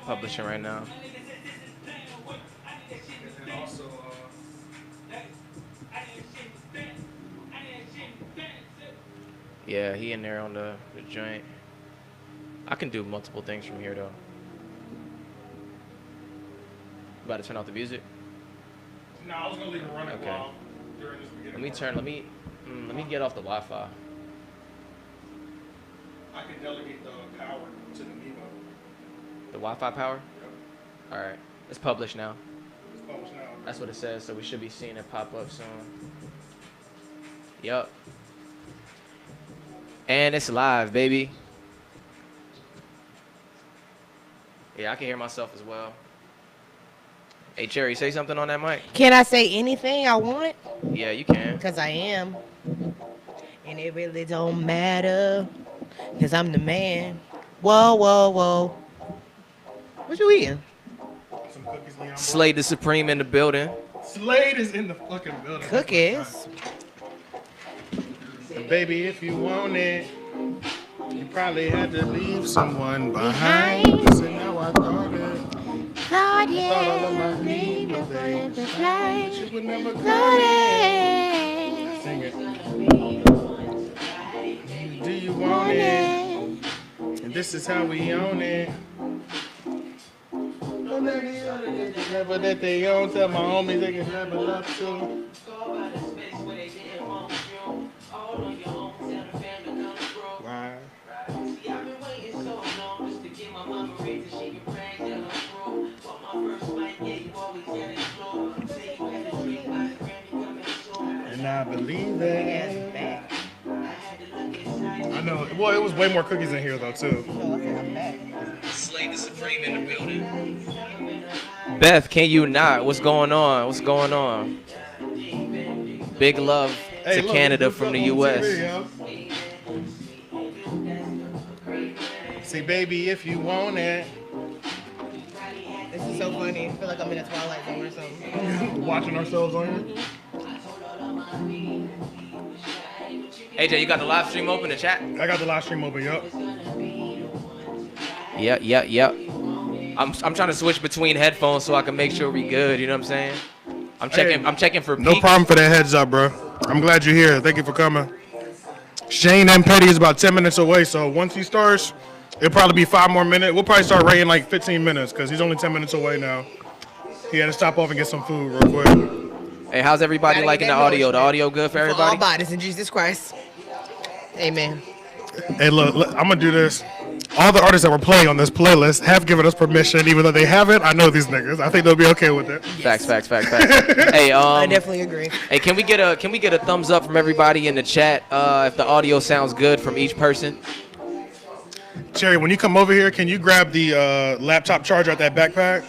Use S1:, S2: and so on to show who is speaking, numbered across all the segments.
S1: publishing right now.
S2: And also,
S1: Yeah, he in there on the joint. I can do multiple things from here though. About to turn off the music.
S2: no, I was gonna leave it running
S1: Okay.
S2: while during this beginning.
S1: Let me get off the Wi-Fi.
S2: I can delegate the power to the Nemo.
S1: The Wi-Fi power.
S2: Yep.
S1: All right, it's published now.
S2: It's published now.
S1: That's what it says. So we should be seeing it pop up soon. Yup. And it's live, baby. Yeah, I can hear myself as well. Hey, Cherry, say something on that mic.
S3: Can I say anything I want?
S1: Yeah, you can.
S3: Because I am. And it really don't matter. Because I'm the man. Whoa, whoa, whoa. What you eating?
S2: Some cookies, Leon.
S1: Slade the Supreme in the building.
S2: Slade is in the fucking building.
S3: Cookies.
S2: Baby, if you want it, you probably had to leave someone behind. So now I thought it.
S3: Thought
S2: Thought all of my need, but you would never got it. Sing it. Do you want it? And this is how we own it. Never that they own. Tell my homies they can level up too. Why? And I believe that. I know. Well, it was way more cookies in here though too.
S1: Slade the Supreme in the building. Beth, can you not? What's going on? What's going on? Big love to
S2: look,
S1: Canada
S2: look
S1: from
S2: up
S1: the
S2: on
S1: U.S.
S2: TV, yo. Say, baby, if you want it.
S3: This is so funny. I feel like I'm in a Twilight Zone or something.
S2: Watching ourselves on here.
S1: AJ, you got the live stream open, the chat?
S2: I got the live stream open, yup.
S1: Yep. I'm trying to switch between headphones so I can make sure we good. You know what I'm saying? I'm checking for
S2: No
S1: peaks.
S2: problem for that heads up, bro. I'm glad you're here. Thank you for coming. Shane M. Petty is about 10 minutes away, so once he starts, it'll probably be 5 more minutes. We'll probably start right in like 15 minutes because he's only 10 minutes away now. He had to stop off and get some food real quick.
S1: Hey, how's everybody
S3: Gotta
S1: liking
S3: get
S1: the
S3: that
S1: audio?
S3: noise,
S1: The
S3: man.
S1: audio good for
S3: For all
S1: everybody?
S3: bodies in Jesus Christ. Amen.
S2: Hey, look, I'm going to do this. All the artists that were playing on this playlist have given us permission, even though they haven't. I know these niggas. I think they'll be okay with it.
S1: Facts. Hey,
S3: I definitely agree.
S1: hey, can we get a thumbs up from everybody in the chat if the audio sounds good from each person?
S2: Cherry, when you come over here, can you grab the laptop charger out that backpack?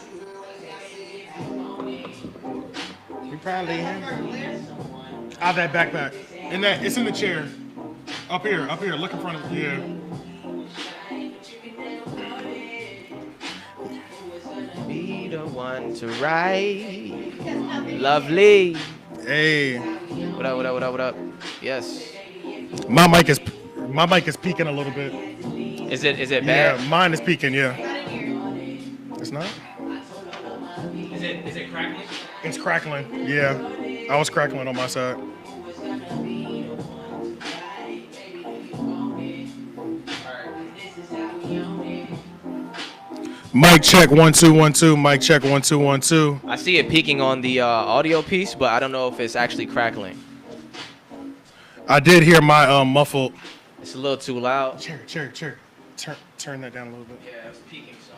S2: You probably out that backpack. It's in the chair. Up here, look in front of you. Yeah.
S1: Be the one to write. Lovely.
S2: Hey,
S1: What up? Yes.
S2: my mic is peaking a little bit.
S1: Is it
S2: Yeah,
S1: bad?
S2: mine is peaking. Yeah. It's not.
S1: Is it crackling?
S2: It's crackling. Yeah, I was crackling on my side. Mic check 1 2 1 2. Mic check 1 2 1 2.
S1: I see it peaking on the audio piece, but I don't know if it's actually crackling.
S2: I did hear my muffled.
S1: It's a little too loud.
S2: Chair. Turn that down a little bit.
S1: Yeah, it's peaking some.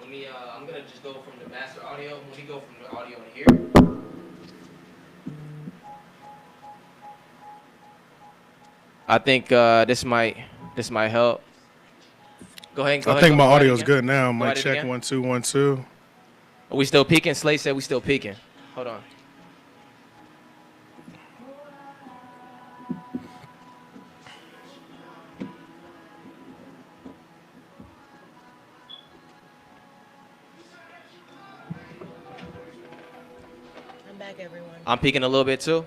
S1: Let me. I'm gonna just go from the master audio. Let me go from the audio in here. I think this might help. Go ahead.
S2: I think my
S1: go ahead
S2: audio's
S1: again.
S2: good now.
S1: Go
S2: Mic
S1: at it
S2: check
S1: again.
S2: 1 2 1 2.
S1: Are we still peaking? Slate said we still peaking. Hold on.
S3: I'm back, everyone.
S1: I'm peaking a little bit too.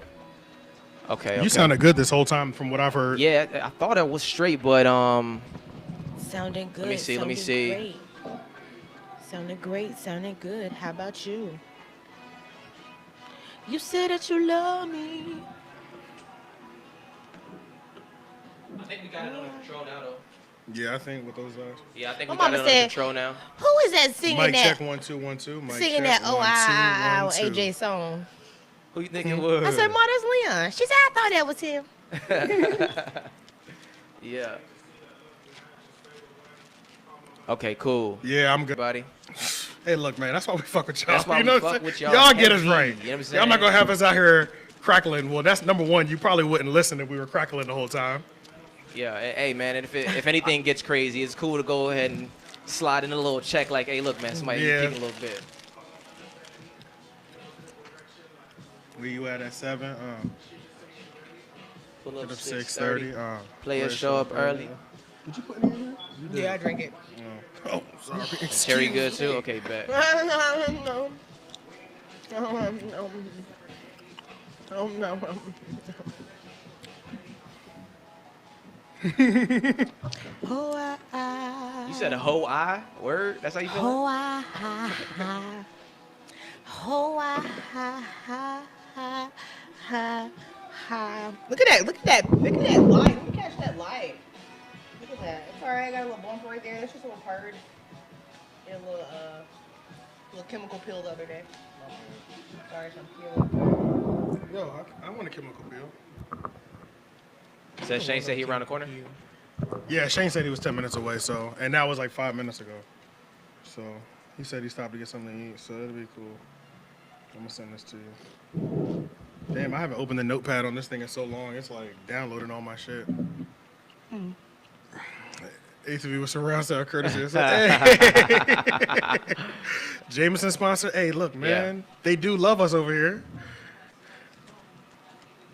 S1: Okay.
S2: You sounded good this whole time from what I've heard.
S1: Yeah, I thought it was straight, but
S3: Sounding good.
S1: Let me see.
S3: sounding great. Sounded great, sounded good. How about you? You said that you love me.
S1: I think we got it under control now, though.
S2: Yeah, I think with those guys.
S1: Yeah, I think
S3: My
S1: we got
S3: mama
S1: it under
S3: said,
S1: control now.
S3: who is that singing
S2: Mic
S3: that?
S2: check 1 2 1 2. Mic
S3: Singing
S2: check
S3: that oh
S2: 1 2 1 2.
S3: AJ song.
S1: Who you think it was?
S3: I said, Ma, that's Leon. She said, I thought that was him.
S1: Yeah. Okay, cool.
S2: Yeah, I'm good.
S1: Everybody.
S2: Hey, look, man, that's why we fuck with y'all.
S1: That's why
S2: you
S1: we
S2: know what
S1: fuck
S2: I'm
S1: with
S2: saying?
S1: y'all
S2: Y'all get us
S1: heavy,
S2: right.
S1: you know what I'm
S2: Y'all
S1: saying?
S2: not gonna have us out here crackling. Well, that's number one. You probably wouldn't listen if we were crackling the whole time.
S1: Yeah, hey man, and if anything gets crazy, it's cool to go ahead and slide in a little check like, hey, look, man, somebody
S2: Yeah.
S1: peeking a little bit.
S2: Where you at 7?
S1: Pull
S2: Put
S1: up
S2: up
S1: 6:30.
S2: 6:30.
S1: Players show up early.
S2: Did you put any in there?
S3: Yeah, I drink it.
S2: Oh, sorry.
S1: Cherry good too. Okay, bet.
S3: No. Oh,
S1: You said a whole eye word. That's how you feel.
S3: oh, Look at that light. Look at catch that light. Look at that. It's alright, I got a little bump right there. That's just a little purge. And a little chemical peel the other day. Sorry, some peel.
S2: Yo, I want a chemical peel.
S1: Said Shane said he around the corner.
S2: Yeah, Shane said he was 10 minutes away, so, and that was like 5 minutes ago. So he said he stopped to get something to eat, so it'll be cool. I'm gonna send this to you. Damn, I haven't opened the notepad on this thing in so long. It's like downloading all my shit. ATV with surround sound courtesy. It's like, hey. Jameson sponsor. Hey, look, man, they do love us over here.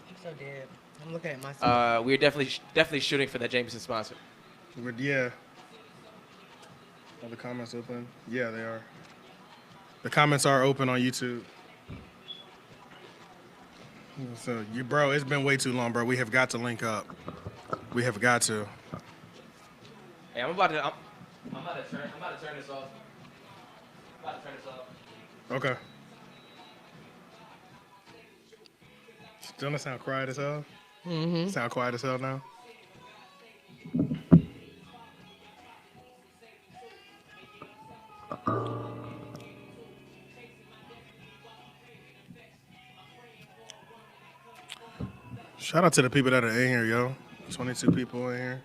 S3: I'm so dead. I'm looking at myself.
S1: We're definitely shooting for that Jameson sponsor.
S2: Yeah. Are the comments open? Yeah, they are. The comments are open on YouTube. So, bro, it's been way too long, bro. We have got to link up. We have got to.
S1: Hey, I'm about to turn this off. I'm about to turn this off.
S2: Okay. Still not sound quiet as hell? Mm-hmm. Sound quiet as hell now? Shout out to the people that are in here, yo. 22 people in here.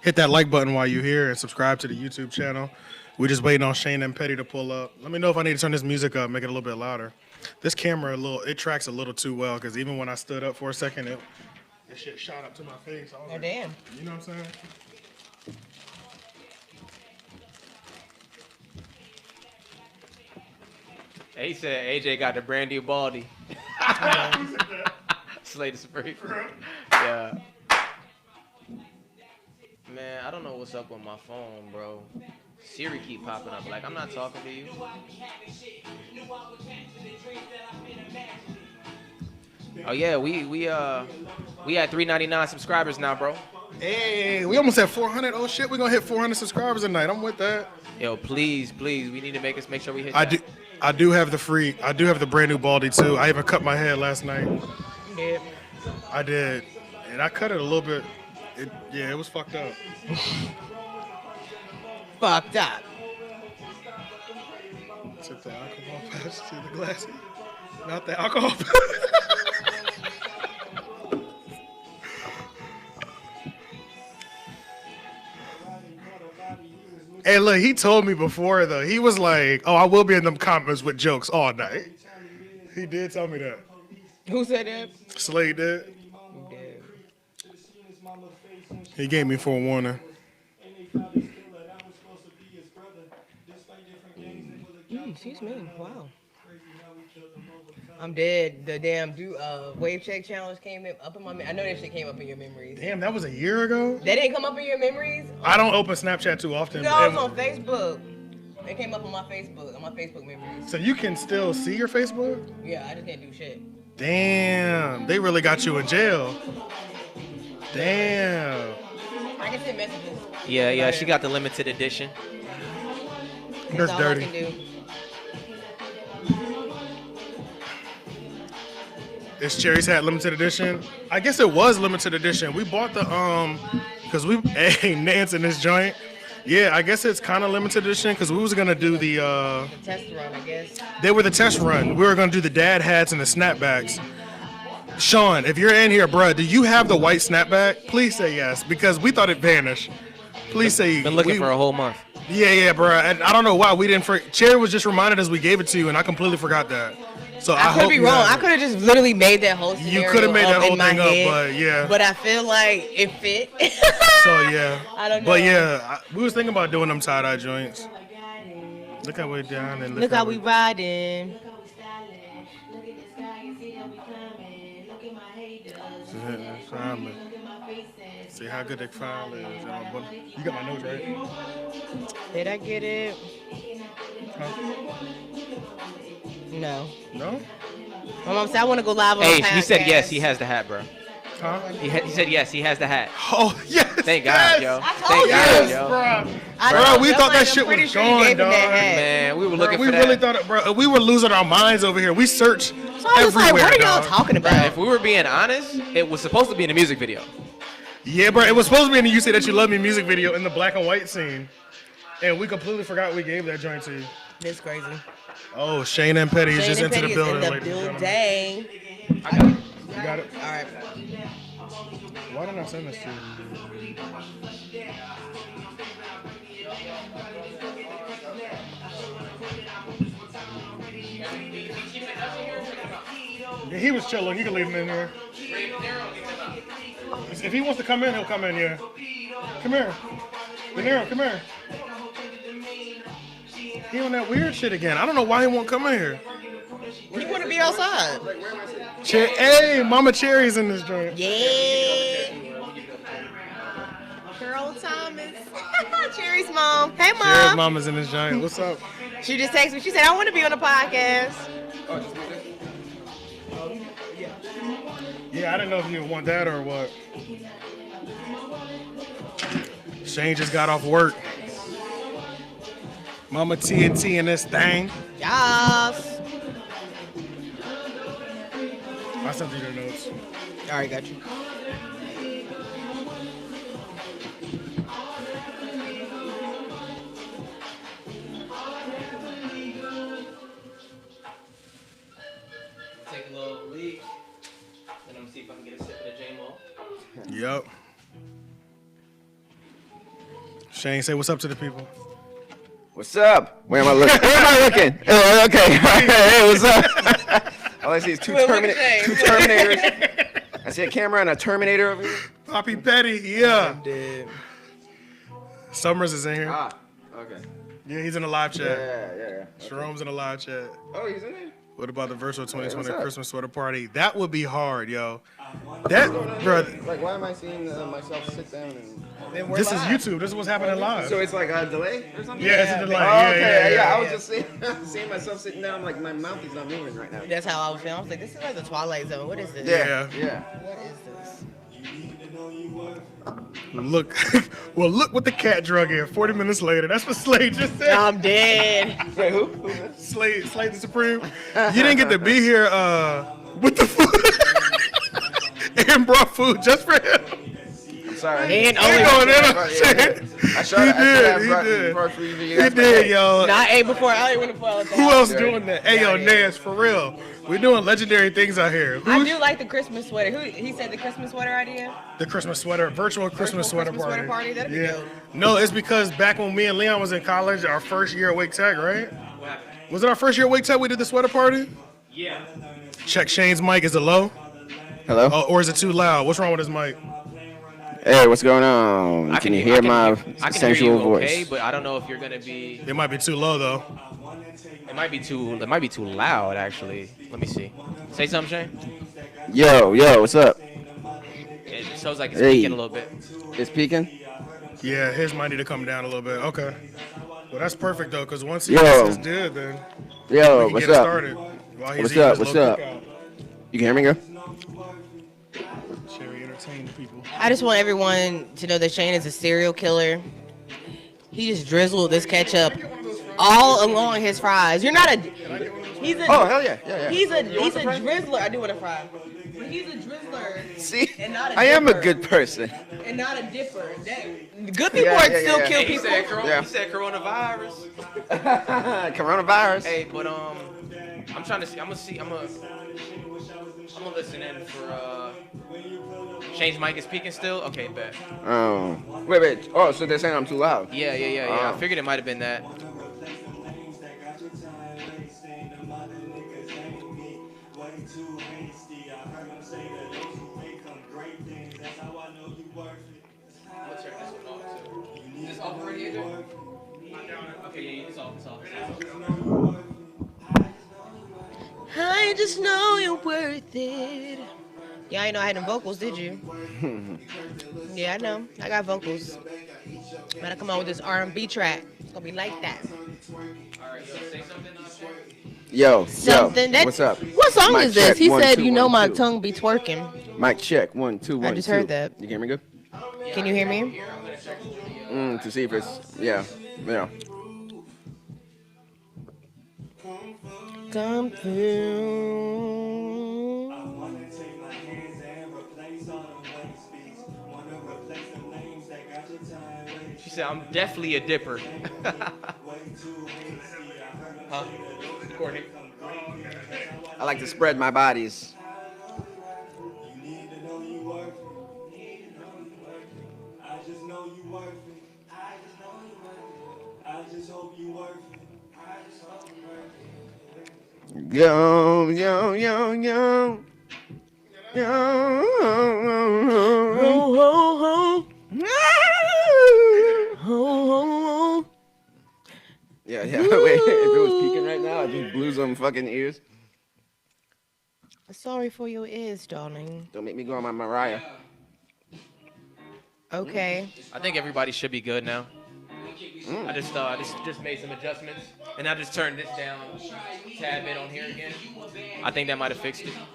S2: Hit that like button while you're here and subscribe to the YouTube channel. We're just waiting on Shane and Petty to pull up. Let me know if I need to turn this music up, make it a little bit louder. This camera, it tracks a little too well, because even when I stood up for a second, this shit shot up to my face. I was like,
S3: Damn.
S2: You know what I'm saying?
S1: Hey, he said AJ got the brand new baldy. Slade Supreme. Yeah. Man, I don't know what's up with my phone, bro. Siri keep popping up. Like, I'm not talking to you. Oh yeah, we at 399 subscribers now, bro.
S2: Hey, we almost at 400. Oh shit, we're gonna hit 400 subscribers tonight. I'm with that.
S1: Yo, please, we need to make sure we hit.
S2: I do have the brand new baldy too. I even cut my hair last night.
S3: Yeah.
S2: I did, and I cut it a little bit. It was fucked up.
S3: Fucked up.
S2: Took the alcohol patch to the glass. Not the alcohol patch. Hey, look, he told me before, though. He was like, oh, I will be in them comments with jokes all night. He did tell me that.
S3: Who said that?
S2: Slade did.
S3: Yeah.
S2: He gave me forewarning.
S3: Excuse me. Wow. I'm dead. The damn wave check challenge came up in my. I know that shit came up in your memories.
S2: Damn, that was a year ago?
S3: That didn't come up in your memories?
S2: I don't open Snapchat too often.
S3: No, it's on Facebook. It came up on my Facebook memories.
S2: So you can still see your Facebook?
S3: Yeah, I just can't do shit.
S2: Damn, they really got you in jail. Damn.
S3: I can send messages.
S1: Yeah, she got the limited edition.
S2: That's
S3: all I
S2: dirty.
S3: can do.
S2: This Cherry's Hat limited edition. I guess it was limited edition. We bought the because we Nance in this joint. Yeah, I guess it's kind of limited edition because we was gonna do the
S3: Test run, I guess.
S2: they were the test run. We were gonna do the dad hats and the snapbacks. Sean, if you're in here, bruh, do you have the white snapback? Please say yes because we thought it vanished. Please say.
S1: Been looking for a whole month.
S2: Yeah, bruh. And I don't know why we didn't. Cherry was just reminded us we gave it to you, and I completely forgot that. So I
S3: I could
S2: hope
S3: be
S2: you
S3: wrong.
S2: have
S3: I
S2: it.
S3: could have just literally made that whole scenario
S2: You could have made that whole
S3: in my
S2: thing up,
S3: head,
S2: but yeah.
S3: But I feel like it fit.
S2: So yeah.
S3: I don't know.
S2: But yeah, we was thinking about doing them tie-dye joints. Look how we're down and
S3: Look how we riding.
S2: See how good the file is. You got my notes right?
S3: Did I get it? No.
S2: No?
S3: My mom said I want to go live on
S1: Hey,
S3: the podcast.
S1: he said yes. He has the hat, bro.
S2: Huh?
S1: He said yes. He has the hat.
S2: Oh yes.
S1: Thank God, yo.
S3: I told
S1: Thank
S3: you.
S1: God,
S2: Yes,
S1: yo.
S2: bro.
S3: I
S2: Bro,
S3: told
S2: we
S3: you,
S2: thought
S3: I'm
S2: that
S3: like,
S2: shit
S3: I'm pretty
S2: was
S3: sure you
S2: gone,
S3: gave him that
S2: dog.
S3: hat.
S1: Man, we were looking
S2: We
S1: for that.
S2: really thought, bro, we were losing our minds over here. We searched
S3: So I was
S2: everywhere,
S3: like, what are y'all
S2: dog.
S3: talking
S1: Bro,
S3: about?
S1: if we were being honest, it was supposed to be in the music video.
S2: Yeah, bro, it was supposed to be in the You Say That You Love Me music video in the black and white scene. And we completely forgot we gave that joint to you.
S3: This crazy.
S2: Oh, Shane and Petty is
S3: Shane
S2: just
S3: and
S2: into
S3: Petty
S2: the
S3: is
S2: building.
S3: in the
S2: ladies and gentlemen.
S3: building.
S1: I got it.
S2: You got it?
S3: All right.
S2: Why didn't I send this to you? Yeah, he was chilling. You can leave him in here. If he wants to come in, he'll come in, yeah. Come here. De Niro, come here. He on that weird shit again. I don't know why he won't come in here.
S3: You want to be outside?
S2: Hey, Mama Cherry's in this joint.
S3: Yeah. Carol Thomas. Cherry's mom. Hey,
S2: Cherry's
S3: mom.
S2: Mama's in this joint. What's up?
S3: She just texted me. She said, I want to be on the podcast.
S2: Yeah, I didn't know if you would want that or what. Shane just got off work. Mama TNT in this thing.
S3: Yes.
S2: I sent you the notes.
S3: All right, got you.
S1: Take a little leak, and I'm gonna see if I can get a sip of the J-Mo.
S2: Yep. Shane, say what's up to the people.
S4: What's up? Where am I looking? Where am I looking? Oh, okay. Hey, what's up? All I see is two
S3: Wait, look at Shane.
S4: Terminators. I see a camera and a Terminator over here.
S2: Poppy Petty, yeah.
S3: Dead.
S2: Summers is in here.
S4: Ah, okay.
S2: Yeah, he's in the live chat.
S4: Yeah.
S2: Jerome's in the live chat.
S4: Oh, he's in there?
S2: What about the virtual 2020
S4: what's up?
S2: Christmas sweater party? That would be hard, yo. That, bro,
S4: Like, why am I seeing myself sit down and...
S2: this is YouTube. This is what's happening live.
S4: So it's like a delay or something?
S2: Yeah, it's a delay.
S4: Oh,
S2: Yeah,
S4: okay.
S2: yeah.
S4: I was just seeing myself sitting down, like my mouth is not moving right now.
S3: That's how I was feeling. I was like, this is like the Twilight Zone. What is this?
S2: Yeah.
S3: What is this?
S2: Look, well, look what the cat drug in 40 minutes later. That's what Slade just said.
S3: I'm dead.
S4: Wait, who? Who's that?
S2: Slade the Supreme. You didn't get to be here with the food. Aaron brought food just for him.
S4: I'm sorry.
S3: And
S2: He
S3: only
S2: going in on
S4: Yeah.
S2: shit.
S4: I tried to
S2: He
S4: He
S2: did, yo.
S3: not ate before I ate when the fall.
S2: Who else doing that? Hey, yo, Nance, for real. We're doing legendary things out here.
S3: I
S2: Who's
S3: do like the Christmas sweater. He said the Christmas sweater idea?
S2: the Christmas sweater, virtual Christmas sweater
S3: Christmas
S2: party?
S3: sweater party? That'd be
S2: yeah.
S3: dope.
S2: No, it's because back when me and Leon was in college, our first year at Wake Tech, right? Was it our first year at Wake Tech we did the sweater party?
S1: Yeah.
S2: Check Shane's mic. Is it low?
S4: Hello?
S2: Or is it too loud? What's wrong with his mic?
S4: Hey, what's going on? Can you hear my
S1: I can
S4: sensual
S1: hear you
S4: voice?
S1: okay, but I don't know if you're gonna be.
S2: It might be too low, though.
S1: It might be too loud, actually. Let me see. Say something, Shane.
S4: Yo, what's up?
S1: It shows like it's
S4: Hey.
S1: peaking a little bit.
S4: It's peaking?
S2: Yeah, his might need to come down a little bit. Okay. Well, that's perfect, though, because once he
S4: Yo.
S2: gets his did, then
S4: Yo,
S2: we can
S4: what's
S2: get it
S4: up?
S2: started. While he's
S4: What's
S2: eating
S4: up?
S2: his
S4: What's
S2: little
S4: up?
S2: cookout.
S4: You can hear me, girl?
S2: Cherry entertain the people.
S3: I just want everyone to know that Shane is a serial killer. He just drizzled this ketchup all along his fries. You're not a. He's a.
S4: Oh hell yeah.
S3: He's a drizzler. I do want to fry. But he's a drizzler.
S4: See,
S3: and not a
S4: I am a
S3: dipper.
S4: good person.
S3: And not a dipper. Good people still kill
S1: He
S3: people.
S1: said,
S4: Yeah.
S1: he said coronavirus.
S4: Coronavirus.
S1: Hey, but I'm trying to see. I'm gonna listen in for Shane's mic is peaking still. Okay, bet.
S4: Oh, wait. Oh, so they're saying I'm too loud.
S1: Yeah. I figured it might have been that. Is this off already? Okay, yeah, it's off.
S3: I just know you're worth it. Yeah, I didn't know I had them vocals, did you? Yeah, I know. I got vocals. Better come on with this R&B track. It's gonna be like that.
S1: Alright, say something.
S4: Yo,
S3: Something that.
S4: what's up?
S3: What song
S4: Mic
S3: is this?
S4: check,
S3: He
S4: 1,
S3: said,
S4: 2,
S3: "You know
S4: 1,
S3: my
S4: 2.
S3: tongue be twerking."
S4: Mic check 1 2 1
S3: I just
S4: 2.
S3: heard that.
S4: You hear me good?
S3: Can you hear me?
S4: To see if it's yeah.
S3: Come through.
S1: She said, I'm definitely a dipper. Huh? Courtney?
S4: I like to spread my bodies. Yo. Yeah. Wait, if it was peaking right now, I just blew some fucking ears.
S3: Sorry for your ears, darling.
S4: Don't make me go on my Mariah.
S3: Okay.
S1: I think everybody should be good now. I just made some adjustments, and I just turned this down a tad bit on here again. I think that might have fixed it. I'm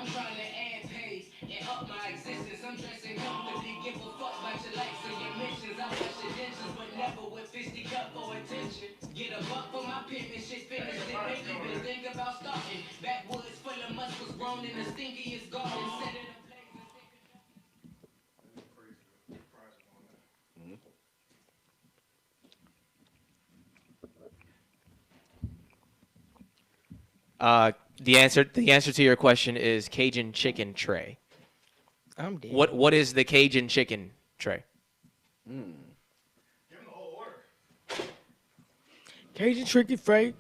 S1: trying to add pace and up my existence. I'm dressing comfortably, give a fuck about your likes and your mentions. I watch your dentures, but never with fisty up for attention. Get a buck for my penmanship, finish it, make even think about starting. Backwoods full of muscles grown in the stinkiest garden. Set it up. The answer to your question is Cajun chicken tray.
S3: I'm dead.
S1: What is the Cajun chicken tray?
S3: Cajun chicken tray.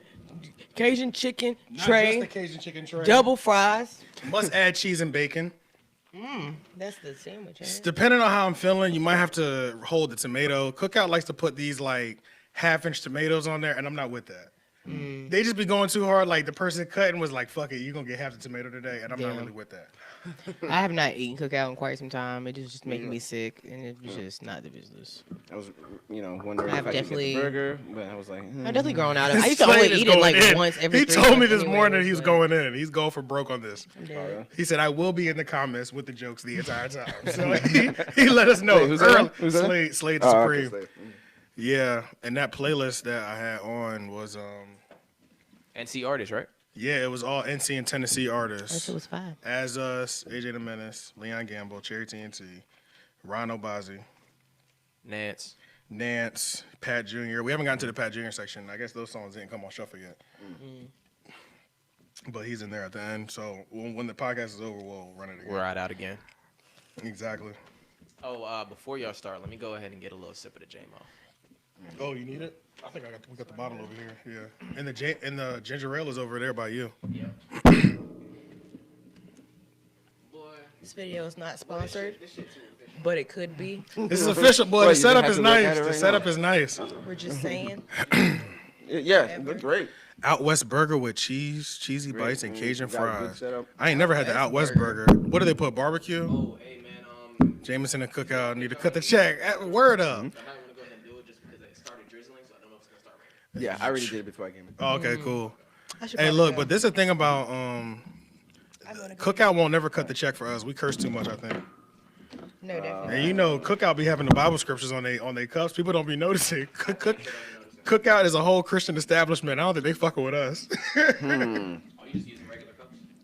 S3: Cajun chicken
S2: Not
S3: tray.
S2: just the Cajun chicken tray.
S3: Double fries.
S2: Must add cheese and bacon.
S3: That's the sandwich. Ain't it?
S2: Depending on how I'm feeling, you might have to hold the tomato. Cookout likes to put these like half-inch tomatoes on there, and I'm not with that. They just be going too hard. Like the person cutting was like, "Fuck it, you gonna get half the tomato today," and I'm not really with that.
S3: I have not eaten cookout in quite some time. It just making me sick, and it was just not the business.
S4: I was, wondering
S3: I've
S4: if I could get
S3: definitely-
S4: the burger, but I was like,
S3: I've definitely grown out of it. I used to
S2: Slade
S3: only
S2: is
S3: eat it like
S2: going in.
S3: once every
S2: He
S3: 3
S2: told me
S3: months
S2: this
S3: anyways,
S2: morning he's
S3: but
S2: going in. He's going for broke on this.
S3: I'm dead.
S2: He said, "I will be in the comments with the jokes the entire time." So he let us know.
S4: Wait, who's that?
S2: early.
S4: Who's that?
S2: Slade the
S4: Oh,
S2: Supreme.
S4: okay, Slade.
S2: Yeah, and that playlist that I had on was
S1: NC artist, right?
S2: yeah, it was all NC and Tennessee
S3: That
S2: artists.
S3: shit was fine.
S2: As Us, AJ the Menace, Leon Gamble, Cherry TNT, Ron Obazi,
S1: Nance.
S2: Nance, Pat Jr. We haven't gotten to the Pat Jr. section. I guess those songs didn't come on shuffle yet. But he's in there at the end. So when the podcast is over, we'll run it again.
S1: We're out again.
S2: Exactly.
S1: Oh, before y'all start, let me go ahead and get a little sip of the J-Mo.
S2: Oh, you need it? I think we got the bottle over here. Yeah. And the ginger ale is over there by you.
S3: This video is not sponsored, but it could be.
S2: This is official, boy.
S4: Well,
S2: The
S4: you
S2: setup
S4: have
S2: is
S4: to look at
S2: nice.
S4: it
S2: The
S4: right
S2: setup
S4: now.
S2: is nice.
S3: We're just saying.
S4: Yeah, it looked great.
S2: Out West burger with cheesy
S4: Great.
S2: bites, and Cajun
S4: Got a good
S2: fries.
S4: setup.
S2: I ain't never had the Out West burger. What do they put? Barbecue?
S1: Oh, hey, man,
S2: Jameson and Cookout need to cut the check. Word up.
S1: I might want to go ahead and do it just because it started drizzling, so I don't know if it's going to start raining.
S4: Yeah, I already did it before I came in.
S2: Oh, okay, cool.
S3: I should
S2: Hey,
S3: probably
S2: look,
S3: go.
S2: but this is the thing about
S3: I'm gonna go.
S2: Cookout won't never cut the check for us. We curse too much, I think.
S3: No, definitely.
S2: And you know, Cookout be having the Bible scriptures on they cups. People don't be noticing. Cookout is a whole Christian establishment. I don't think they fucking with us.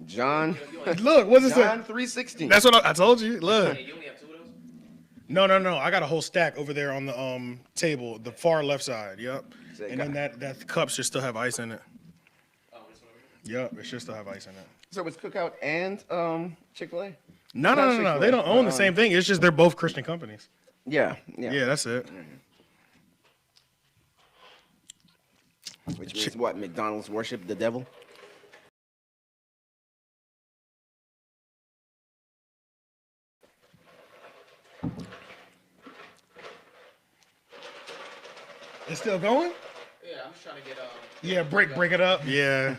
S4: John.
S2: Look, what's it say?
S4: John 3:16.
S2: That's what I told you. Look.
S1: Hey, you only have 2 of those?
S2: No. I got a whole stack over there on the table, the far left side. Yep.
S4: Say
S2: And then that cup should still have ice in it.
S1: Oh, this one over here?
S2: Yep, it should still have ice in it.
S4: So it's Cookout and Chick-fil-A?
S2: No. They don't own the same thing. It's just they're both Christian companies.
S4: Yeah.
S2: Yeah, that's it.
S4: Which means what? McDonald's worship the devil?
S2: It's still going?
S1: Yeah, I'm just trying to get
S2: Yeah, break it up. Yeah.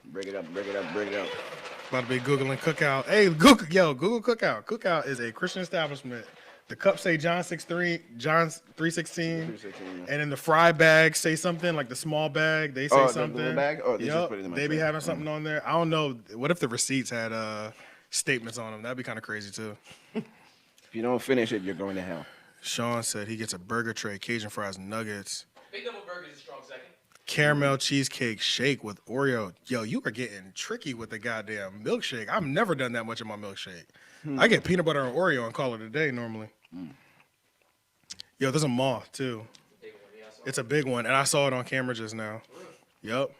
S4: Break it up.
S2: About to be Googling Cookout. Hey, Google Cookout. Cookout is a Christian establishment. The cups say John 6:3, John 3:16, and in the fry bag say something like the small bag. They say something.
S4: The little bag? Oh, they just put it in my
S2: They be
S4: tray.
S2: having something on there. I don't know. What if the receipts had statements on them? That'd be kind of crazy too.
S4: If you don't finish it, you're going to hell.
S2: Sean said he gets a burger tray, Cajun fries, nuggets,
S1: Big Double Burger is a strong second.
S2: caramel cheesecake shake with Oreo. Yo, you are getting tricky with the goddamn milkshake. I've never done that much in my milkshake. I get peanut butter and Oreo and call it a day normally. Yo, there's a moth too.
S1: Big one, yeah, I saw
S2: It's a big one, and I saw it on camera just now. Yup.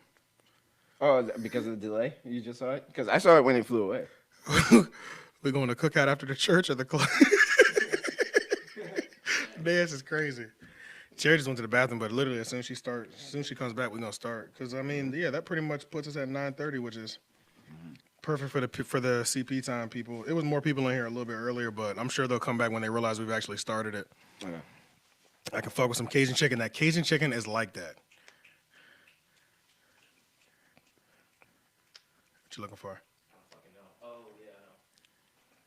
S4: Oh, because of the delay? You just saw it? Because I saw it when it flew away.
S2: We're going to cook out after the church or the club. This is crazy. Cherry just went to the bathroom, but literally as soon as she comes back, we're gonna start. Cause I mean, yeah, that pretty much puts us at 9:30, which is perfect for the CP time people. It was more people in here a little bit earlier, but I'm sure they'll come back when they realize we've actually started it.
S4: Okay.
S2: I can fuck with some Cajun chicken. That Cajun chicken is like that. What you looking for?
S1: I don't fucking know. Oh, yeah,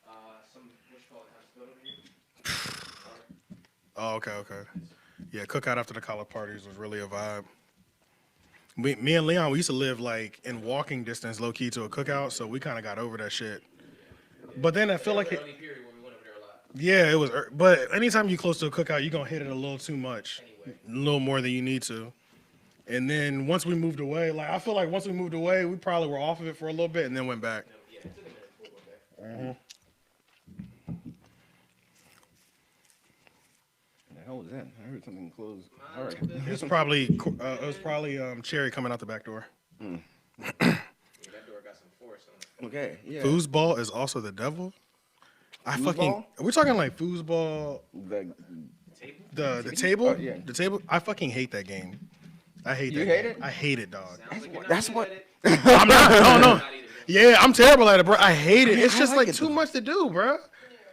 S1: I know. Some, what you call it, house built over here?
S2: Oh, okay. Yeah, cookout after the college parties was really a vibe. Me and Leon, we used to live like in walking distance, low key, to a cookout, so we kind of got over that shit. But then I feel like
S1: Early period when we went over there a lot.
S2: yeah, it was. But anytime you close to a cookout, you're gonna hit it a little too much, a little more than you need to. And then once we moved away, like I feel like once we moved away, we probably were off of it for a little bit and then went back.
S1: Yeah, it took a minute to go back.
S4: The hell was that? I heard something close. All right.
S2: It was probably Cherry coming out the back door.
S1: Yeah, that door got some force on it.
S4: Okay. Yeah.
S2: Foosball is also the devil.
S4: Foosball?
S2: We're talking like foosball. The table?
S4: Oh, yeah.
S2: The table? I fucking hate that game. I hate that
S4: You hate
S2: game.
S4: it?
S2: I hate it, dog.
S1: Sounds like you're not
S4: That's
S1: good
S4: what-
S1: at it.
S2: I'm not. No.
S1: Not either.
S2: Yeah, I'm terrible at it, bro. I hate it. It's
S4: I
S2: just
S4: like
S2: like
S4: it,
S2: too
S4: though.
S2: much to do, bro.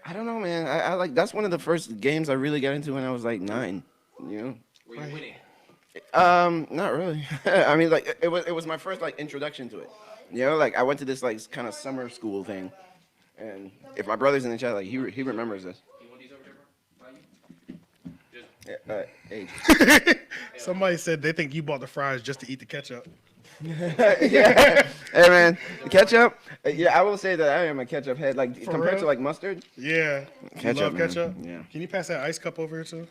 S4: I don't know, man. I like that's one of the first games I really got into when I was like 9. You know.
S1: Were you winning?
S4: Not really. I mean, like it was my first like introduction to it. You know, like I went to this like kind of summer school thing, and if my brother's in the chat, like he remembers this.
S1: You want these over there, bro? By you?
S4: Age.
S2: Somebody said they think you bought the fries just to eat the ketchup.
S4: Yeah. Hey man, ketchup. Yeah, I will say that I am a ketchup head. Like compared
S2: real?
S4: to like mustard.
S2: Yeah.
S4: Ketchup,
S2: You love
S4: man.
S2: ketchup?
S4: Yeah.
S2: Can you pass that ice cup over here too?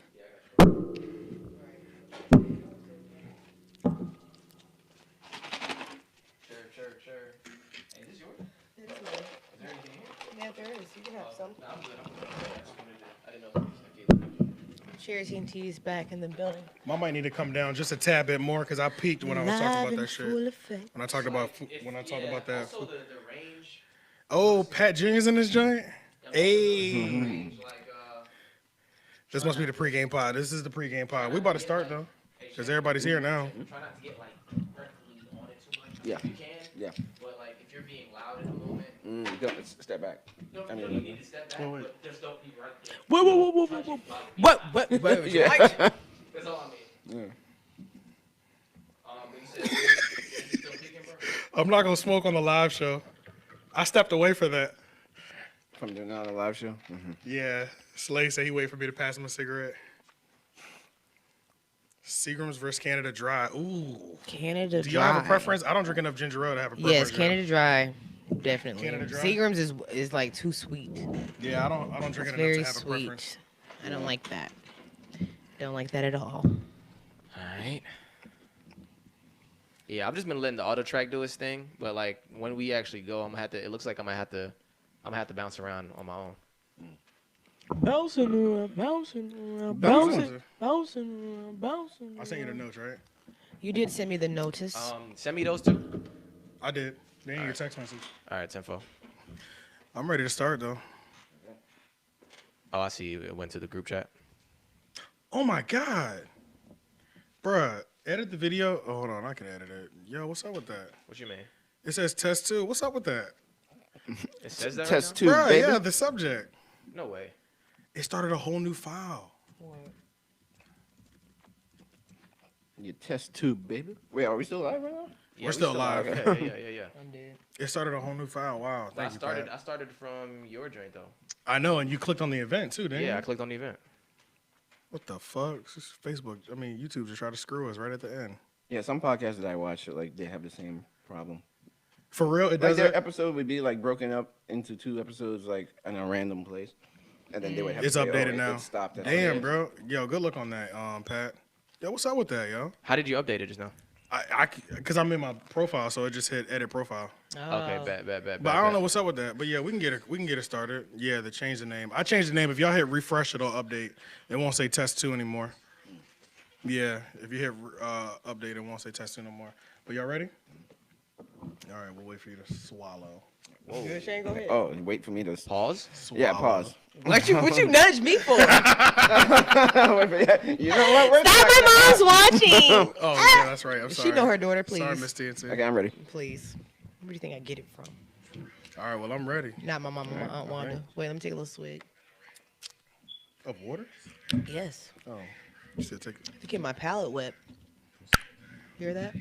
S1: Sure. Hey, is this yours? Is there anything here?
S3: Yeah, there is. You can have some.
S1: No, I'm good. I just wanted to, I didn't know.
S3: Cherry T&T's back in the building.
S2: I might need to come down just a tad bit more because I peaked when I was talking about that shit.
S3: Effect.
S2: When I talked about that.
S1: Also, the range.
S2: Oh, Pat Jr.'s in this joint. Hey,
S1: Range, like,
S2: this must be the pregame pod. This is the pregame pod. We about to start though, because everybody's here now.
S1: try not to get like directly on it too much.
S4: Yeah.
S1: If you can.
S4: Yeah.
S1: But like, if you're being loud in a moment,
S4: Don't step back.
S1: no,
S4: I
S1: you
S4: mean,
S1: don't even need to step back.
S2: wait.
S1: But just don't be right there.
S3: Whoa. What?
S4: Yeah.
S1: That's all I mean.
S4: Yeah.
S1: But you said you're still kicking, bro?
S2: I'm not gonna smoke on the live show. I stepped away for that.
S4: From doing on a live show.
S2: Yeah, Slay said he waited for me to pass him a cigarette. Seagram's versus Canada Dry. Ooh.
S3: Canada
S2: Do y'all have a preference? I don't drink enough ginger ale to have a preference.
S3: Yes, Canada Dry. Definitely.
S2: Canada Dry?
S3: Seagram's is like too sweet.
S2: Yeah, I don't drink
S3: It's
S2: it enough to
S3: very
S2: have a preference.
S3: sweet. I don't like that. Don't like that at all.
S5: All right. Yeah, I've just been letting the auto track do its thing, but like when we actually go, I'm gonna have to. It looks like I'm gonna have to bounce around on my own.
S6: Bouncing around, bouncing around,
S2: Bouncing.
S6: bouncing around, bouncing.
S2: I sent you the notes, right?
S3: You did send me the notice.
S5: Send me those two.
S2: I did. They ain't your text message.
S5: All right, 10-4.
S2: I'm ready to start though.
S5: Oh, I see. It went to the group chat.
S2: Oh my god, bruh. Edit the video. Oh, hold on, I can edit it. Yo, what's up with that?
S5: What you mean?
S2: It says test 2. What's up with that?
S5: It says that
S4: Test
S5: right
S4: two,
S2: Bruh,
S4: baby.
S2: yeah, the subject.
S5: now? No way.
S2: It started a whole new file.
S4: You test two, baby. Wait, are we still live right now?
S5: Yeah,
S2: We're still
S5: live.
S2: live.
S5: Yeah.
S3: I'm dead.
S2: It started a whole new file. Wow,
S5: But
S2: thank you, Pat.
S5: I started from your joint though.
S2: I know, and you clicked on the event too, didn't you?
S5: Yeah, I clicked on the event.
S2: What the fuck? It's just Facebook. I mean, YouTube just tried to screw us right at the end.
S4: Yeah, some podcasts that I watch, like they have the same problem.
S2: For real, it
S4: Like
S2: does
S4: their
S2: it.
S4: episode would be like broken up into 2 episodes, like in a random place, and then they would have.
S2: It's
S4: to say,
S2: updated
S4: oh,
S2: now.
S4: It stopped. At
S2: Damn,
S4: this.
S2: bro. Yo, good luck on that, Pat. Yo, what's up with that, yo?
S5: How did you update it just now?
S2: Because I'm in my profile, so it just hit edit profile.
S5: Okay, bet.
S2: But I don't know what's up with that. But yeah, we can get it started. Yeah, they changed the name. I changed the name. If y'all hit refresh, it'll update. It won't say test 2 anymore. Yeah, if you hit update, it won't say test 2 no more. But y'all ready? All right, we'll wait for you to swallow.
S3: Good, Shane, go ahead.
S4: Oh, wait for me to.
S5: Pause.
S4: Yeah, pause.
S3: What you nudge me for?
S4: Wait for- you know what? Wait
S3: Stop, my mom's watching.
S2: Oh, yeah, that's right. I'm sorry.
S3: She know her daughter, please.
S2: Sorry, Miss TNT.
S4: Okay, I'm ready.
S3: Please. Where do you think I get it from?
S2: All right, well, I'm ready.
S3: Not my mama, my Aunt Wanda. Wait, let me take a little swig.
S2: Of water?
S3: Yes.
S2: Oh, you said take it.
S3: To get my palate wet. Hear that?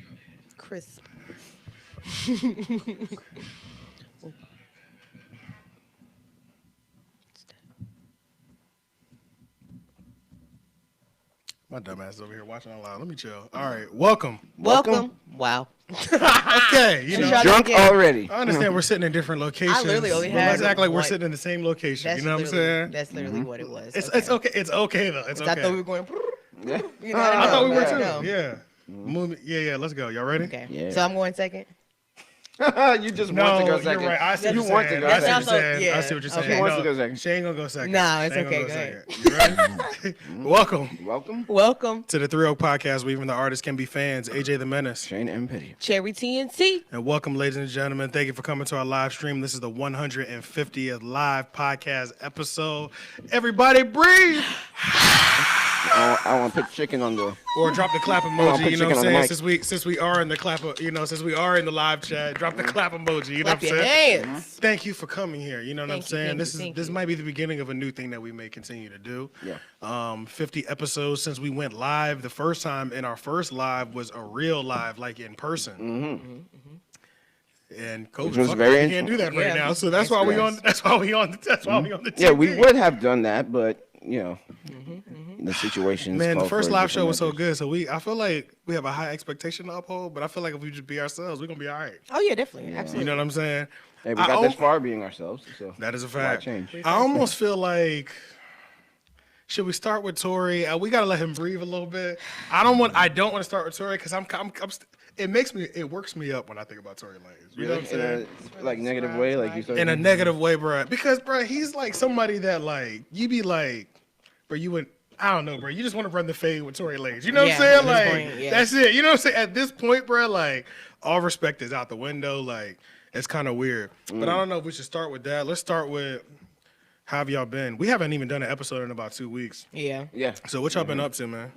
S3: Crisp.
S2: My dumb ass is over here watching out loud. Let me chill. All right, welcome.
S3: Welcome. Wow.
S2: Okay, you know.
S3: Try that
S4: Drunk
S3: again.
S4: already.
S2: I understand we're sitting in different locations.
S3: literally only
S2: but
S3: had
S2: let's act like we're
S3: one.
S2: sitting in the same location.
S3: That's
S2: You know what I'm
S3: literally-
S2: saying?
S3: That's literally what it was.
S2: It's okay. It's okay though. It's
S3: 'Cause I thought we
S2: okay.
S3: were going.
S4: Yeah.
S3: You know,
S2: I thought we were too.
S3: no.
S2: Yeah. Yeah. Let's go. Y'all ready?
S3: Okay.
S4: Yeah.
S3: So I'm going second.
S4: You just
S2: No,
S4: want to go
S2: you're
S4: second.
S2: right. I see
S4: You
S2: what you're
S4: want to
S2: saying.
S4: go
S2: I see what
S3: second.
S2: you're saying.
S3: Yeah.
S2: I see what you're saying.
S3: Okay.
S4: He wants
S2: No,
S4: to go second.
S2: She ain't gonna go second.
S3: Nah, it's
S2: She ain't
S3: okay,
S2: gonna
S3: go ahead.
S2: second. You ready? Welcome
S4: Welcome,
S3: Welcome,
S2: to the 3 Oak Podcast, where even the artists can be fans. AJ the Menace.
S4: Shane and Petty.
S3: Cherry TNT.
S2: And welcome, ladies and gentlemen. Thank you for coming to our live stream. This is the 150th live podcast episode. Everybody breathe.
S4: I want to put chicken on the.
S2: Or drop the clap
S4: I'll
S2: emoji,
S4: put
S2: you know what I'm
S4: chicken on the
S2: saying?
S4: mic.
S2: Since we are in the clap, since we are in the live chat, drop the clap emoji, you know
S3: Clap
S2: what I'm
S3: your
S2: saying?
S3: hands.
S2: Thank you for coming here. You know what I'm
S3: Thank you,
S2: saying?
S3: thank you, thank
S2: This
S3: you.
S2: might be the beginning of a new thing that we may continue to do.
S4: Yeah.
S2: 50 episodes since we went live. The first time in our first live was a real live, like in person. And COVID,
S4: Which was
S2: fuck,
S4: very
S2: we can't do that right
S3: Yeah.
S2: now. So that's why we on. That's why we on the TV.
S4: Yeah, we would have done that, but you know, the situation.
S2: Man, the first live show was so good. So I feel like we have a high expectation to uphold, but I feel like if we just be ourselves, we're gonna be all right.
S3: Oh yeah, definitely, absolutely.
S2: You know what I'm saying?
S4: Hey, we
S2: I
S4: got this
S2: al-
S4: far being ourselves, so
S2: That is a
S4: why
S2: fact.
S4: change?
S2: I almost feel like, should we start with Tory? We gotta let him breathe a little bit. I don't want to start with Tory because it works me up when I think about Tory Lanez. You know what I'm saying?
S4: In a like negative way, like you said.
S2: In a negative way, bro. Because, bro, he's like somebody that like you be like, bro, you would. I don't know, bro. You just want to run the fade with Tory Lanez. You know what I'm
S3: Yeah,
S2: saying?
S3: at this
S2: Like,
S3: point, yeah.
S2: that's it. You know what I'm saying? At this point, bro, like, all respect is out the window. Like, it's kind of weird. But I don't know if we should start with that. Let's start with how have y'all been? We haven't even done an episode in about 2 weeks.
S3: Yeah,
S4: Yeah.
S2: So what y'all been up to, man?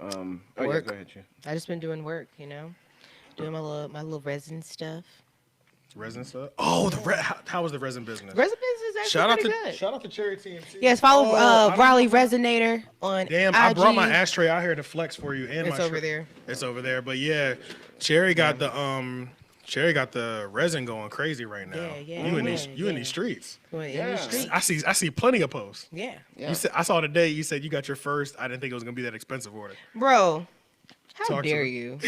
S4: Oh, yeah,
S3: Work.
S4: go ahead, you.
S3: I just been doing work, doing my little resin stuff.
S2: Resin stuff? Oh, how was the resin business?
S3: Resin business is
S2: Shout
S3: actually
S2: out
S3: pretty
S2: to
S3: good.
S2: Cherry TNT.
S3: Yes, follow
S2: I don't
S3: Raleigh
S2: know.
S3: Resonator on
S2: Damn,
S3: IG.
S2: I brought my ashtray out here to flex for you. And
S3: It's
S2: my
S3: over there.
S2: It's over there. But yeah, Cherry got the resin going crazy right now.
S3: Yeah,
S2: You in
S3: yeah.
S2: these streets.
S3: Going in
S4: Yeah.
S3: the street.
S2: I see plenty of posts.
S3: Yeah,
S4: Yeah.
S2: You said I saw today. You said you got your first. I didn't think it was gonna be that expensive order.
S3: bro. How
S2: Talk to
S3: dare
S2: me.
S3: you?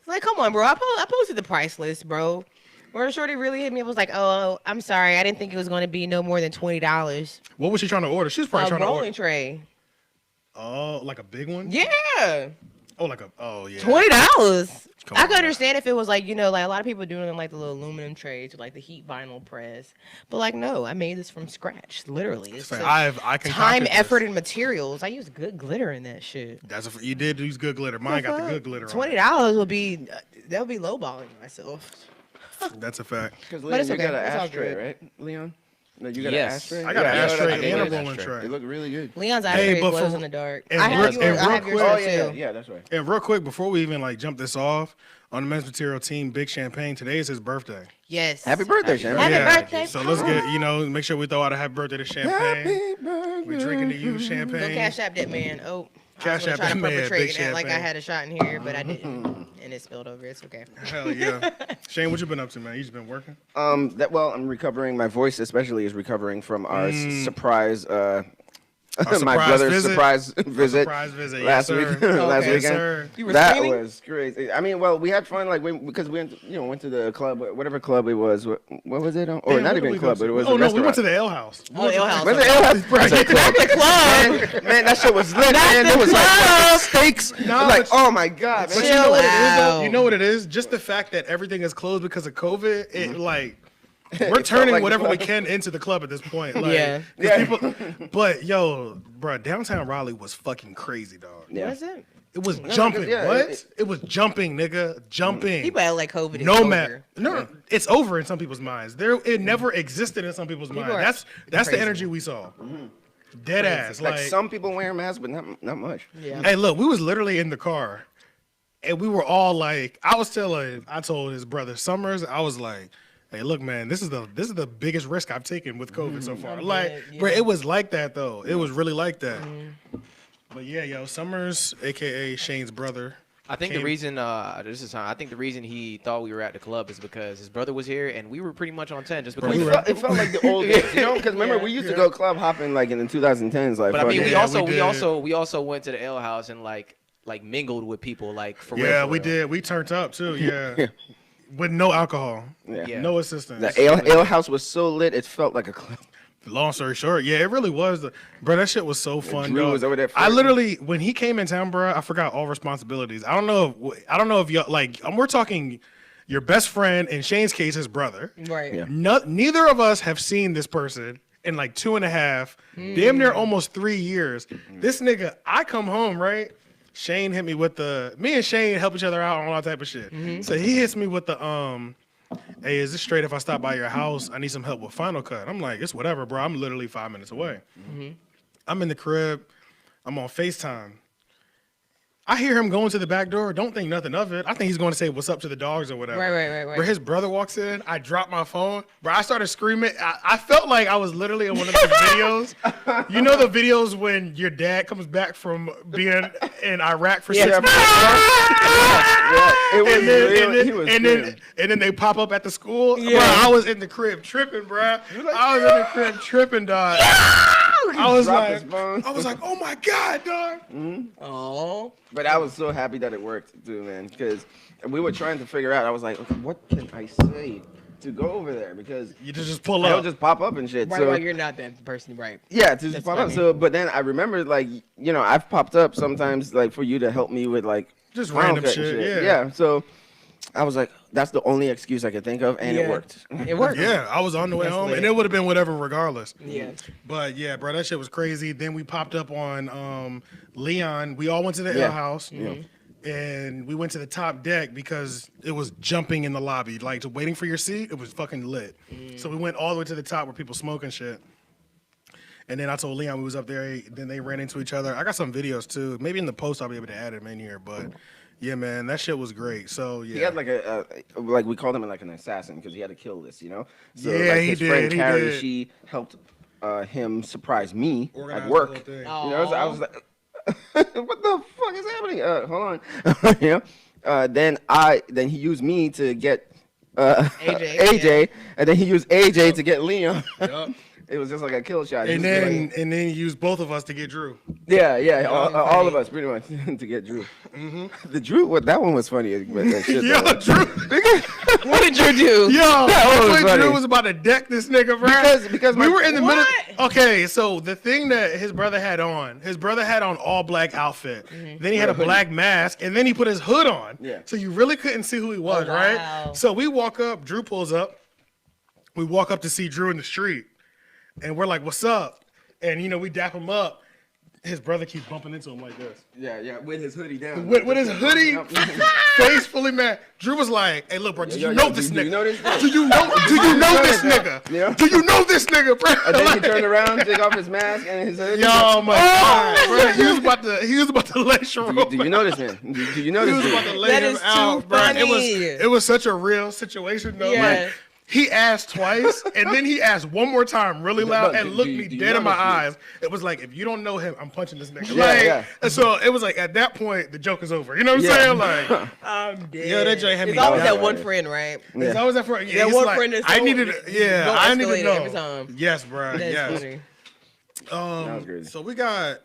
S3: Like, come on, bro. I posted the price list, bro. Where Shorty really hit me was like, "Oh, I'm sorry, I didn't think it was going to be no more than $20."
S2: What was she trying to order? She was probably
S3: A
S2: trying to
S3: rolling
S2: order.
S3: tray.
S2: Oh, like a big one?
S3: Yeah,
S2: Oh yeah.
S3: $20.
S2: Come
S3: I
S2: on,
S3: could
S2: man.
S3: understand if it was like, like a lot of people doing like the little aluminum trays or like the heat vinyl press, but like no, I made this from scratch, literally. It's
S2: Say,
S3: took
S2: I concocted
S3: time,
S2: this.
S3: effort, and materials. I used good glitter in that shit.
S2: You did use good glitter. Mine got the good glitter on it.
S3: $20 would be that would be lowballing myself.
S2: That's a fact.
S4: Because
S3: But
S4: Leon,
S3: it's
S4: you
S3: okay.
S4: got an
S3: It's all
S4: ashtray,
S3: good.
S4: right, Leon? No, you got
S5: Yes.
S4: an ashtray.
S2: I got an
S4: Yeah,
S2: ashtray
S4: I
S2: and a
S4: got
S2: rolling
S5: ashtray.
S2: tray.
S4: It looked really good.
S3: Leon's
S2: Hey,
S3: ashtray
S2: but
S3: glows
S2: for-
S3: in the dark.
S2: and
S3: I have
S2: real-
S3: yours.
S2: and
S3: I
S2: real
S3: have yours
S2: quick-
S4: Oh
S3: too.
S4: yeah, that's right.
S2: And real quick, before we even like jump this off, on the men's material team, Big Champagne, today is his birthday.
S3: Yes.
S4: Happy birthday, Shannon.
S3: Happy birthday.
S2: So let's get, make sure we throw out a happy birthday to Champagne. We're drinking to you, Champagne.
S3: Don't cash app that man. Oh,
S2: Cash
S3: I was
S2: app
S3: gonna try
S2: that
S3: to
S2: man,
S3: perpetrate
S2: Big
S3: and act like I
S2: Champagne.
S3: had a shot in here, but I didn't, and it spilled over. It's okay.
S2: Hell yeah. Shane, what you been up to, man? You just been working?
S4: I'm recovering. My voice especially is recovering from our surprise. My
S2: surprise
S4: brother's
S2: visit?
S4: surprise visit.
S2: Surprise visit,
S4: last
S2: yes,
S4: week.
S2: sir.
S4: Last
S3: Okay.
S2: Yes,
S4: weekend.
S2: sir.
S3: You were
S4: That
S3: screaming?
S4: was crazy. I mean, well, we had fun, like because we went to the club, whatever club it was. What was it? Or
S2: Damn,
S4: not
S2: what did
S4: even
S2: we
S4: club,
S2: go
S4: but it was.
S2: Oh
S4: a
S2: no, we went to
S4: restaurant.
S2: the Ale House.
S3: Oh, Ale House.
S4: Was it Ale House? I said club. Man, that shit was lit, man. There was like fucking steaks.
S2: No,
S4: Like,
S2: but-
S4: oh my god,
S2: But
S4: man.
S2: you know what it is,
S3: Wow.
S2: though? You know what it is? Just the fact that everything is closed because of COVID, it like we're
S4: felt
S2: turning
S4: like
S2: whatever
S4: the
S2: we
S4: club.
S2: can into the club at this point. Like,
S3: Yeah.
S2: 'cause
S4: Yeah.
S2: people, but yo, bro, downtown Raleigh was fucking crazy, dog.
S4: Yeah.
S3: What is it?
S2: It was
S4: because,
S2: jumping.
S4: yeah,
S2: What? It was jumping, nigga. Jumping.
S3: People act like COVID is
S2: No
S3: over.
S2: man, no, it's over in some people's minds. It never existed in some people's minds.
S3: are
S2: That's the
S3: crazy.
S2: energy we saw. Dead ass.
S4: Like
S2: Like,
S4: some people wearing masks, but not much.
S3: Yeah.
S2: hey, look, we was literally in the car, and we were all like, I told his brother Summers, I was like, hey, look, man, this is the biggest risk I've taken with COVID so far. Like,
S3: yeah.
S2: bro, it was like that though. It was really like that. But yeah, yo, Summers, aka Shane's brother.
S5: I think
S2: Came-
S5: the reason I think the reason he thought we were at the club is because his brother was here and we were pretty much on 10 just because.
S2: we were-
S4: It felt like the old days, Because remember,
S3: Yeah.
S4: we used to go club hopping like in the 2010s, like.
S5: But I mean,
S4: fucking-
S5: we also went to the ale house and like mingled with people like for real.
S2: Yeah,
S5: for
S2: we
S5: real.
S2: did. We turned up too. Yeah, with no alcohol,
S4: Yeah.
S2: no assistance.
S4: The ale house was so lit, it felt like a club.
S2: Long story short, yeah, it really was. Bro, that shit was so fun.
S4: Drew
S2: dog.
S4: was over there
S2: I
S4: flirting.
S2: literally, when he came in town, bro, I forgot all responsibilities. I don't know if y'all like. We're talking your best friend, in Shane's case, his brother.
S3: Right.
S4: Yeah.
S2: Neither of us have seen this person in like 2.5, damn near almost 3 years. This nigga, I come home, right? Shane hit me with me and Shane help each other out on all type of shit. So he hits me with hey, is this straight if I stop by your house? I need some help with Final Cut. I'm like, it's whatever, bro. I'm literally 5 minutes away. I'm in the crib. I'm on FaceTime. I hear him going to the back door. Don't think nothing of it. I think he's going to say what's up to the dogs or whatever.
S3: Right.
S2: Where his brother walks in, I drop my phone. Bro, I started screaming. I felt like I was literally in one of those videos. You know the videos when your dad comes back from being in Iraq for 6 months?
S4: It was
S2: And then,
S4: real.
S2: and, then,
S4: He was
S2: and,
S4: screaming.
S2: then they pop up at the school.
S3: Yeah.
S2: Bro, I was in the crib tripping, bro. I was in the crib tripping, dog. I was
S4: dropped
S2: like,
S4: his phone.
S2: oh my god, dog.
S3: Oh.
S4: But I was so happy that it worked too, man. Because we were trying to figure out. I was like, okay, what can I say to go over there? Because
S2: You just pull
S4: they'll
S2: up.
S4: just pop up and shit.
S3: Right,
S4: so
S3: right, you're not that person, right?
S4: yeah, to just
S3: That's
S4: pop up.
S3: funny.
S4: So, but then I remember, like, I've popped up sometimes, like, for you to help me with like
S2: Just
S4: Final
S2: random
S4: Cut and
S2: shit, yeah.
S4: Yeah. So I was like, that's the only excuse I could think of, and it
S3: Yeah.
S4: worked.
S3: It worked.
S2: Yeah, I was on the way
S3: That's
S2: home,
S3: lit.
S2: and it would have been whatever regardless.
S3: Yeah.
S2: But yeah, bro, that shit was crazy. Then we popped up on Leon. We all went to the
S4: Yeah.
S2: ale house, and we went to the top deck because it was jumping in the lobby, like waiting for your seat. It was fucking lit. So we went all the way to the top where people smoking shit. And then I told Leon we was up there. Then they ran into each other. I got some videos too. Maybe in the post I'll be able to add them in here. But yeah, man, that shit was great. So yeah,
S4: He had like like we called him like an assassin because he had to kill this, So
S2: Yeah,
S4: like
S2: he
S4: his
S2: did,
S4: friend
S2: he
S4: Carrie,
S2: did.
S4: she helped him surprise me
S2: Organized
S4: at
S2: the
S4: work.
S2: whole thing.
S4: So I was like, what the fuck is happening? Hold on. Then he used me to get AJ, and then he used AJ to get Leon.
S2: Yup.
S4: It was just like a kill shot. He
S2: And
S4: was
S2: then
S4: like-
S2: and then he used both of us to get Drew.
S4: Yeah. All of us pretty much to get Drew. The Drew, that one was funny. That shit,
S2: Yo,
S4: though.
S2: Drew.
S3: What did you do?
S2: Yo,
S4: That was
S2: Drew
S4: funny.
S2: was about to deck this nigga, bro.
S4: Because
S2: we were in the middle.
S3: What?
S2: Okay, so the thing that his brother had on all black outfit. Then he had a black mask, and then he put his hood on.
S4: Yeah.
S2: So you really couldn't see who he was,
S3: Oh,
S2: right?
S3: wow.
S2: So we walk up. Drew pulls up. We walk up to see Drew in the street, and we're like, "What's up?" And we dap him up. His brother keeps bumping into him like this.
S4: Yeah, with his hoodie down.
S2: With his hoodie, face fully mad. Drew was like, "Hey, look, bro, do you know this nigga? Do you know this nigga?
S4: Yeah.
S2: Do you know this nigga, bro?"
S4: And then he turned around, took off his mask and his hoodie.
S2: Yo, my God, bro, he was about to lay Sharon.
S4: Do you know this man? Do you know
S2: He
S4: this
S2: was about
S4: man?
S2: to lay
S3: That
S2: him
S3: is too
S2: out, bro.
S3: funny.
S2: It was such a real situation though.
S3: Yeah.
S2: Like, he asked twice, and then he asked one more time really loud
S4: But
S2: and
S4: do
S2: looked
S4: you-
S2: me
S4: do you
S2: dead
S4: know
S2: in my
S4: this man?
S2: eyes. It was like, if you don't know him, I'm punching this nigga.
S4: Yeah,
S2: Like,
S4: yeah.
S2: And so it was like, at that point, the joke is over. You know what I'm
S4: Yeah.
S2: saying? Like,
S3: I'm dead.
S2: yeah, that joint had me
S3: It's always
S2: down.
S3: that one friend, right?
S2: It's
S4: Yeah.
S2: always that friend. Yeah,
S3: That
S2: he's
S3: one
S2: like,
S3: friend that's
S2: I
S3: so-
S2: needed to, yeah,
S3: gonna
S2: I need to
S3: escalate
S2: know.
S3: every time.
S2: Yes, bro.
S3: That's
S2: Yes.
S3: funny.
S4: That was crazy.
S2: So we got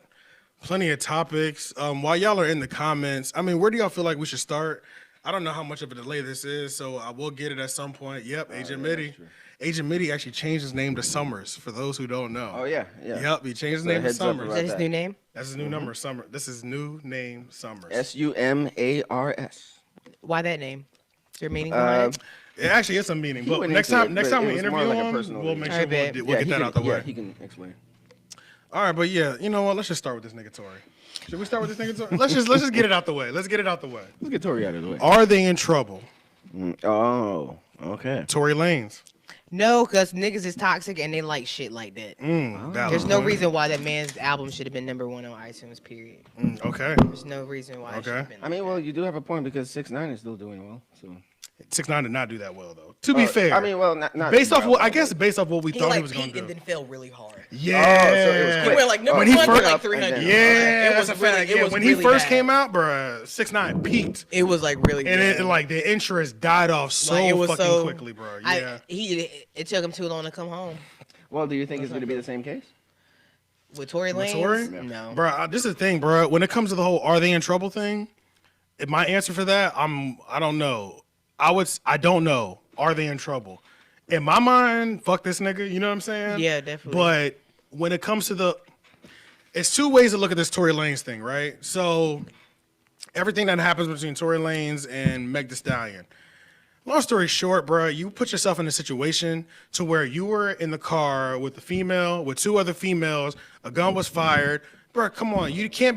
S2: plenty of topics. While y'all are in the comments, I mean, where do y'all feel like we should start? I don't know how much of a delay this is, so I will get it at some point. Yep, Agent Mitty. Agent Mitty actually changed his name to Summers, for those who don't know.
S4: Oh yeah.
S2: Yep, he changed his
S4: So
S2: name to
S4: heads up
S2: Summers.
S3: Is that his
S4: that.
S3: new name?
S2: That's his new number, Summer. This is new name, Summers.
S4: SUMARS.
S3: Why that name? Is there a meaning behind it?
S2: It actually is a meaning, but
S4: went
S2: next
S4: into
S2: time,
S4: it,
S2: next
S4: but
S2: time
S4: it
S2: we
S4: was
S2: interview
S4: more like a
S2: him,
S4: personal
S2: we'll make
S3: thing.
S2: sure
S3: Alright, bet.
S2: we'll get that out the way.
S4: He can explain.
S2: All right, but yeah, you know what? Let's just start with this nigga Tory. Should we start with this nigga Tory? Let's just get it out the way. Let's get it out the way.
S4: Let's get Tory out of the way.
S2: Are they in trouble?
S4: Oh, okay.
S2: Tory Lanez.
S3: No, because niggas is toxic and they like shit like that.
S2: Valid
S3: There's no
S2: point.
S3: reason why that man's album should have been #1 on iTunes, period.
S2: Okay.
S3: There's no reason why it should
S2: Okay.
S3: have been.
S4: I mean, well, you do have a point because 6ix9ine is still doing well. So
S2: 6ix9ine did not do that well though. To be fair,
S4: I mean, well, not
S2: based off
S4: well,
S2: what I guess based off what we
S3: He
S2: thought he
S3: like
S2: was gonna
S3: peaked
S2: do.
S3: and then fell really hard.
S2: Yeah.
S4: Oh, so it was
S3: He
S4: quick.
S3: went like number
S2: When he
S3: one
S2: first-
S3: to like
S4: and
S3: 300.
S4: then-
S2: Yeah,
S3: It was
S2: that's a
S3: really-
S2: fact.
S3: it
S2: Yeah,
S3: was
S2: when he
S3: really
S2: first
S3: bad.
S2: came out, bruh, 6ix9ine peaked,
S3: It was like really
S2: and
S3: good.
S2: it like the interest died off so
S3: Like, it was
S2: fucking
S3: so-
S2: quickly, bro. Yeah.
S3: It took him too long to come home.
S4: Well, do you think it's going to be the same case?
S3: With Tory
S2: With
S3: Lanez?
S2: Tory?
S3: No.
S2: Bro, this is the thing, bro. When it comes to the whole "are they in trouble" thing, my answer for that, I don't know. I don't know. Are they in trouble? In my mind, fuck this nigga. You know what I'm saying?
S3: Yeah, definitely.
S2: But when it comes to it's two ways to look at this Tory Lanez thing, right? So everything that happens between Tory Lanez and Meg Thee Stallion. Long story short, bro, you put yourself in a situation to where you were in the car with the female, with two other females, a gun was fired. Bro, come on. You can't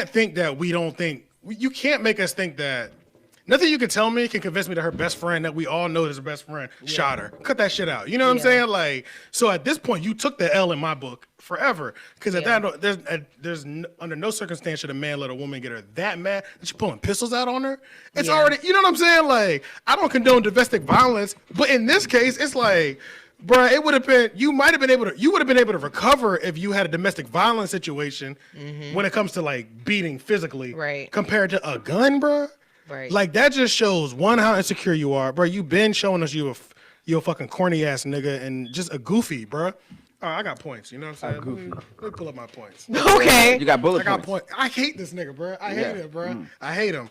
S2: think that we don't think, you can't make us think that, nothing you can tell me can convince me that her best friend that we all know is her best friend shot her. Cut that shit out. You know what I'm
S3: Yeah.
S2: saying? Like, so at this point, you took the L in my book forever. Because at
S3: Yeah.
S2: under no circumstance should a man let a woman get her that mad that you're pulling pistols out on her. It's
S3: Yeah.
S2: already, you know what I'm saying? Like, I don't condone domestic violence, but in this case, it's like, bruh, it would have been, you would have been able to recover if you had a domestic violence situation when it comes to like beating physically,
S3: Right.
S2: compared to a gun, bruh.
S3: Right.
S2: Like that just shows one how insecure you are, bro. You've been showing us you a fucking corny ass nigga and just a goofy, bro. All right, I got points. You know what I'm saying?
S4: goofy.
S2: Let me pull up my points.
S3: Okay.
S4: You got bullet
S2: I got
S4: points.
S2: points. I hate this nigga, bro. I hate
S4: Yeah.
S2: it, bro. I hate him.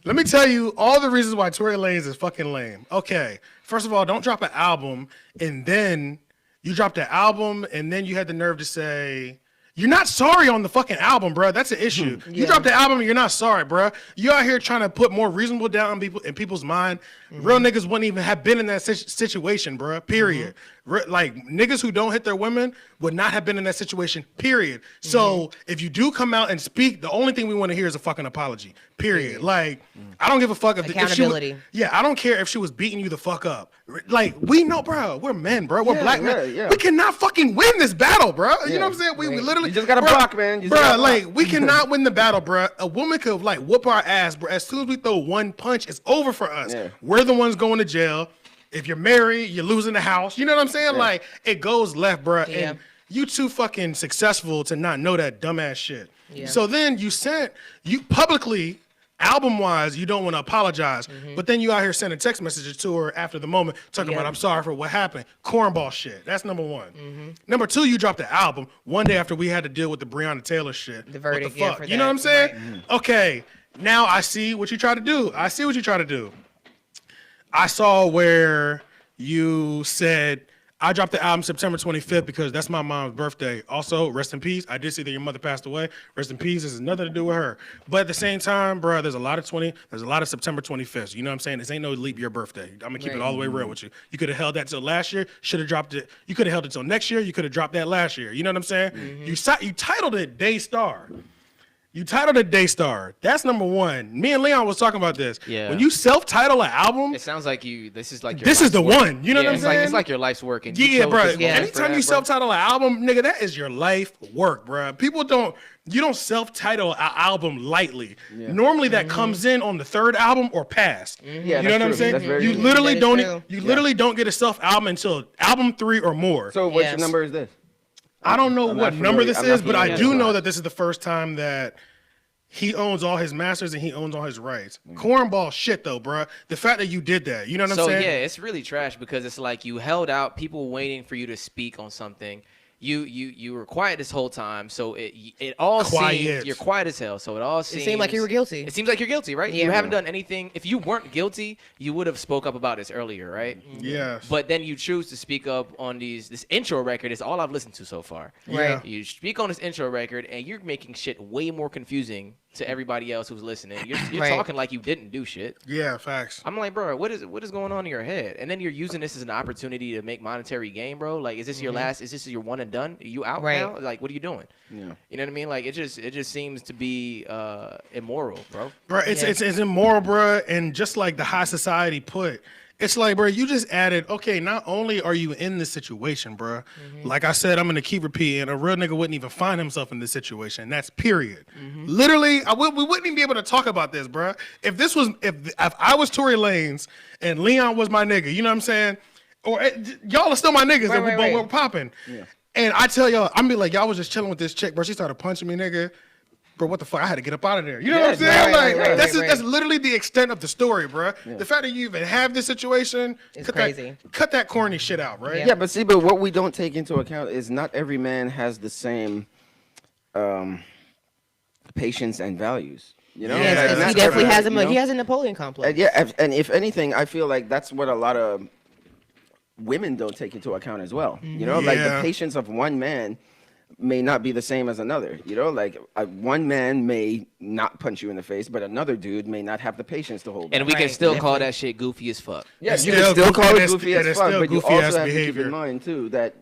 S2: Let me tell you all the reasons why Tory Lanez is fucking lame. Okay, first of all, don't drop an album and then you dropped the album and then you had the nerve to say. You're not sorry on the fucking album, bro. That's an issue. You
S3: Yeah.
S2: dropped the album and you're not sorry, bro. You out here trying to put more reasonable down in people's mind. Real niggas wouldn't even have been in that situation, bro. Period. Like niggas who don't hit their women would not have been in that situation. Period. So if you do come out and speak, the only thing we want to hear is a fucking apology. Period. Like I don't give a fuck if
S3: Accountability.
S2: Yeah, I don't care if she was beating you the fuck up. Like we know, bro. We're men, bro. We're
S4: Yeah,
S2: black men.
S4: yeah.
S2: We cannot fucking win this battle, bro. You
S4: Yeah.
S2: know what I'm saying? We literally
S4: You just gotta
S2: bruh,
S4: block, man. You just
S2: Bruh,
S4: gotta block.
S2: like we cannot win the battle, bruh. A woman could like whoop our ass, bruh. As soon as we throw one punch, it's over for us.
S4: Yeah.
S2: We're the ones going to jail. If you're married, you're losing the house. You know what I'm saying?
S4: Yeah.
S2: Like it goes left, bruh.
S3: Yeah.
S2: And you too fucking successful to not know that dumbass shit.
S3: Yeah.
S2: So then you publicly album wise, you don't want to apologize, but then you out here sending text messages to her after the moment, talking about I'm sorry for what happened. Cornball shit. That's number one. Number two, you dropped the album one day after we had to deal with the Breonna Taylor shit.
S3: The verdict,
S2: what the fuck?
S3: for
S2: You know what I'm saying? Okay, now I see what you try to do. I saw where you said, I dropped the album September 25th because that's my mom's birthday. Also, rest in peace. I did see that your mother passed away. Rest in peace. This has nothing to do with her. But at the same time, bro, there's a lot of September 25th. You know what I'm saying? This ain't no leap year birthday. I'm gonna keep it all the way real with you. You could have held that till last year. Should have dropped it. You could have held it till next year. You could have dropped that last year. You know what I'm saying? You titled it Daystar. You titled it Daystar. That's number one. Me and Leon was talking about this.
S5: Yeah.
S2: When you self-title an album,
S5: It sounds like this is like your
S2: this is the
S5: life's work.
S2: one. You know what I'm
S5: it's
S2: saying?
S5: Like, it's like your life's work. And you
S2: yeah,
S5: chose
S2: bro.
S5: this moment for
S2: Anytime
S5: that,
S2: you
S5: bro.
S2: self-title an album, nigga, that is your life work, bro. You don't self-title an album lightly. Normally that comes in on the third album or past.
S4: Yeah,
S2: You know what I'm saying?
S4: That's very
S2: You
S4: true.
S2: literally
S3: That is
S2: don't.
S3: true.
S2: You literally don't get a self-album until album 3 or more.
S4: So which
S3: Yes.
S4: number is this?
S2: I don't know
S4: I'm
S2: what
S4: not
S2: number
S4: familiar-
S2: this
S4: I'm not
S2: is, but I
S4: familiar
S2: do
S4: with
S2: know
S4: that.
S2: that this is the first time that he owns all his masters and he owns all his rights. Cornball shit though, bruh. The fact that you did that, you know what I'm
S5: So
S2: saying?
S5: yeah, it's really trash because it's like you held out people waiting for you to speak on something. You were quiet this whole time, so it all
S2: Quiet.
S5: seems you're quiet as hell. So it all seems
S3: It seemed like you were guilty.
S5: It seems like you're guilty, right?
S3: Yeah.
S5: You haven't done anything. If you weren't guilty, you would have spoke up about this earlier, right?
S2: Yeah.
S5: But then you choose to speak up on this intro record. Is all I've listened to so far.
S3: Right.
S5: You speak on this intro record, and you're making shit way more confusing to everybody else who's listening. You're
S3: Right.
S5: talking like you didn't do shit.
S2: Yeah, facts.
S5: I'm like, bro, what is going on in your head? And then you're using this as an opportunity to make monetary gain, bro. Like, is this your last? Is this your one and done? Are you out
S3: Right.
S5: now? Like, what are you doing?
S4: Yeah.
S5: You know what I mean? Like, it just seems to be immoral, bro.
S2: Bro, it's
S3: Yeah.
S2: it's immoral, bro, and just like the high society put, it's like, bro, you just added. Okay, not only are you in this situation, bro. Like I said, I'm gonna keep repeating. A real nigga wouldn't even find himself in this situation. That's period. Literally, we wouldn't even be able to talk about this, bro. If I was Tory Lanez and Leon was my nigga, you know what I'm saying? Or y'all are still my niggas, and
S3: Right.
S2: we're popping. And I tell y'all, I'm be like, y'all was just chilling with this chick, bro. She started punching me, nigga. Bro, what the fuck? I had to get up out of there. You know what I'm saying?
S3: right,
S2: That's literally the extent of the story, bro. The fact that you even have this situation,
S3: It's crazy.
S2: Cut that corny shit out, right?
S3: Yeah.
S4: Yeah, but what we don't take into account is not every man has the same patience and values. You know,
S2: Yeah,
S3: Yes,
S2: that's
S3: he definitely
S2: right.
S3: has
S4: you know?
S3: he has a Napoleon complex.
S4: And yeah, and if anything, I feel like that's what a lot of women don't take into account as well. You know, like the
S2: Yeah.
S4: patience of one man may not be the same as another. You know, like one man may not punch you in the face, but another dude may not have the patience to hold.
S5: And
S4: back.
S5: we can
S3: Right,
S5: still call
S3: definitely.
S5: that shit goofy as fuck.
S4: Yeah,
S2: It's
S4: you
S2: still
S4: can still
S2: goofy,
S4: call
S2: and
S4: it
S2: it's-
S4: goofy
S2: and
S4: as
S2: it's
S4: fuck,
S2: still
S4: but you
S2: goofy
S4: also
S2: ass
S4: have to keep
S2: behavior.
S4: in mind too that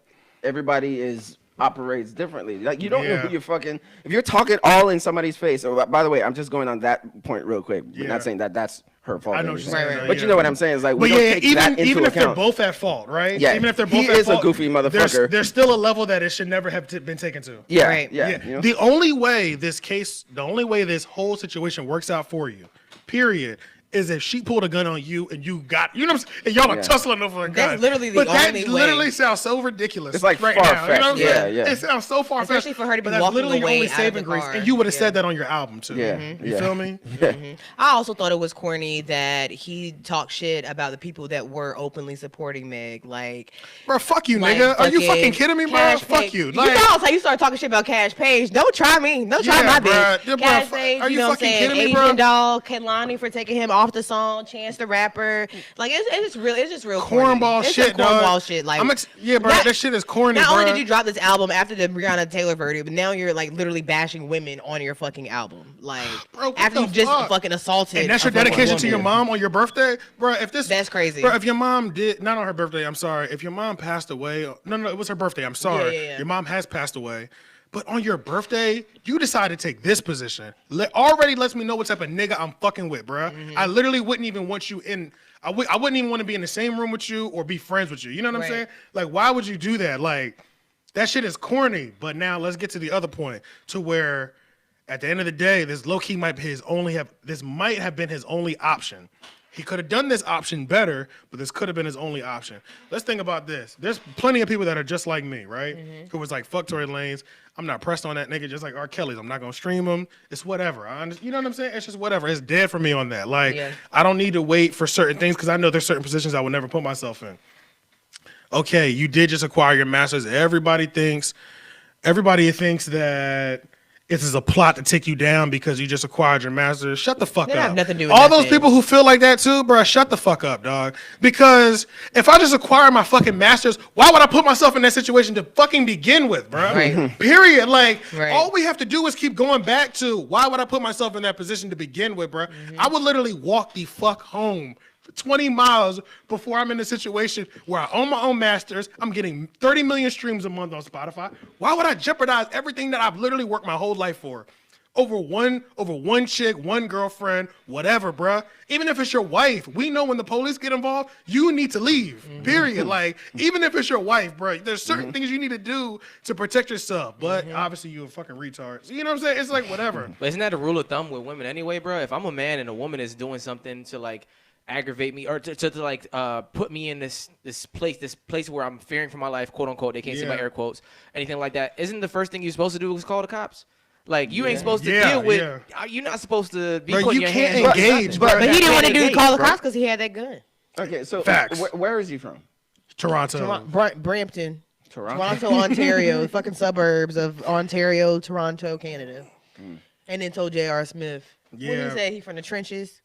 S4: everybody operates differently. Like you don't know
S2: Yeah.
S4: who you're fucking. If you're talking all in somebody's face. Oh, by the way, I'm just going on that point real quick.
S2: Yeah.
S4: Not saying that that's her fault.
S2: I
S4: or
S2: know what you're
S4: anything.
S2: saying.
S3: Right,
S4: But you know what I'm saying is like we
S2: But
S4: don't
S2: yeah,
S4: take that into
S2: even if they're
S4: account.
S2: both at fault, right?
S4: Yeah,
S2: Even if they're
S4: he
S2: both at
S4: is a
S2: fault,
S4: goofy motherfucker.
S2: There's still a level that it should never have been taken to.
S4: Yeah,
S3: Right.
S4: yeah.
S2: Yeah.
S4: You know?
S2: The only way this whole situation works out for you, period, is if she pulled a gun on you and you got, you know what I'm saying? And y'all are
S4: Yeah.
S2: tussling over a gun.
S3: That's literally the
S2: but that
S3: only way.
S2: literally sounds so ridiculous.
S4: It's like
S2: right now. You know what I'm
S4: far-fetched.
S2: saying?
S4: Yeah.
S2: It sounds so far-fetched.
S3: Especially for her to be
S2: but that's
S3: walking
S2: literally your
S3: away
S2: only
S3: out of
S2: saving
S3: the
S2: grace.
S3: car.
S2: And you would have
S3: Yeah.
S2: said that on your album too.
S4: Yeah,
S2: You feel me?
S3: I also thought it was corny that he talked shit about the people that were openly supporting Meg. Like,
S2: Bro, fuck you,
S3: like
S2: nigga. Are you fucking kidding me, bro?
S3: Cash
S2: Fuck
S3: Page.
S2: you.
S3: You know how you start talking shit about Cash Page. Don't try me. Don't try
S2: Yeah,
S3: my
S2: bruh.
S3: bitch.
S2: Yeah, bruh,
S3: Cash Page,
S2: are you
S3: know what I'm
S2: fucking
S3: saying?
S2: kidding me,
S3: Asian
S2: bruh?
S3: Doll, Kehlani for taking him off the song, Chance the Rapper. Like, it's just real corny.
S2: Cornball
S3: It's
S2: shit,
S3: just cornball
S2: dog.
S3: shit. Like,
S2: Yeah, bro,
S3: not-
S2: that shit is corny,
S3: not
S2: bro.
S3: only did you drop this album after the Breonna Taylor verdict, but now you're like literally bashing women on your fucking album. Like,
S2: Bro, what
S3: after
S2: the
S3: you just
S2: fuck?
S3: fucking assaulted.
S2: And that's your
S3: a fucking
S2: dedication to
S3: woman.
S2: your mom on your birthday, bro.
S3: That's crazy.
S2: bro. If your mom did not on her birthday, I'm sorry. If your mom passed away, no, it was her birthday. I'm sorry.
S3: Yeah.
S2: Your mom has passed away, but on your birthday, you decided to take this position. Already lets me know what type of nigga I'm fucking with, bro.
S3: Mm-hmm.
S2: I literally wouldn't even want you in. I wouldn't even want to be in the same room with you or be friends with you. You know what I'm
S3: Right.
S2: saying? Like, why would you do that? Like, that shit is corny. But now let's get to the other point, to where at the end of the day, this low key might have been his only option. He could have done this option better, but this could have been his only option. Let's think about this. There's plenty of people that are just like me, right? Who was like, fuck Tory Lanez. I'm not pressed on that nigga, just like R. Kelly's. I'm not going to stream him. It's whatever. You know what I'm saying? It's just whatever. It's dead for me on that. Like, I don't need to wait for certain things because I know there's certain positions I would never put myself in. Okay, you did just acquire your master's. Everybody thinks that this is a plot to take you down because you just acquired your master's. Shut the fuck up.
S3: Have nothing to do with
S2: all
S3: nothing.
S2: those people who feel like that too, bro, shut the fuck up, dog. Because if I just acquire my fucking master's, why would I put myself in that situation to fucking begin with, bro?
S3: Right.
S2: Period. Like,
S3: Right.
S2: all we have to do is keep going back to why would I put myself in that position to begin with, bro? I would literally walk the fuck home 20 miles before I'm in a situation where I own my own masters. I'm getting 30 million streams a month on Spotify. Why would I jeopardize everything that I've literally worked my whole life for? Over one chick, one girlfriend, whatever, bruh. Even if it's your wife, we know when the police get involved, you need to leave, period. Like, even if it's your wife, bruh, there's certain things you need to do to protect yourself. But obviously you're a fucking retard. So, you know what I'm saying? It's like, whatever.
S5: But isn't that a rule of thumb with women anyway, bro? If I'm a man and a woman is doing something to like aggravate me or to like put me in this place where I'm fearing for my life, quote unquote, they can't see my air quotes, anything like that, isn't the first thing you're supposed to do is call the cops? Like, you ain't supposed to deal with, you're not supposed to be putting your hands on
S2: engage,
S3: But he didn't want to
S5: engage,
S3: call the
S5: bro.
S3: cops because he had that gun.
S4: Okay, so
S2: Facts.
S4: Where is he from?
S2: Toronto.
S3: Brampton.
S4: Toronto.
S3: Toronto, Ontario, fucking suburbs of Ontario, Toronto, Canada. And then told J.R. Smith. When he
S2: Yeah.
S3: said he from the trenches.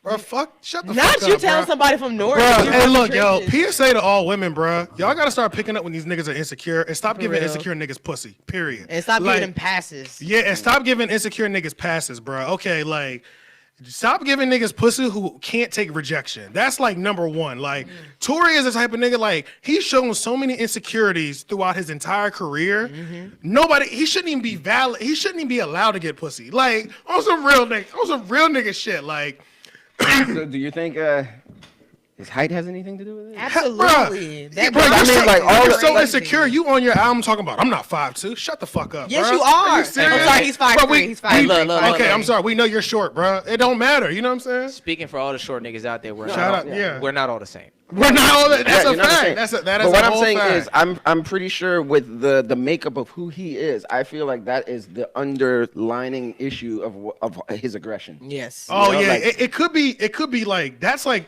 S2: Bro, shut the
S3: Not
S2: fuck up,
S3: you telling
S2: bruh.
S3: somebody from North.
S2: Bruh,
S3: you're
S2: hey,
S3: from the
S2: look, yo,
S3: trenches.
S2: PSA to all women, bruh. Y'all gotta start picking up when these niggas are insecure and stop giving
S3: real.
S2: insecure niggas pussy, period.
S3: And stop
S2: Like,
S3: giving them passes.
S2: Yeah, and stop giving insecure niggas passes, bruh. Okay, like, stop giving niggas pussy who can't take rejection. That's like number one. Like, Tory is the type of nigga, like, he's shown so many insecurities throughout his entire career. He shouldn't even be valid. He shouldn't even be allowed to get pussy. Like, on some real nigga shit. Like,
S4: So do you think his height has anything to do with it?
S3: Absolutely.
S2: Bruh,
S3: That
S2: I mean, like,
S3: all
S2: you're so insecure. You on your album talking about, I'm not 5'2". Shut the fuck up,
S3: Yes,
S2: bruh.
S3: you are.
S2: you serious?
S3: I'm sorry, he's 5'3".
S2: Bruh,
S3: He's 5'3".
S5: Look,
S2: Okay,
S5: look.
S2: I'm sorry. We know you're short, bro. It don't matter. You know what I'm saying?
S5: Speaking for all the short niggas out there, we're
S2: Shout
S5: not
S2: out,
S5: all,
S2: yeah.
S5: we're not all the same.
S2: We're not all that. That's
S4: Yeah,
S2: a
S4: you know what I'm
S2: fact.
S4: saying?
S2: That is
S4: But what
S2: a
S4: I'm
S2: whole
S4: saying
S2: fact.
S4: is, I'm pretty sure with the makeup of who he is, I feel like that is the underlining issue of his aggression.
S3: Yes.
S2: Oh
S4: You know,
S2: yeah,
S4: like-
S2: it could be like that's like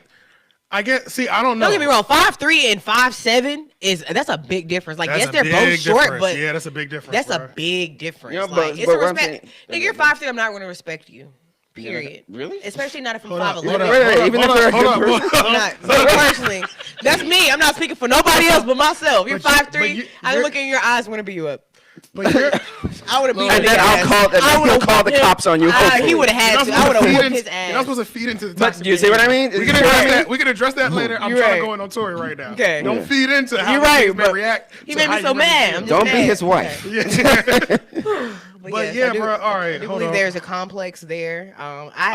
S2: I get. See, I don't know.
S3: Don't get me wrong. 5'3" and 5'7" that's a big difference. Like,
S2: That's
S3: yes,
S2: a
S3: they're both
S2: big
S3: short,
S2: difference.
S3: but
S2: Yeah, that's a big difference.
S3: that's
S2: bro.
S3: a big difference.
S4: Yeah,
S3: like,
S4: but
S3: it's a
S4: what I'm
S3: respect.
S4: saying-
S3: Nigga, you're 5'3", I'm not going to respect you. Period.
S4: Really?
S3: Especially not if I'm
S2: Hold up,
S3: 5'11".
S4: Wait, even if they're a
S2: hold
S4: good
S2: up,
S4: person.
S2: hold up.
S3: I'm not. But personally, that's me. I'm not speaking for nobody else but myself. You're
S2: But you-
S3: 5'3".
S2: but
S3: I
S2: you're-
S3: look in your eyes and want to beat you up.
S2: But you're,
S3: I would have beat
S4: And
S3: his
S4: then
S3: ass.
S4: he'll call the cops on you.
S3: He
S4: hopefully.
S3: would have had to. I would have whooped his
S2: You're not
S3: ass.
S2: supposed to feed into the
S4: But
S2: toxic.
S4: you see what I mean?
S2: We
S4: You
S2: can
S4: see what I
S2: address
S4: mean?
S2: that. We can address that later. I'm
S3: You're
S2: trying
S3: right.
S2: to go in on Tory right now.
S3: Okay.
S2: Don't feed into how
S3: You're right,
S2: niggas may
S3: but
S2: react.
S3: he
S2: to
S3: made
S2: how
S3: me so
S2: you really
S3: mad.
S2: feel.
S3: I'm just
S4: Don't be
S3: mad.
S4: his wife.
S2: Yeah. But
S3: yes,
S2: yeah,
S3: I do-
S2: bro. All right,
S3: I do
S2: hold
S3: believe
S2: on.
S3: there's a complex there.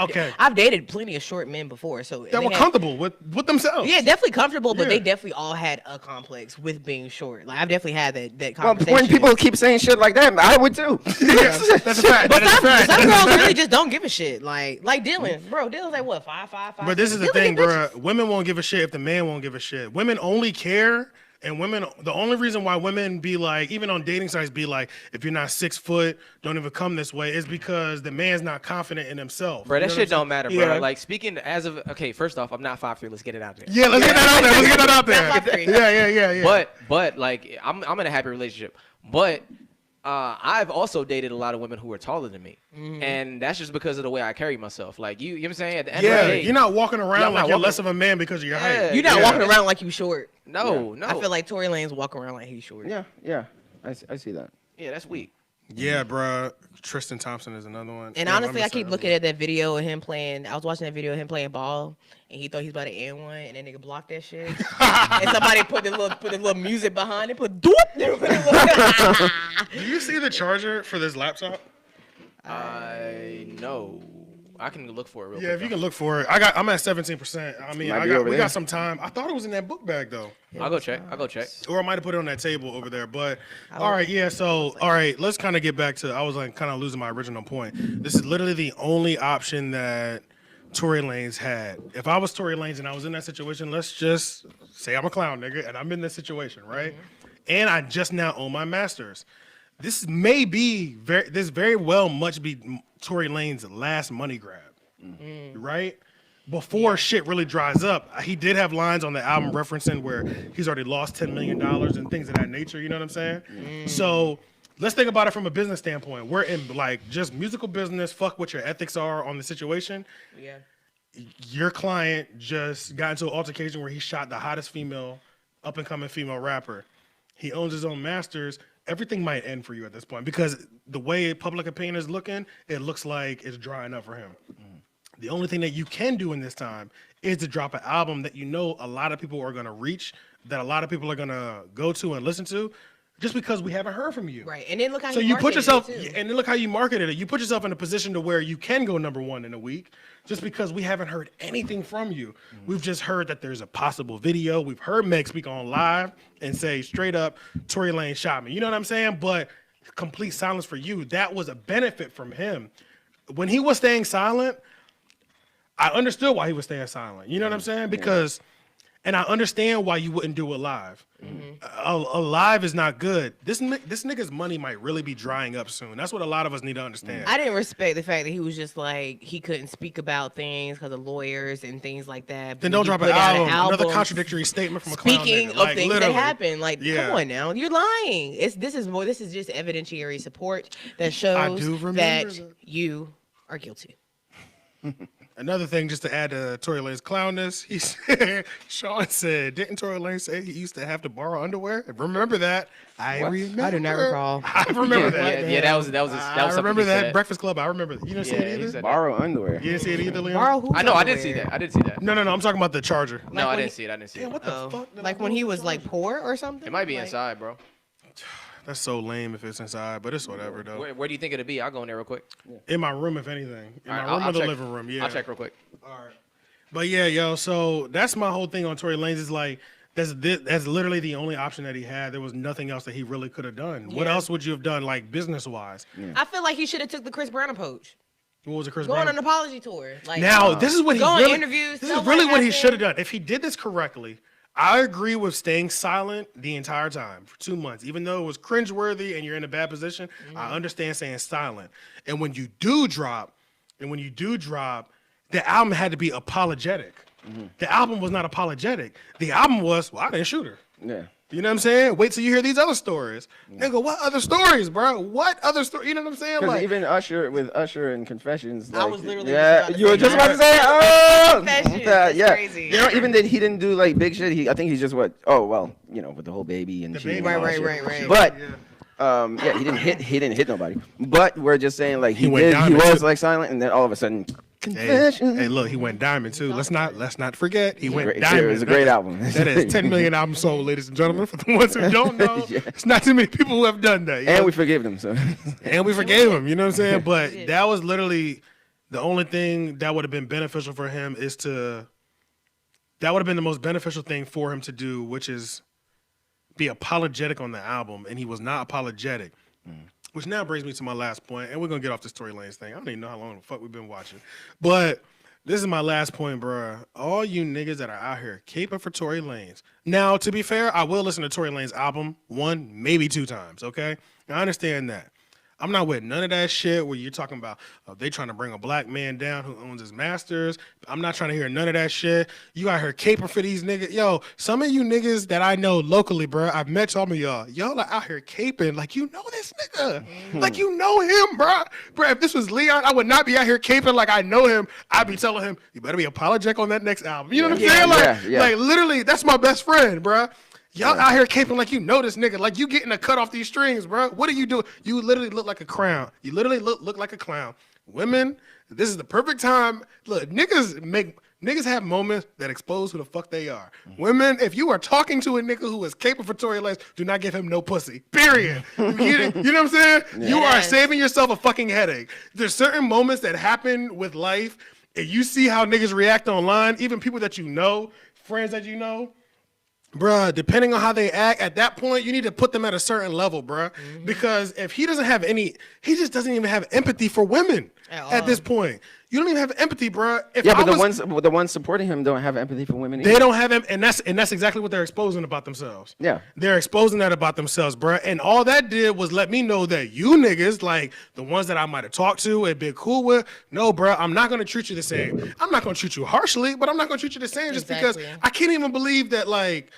S2: Okay.
S3: I've dated plenty of short men before, so
S2: That
S3: they
S2: were
S3: had-
S2: comfortable with themselves.
S3: Yeah, definitely comfortable, but
S2: Yeah.
S3: they definitely all had a complex with being short. Like, I've definitely had that
S4: Well,
S3: conversation.
S4: when people keep saying shit like that, I would too.
S2: That's a fact.
S3: But
S2: That is a fact.
S3: some girls really just don't give a shit. Like Dylan, bro. Dylan's like what 5'5".
S2: But this is the
S3: Dylan
S2: thing,
S3: get
S2: bro.
S3: bitches.
S2: Women won't give a shit if the man won't give a shit. Women only care, and women. The only reason why women be like, even on dating sites, be like, if you're not 6 foot, don't even come this way, is because the man's not confident in himself.
S5: Bro,
S2: You
S5: that
S2: know
S5: shit
S2: what I'm
S5: don't matter,
S2: Yeah.
S5: bro. Like, speaking as of, okay, first off, I'm not 5'3". Let's get it out there.
S2: saying? Yeah, let's get that out there. Let's get that out there.
S3: Not 5'3".
S2: Yeah.
S5: But like, I'm in a happy relationship. But I've also dated a lot of women who are taller than me, and that's just because of the way I carry myself. Like, you know what I'm saying? At the end of the
S2: Yeah,
S5: day,
S2: you're not walking around
S5: I'm
S2: like
S5: not
S2: you're
S5: walking-
S2: less of a man because of your height.
S5: Yeah.
S3: You're not
S2: Yeah.
S3: walking around like you short.
S5: no.
S3: I feel like Tory Lanez walking around like he's short.
S4: Yeah. I see that.
S5: Yeah, that's weak.
S2: Yeah, bro. Tristan Thompson is another one.
S3: And
S2: Yeah,
S3: honestly,
S2: I'm
S3: I keep
S2: sorry.
S3: looking at that video of him playing. I was watching that video of him playing ball, and he thought he was about to end one, and that nigga blocked that shit. And somebody put the little music behind it. Put doop.
S2: Do you see the charger for this laptop?
S5: I know. I can look for it real
S2: Yeah,
S5: quick.
S2: if you can look for it. I'm at 17%. I mean,
S4: Might be over
S2: we
S4: there.
S2: got some time. I thought it was in that book bag though.
S5: I'll go check.
S2: Or I might have put it on that table over there. But all right, yeah. So all right, let's kind of get back to. I was like kind of losing my original point. This is literally the only option that Tory Lanez had. If I was Tory Lanez and I was in that situation, let's just say I'm a clown, nigga, and I'm in this situation, right? And I just now own my masters. This may be this very well much be Tory Lanez's last money grab, right? Before shit really dries up. He did have lines on the album referencing where he's already lost $10 million and things of that nature. You know what I'm saying? So let's think about it from a business standpoint. We're in like just musical business. Fuck what your ethics are on the situation.
S3: Yeah.
S2: Your client just got into an altercation where he shot the hottest up and coming female rapper. He owns his own masters. Everything might end for you at this point because the way public opinion is looking, it looks like it's drying up for him. The only thing that you can do in this time is to drop an album that you know a lot of people are going to reach, that a lot of people are going to go to and listen to, just because we haven't heard from you.
S3: Right, and then look how
S2: so
S3: you
S2: put yourself,
S3: it too.
S2: and then look how you marketed it. You put yourself in a position to where you can go #1 in a week, just because we haven't heard anything from you. We've just heard that there's a possible video. We've heard Meg speak on live and say straight up, Tory Lanez shot me. You know what I'm saying? But complete silence for you. That was a benefit from him. When he was staying silent, I understood why he was staying silent. You know what I'm saying? Because, and I understand why you wouldn't do it live. A live is not good. This nigga's money might really be drying up soon. That's what a lot of us need to understand.
S3: I didn't respect the fact that he was just like he couldn't speak about things because of lawyers and things like that.
S2: Then don't drop an album. Another contradictory statement from a clown
S3: Speaking
S2: nigga.
S3: of
S2: Like,
S3: things
S2: literally.
S3: that happen, like come on now, you're lying. This is just evidentiary support that shows that you are guilty.
S2: Another thing, just to add to Tory Lanez's clownness, he said, Sean said, didn't Tory Lanez say he used to have to borrow underwear? Remember that? I remember.
S3: I do not recall.
S2: I remember that.
S5: Yeah, that was
S2: I remember that. Breakfast Club, I remember that. You didn't see it either?
S5: said
S4: Borrow underwear.
S2: You didn't see it either, Leon?
S3: Borrow who's
S5: I know, I
S3: underwear?
S5: did see that. I did see that.
S2: No, I'm talking about the charger.
S5: No, I
S3: when
S5: didn't see it. I didn't see it.
S2: What the fuck?
S3: Like when he was like poor or something.
S5: It might be
S3: Like-
S5: inside, bro.
S2: That's so lame if it's inside, but it's whatever, though.
S5: Where do you think it'll be? I'll go in there real quick.
S2: In my room, if anything. In
S5: All right,
S2: my room
S5: I'll
S2: or the
S5: check.
S2: living room, yeah.
S5: I'll check real quick.
S2: All right. But yeah, yo, so that's my whole thing on Tory Lanez is like, that's literally the only option that he had. There was nothing else that he really could have done. What
S3: Yeah.
S2: else would you have done, like, business-wise?
S3: I feel like he should have took the Chris Brown approach.
S2: What was it, Chris
S3: Go
S2: Brown?
S3: on an apology tour. Like
S2: Now, this is what he
S3: go on
S2: really,
S3: interviews.
S2: this
S3: tell
S2: is really what he
S3: happened.
S2: should have done. If he did this correctly, I agree with staying silent the entire time for 2 months. Even though it was cringeworthy and you're in a bad position, I understand staying silent. And when you do drop, the album had to be apologetic. The album was not apologetic. The album was, well, I didn't shoot her.
S4: Yeah.
S2: You know what I'm saying? Wait till you hear these other stories. Nigga, what other stories, bro? What other story? You know what I'm saying?
S4: Because
S2: Like,
S4: even Usher and Confessions.
S3: I
S4: like,
S3: was literally
S4: yeah,
S3: just about to
S4: you were
S3: say
S4: just
S3: that.
S4: about to say, oh,
S3: Confessions, that's
S4: yeah.
S3: crazy.
S4: You know, even that he didn't do like big shit. I think he's just what? Oh well, you know, with the whole baby and
S2: The
S4: cheating
S2: baby.
S4: and all that
S3: Right.
S4: shit. But yeah, he didn't hit nobody. But we're just saying like he
S2: went
S4: did. He
S2: diamond,
S4: was
S2: too.
S4: like silent, and then all of a sudden,
S2: hey,
S4: Confessions.
S2: hey, look, he went diamond too. Let's not forget he went
S4: Great-
S2: diamond.
S4: it was a great album.
S2: That is 10 million albums sold, ladies and gentlemen. For the ones who don't know,
S4: Yeah.
S2: it's not too many people who have done that. you
S4: And
S2: know?
S4: we forgive them. So
S2: And we forgave him. You know what I'm saying? But that was literally the only thing that would have been beneficial for him that would have been the most beneficial thing for him to do, which is be apologetic on the album. And he was not apologetic. Which now brings me to my last point, and we're gonna get off this Tory Lanez thing. I don't even know how long the fuck we've been watching, but this is my last point, bruh. All you niggas that are out here caping for Tory Lanez. Now, to be fair, I will listen to Tory Lanez album 1, maybe 2 times. Okay, now, I understand that. I'm not with none of that shit where you're talking about they trying to bring a black man down who owns his masters. I'm not trying to hear none of that shit. You out here caping for these niggas. Yo, some of you niggas that I know locally, bro, I've met some of y'all. Y'all are out here caping like you know this nigga. Like you know him, bro. Bro, if this was Leon, I would not be out here caping like I know him. I'd be telling him, you better be apologetic on that next album. You know what I'm saying? Like, like literally, that's my best friend, bro. Y'all out here caping like you know this nigga. Like you getting a cut off these strings, bro. What are you doing? You literally look like a clown. You literally look like a clown. Women, this is the perfect time. Look, niggas have moments that expose who the fuck they are. Women, if you are talking to a nigga who is capable for Tory Lanez, do not give him no pussy. Period. You know what I'm saying? You are saving yourself a fucking headache. There's certain moments that happen with life, and you see how niggas react online, even people that you know, friends that you know. Bruh, depending on how they act, at that point, you need to put them at a certain level, bruh. Because if he doesn't have he just doesn't even have empathy for women at this point. You don't even have empathy, bro. If
S4: Yeah,
S2: I
S4: but
S2: was,
S4: the ones supporting him don't have empathy for women.
S2: they
S4: Either.
S2: don't have and that's exactly what they're exposing about themselves.
S4: Yeah.
S2: They're exposing that about themselves, bro. And all that did was let me know that you niggas, like the ones that I might have talked to and been cool with, no, bro, I'm not gonna treat you the same. I'm not gonna treat you harshly, but I'm not gonna treat you the same just because I can't even believe that, like,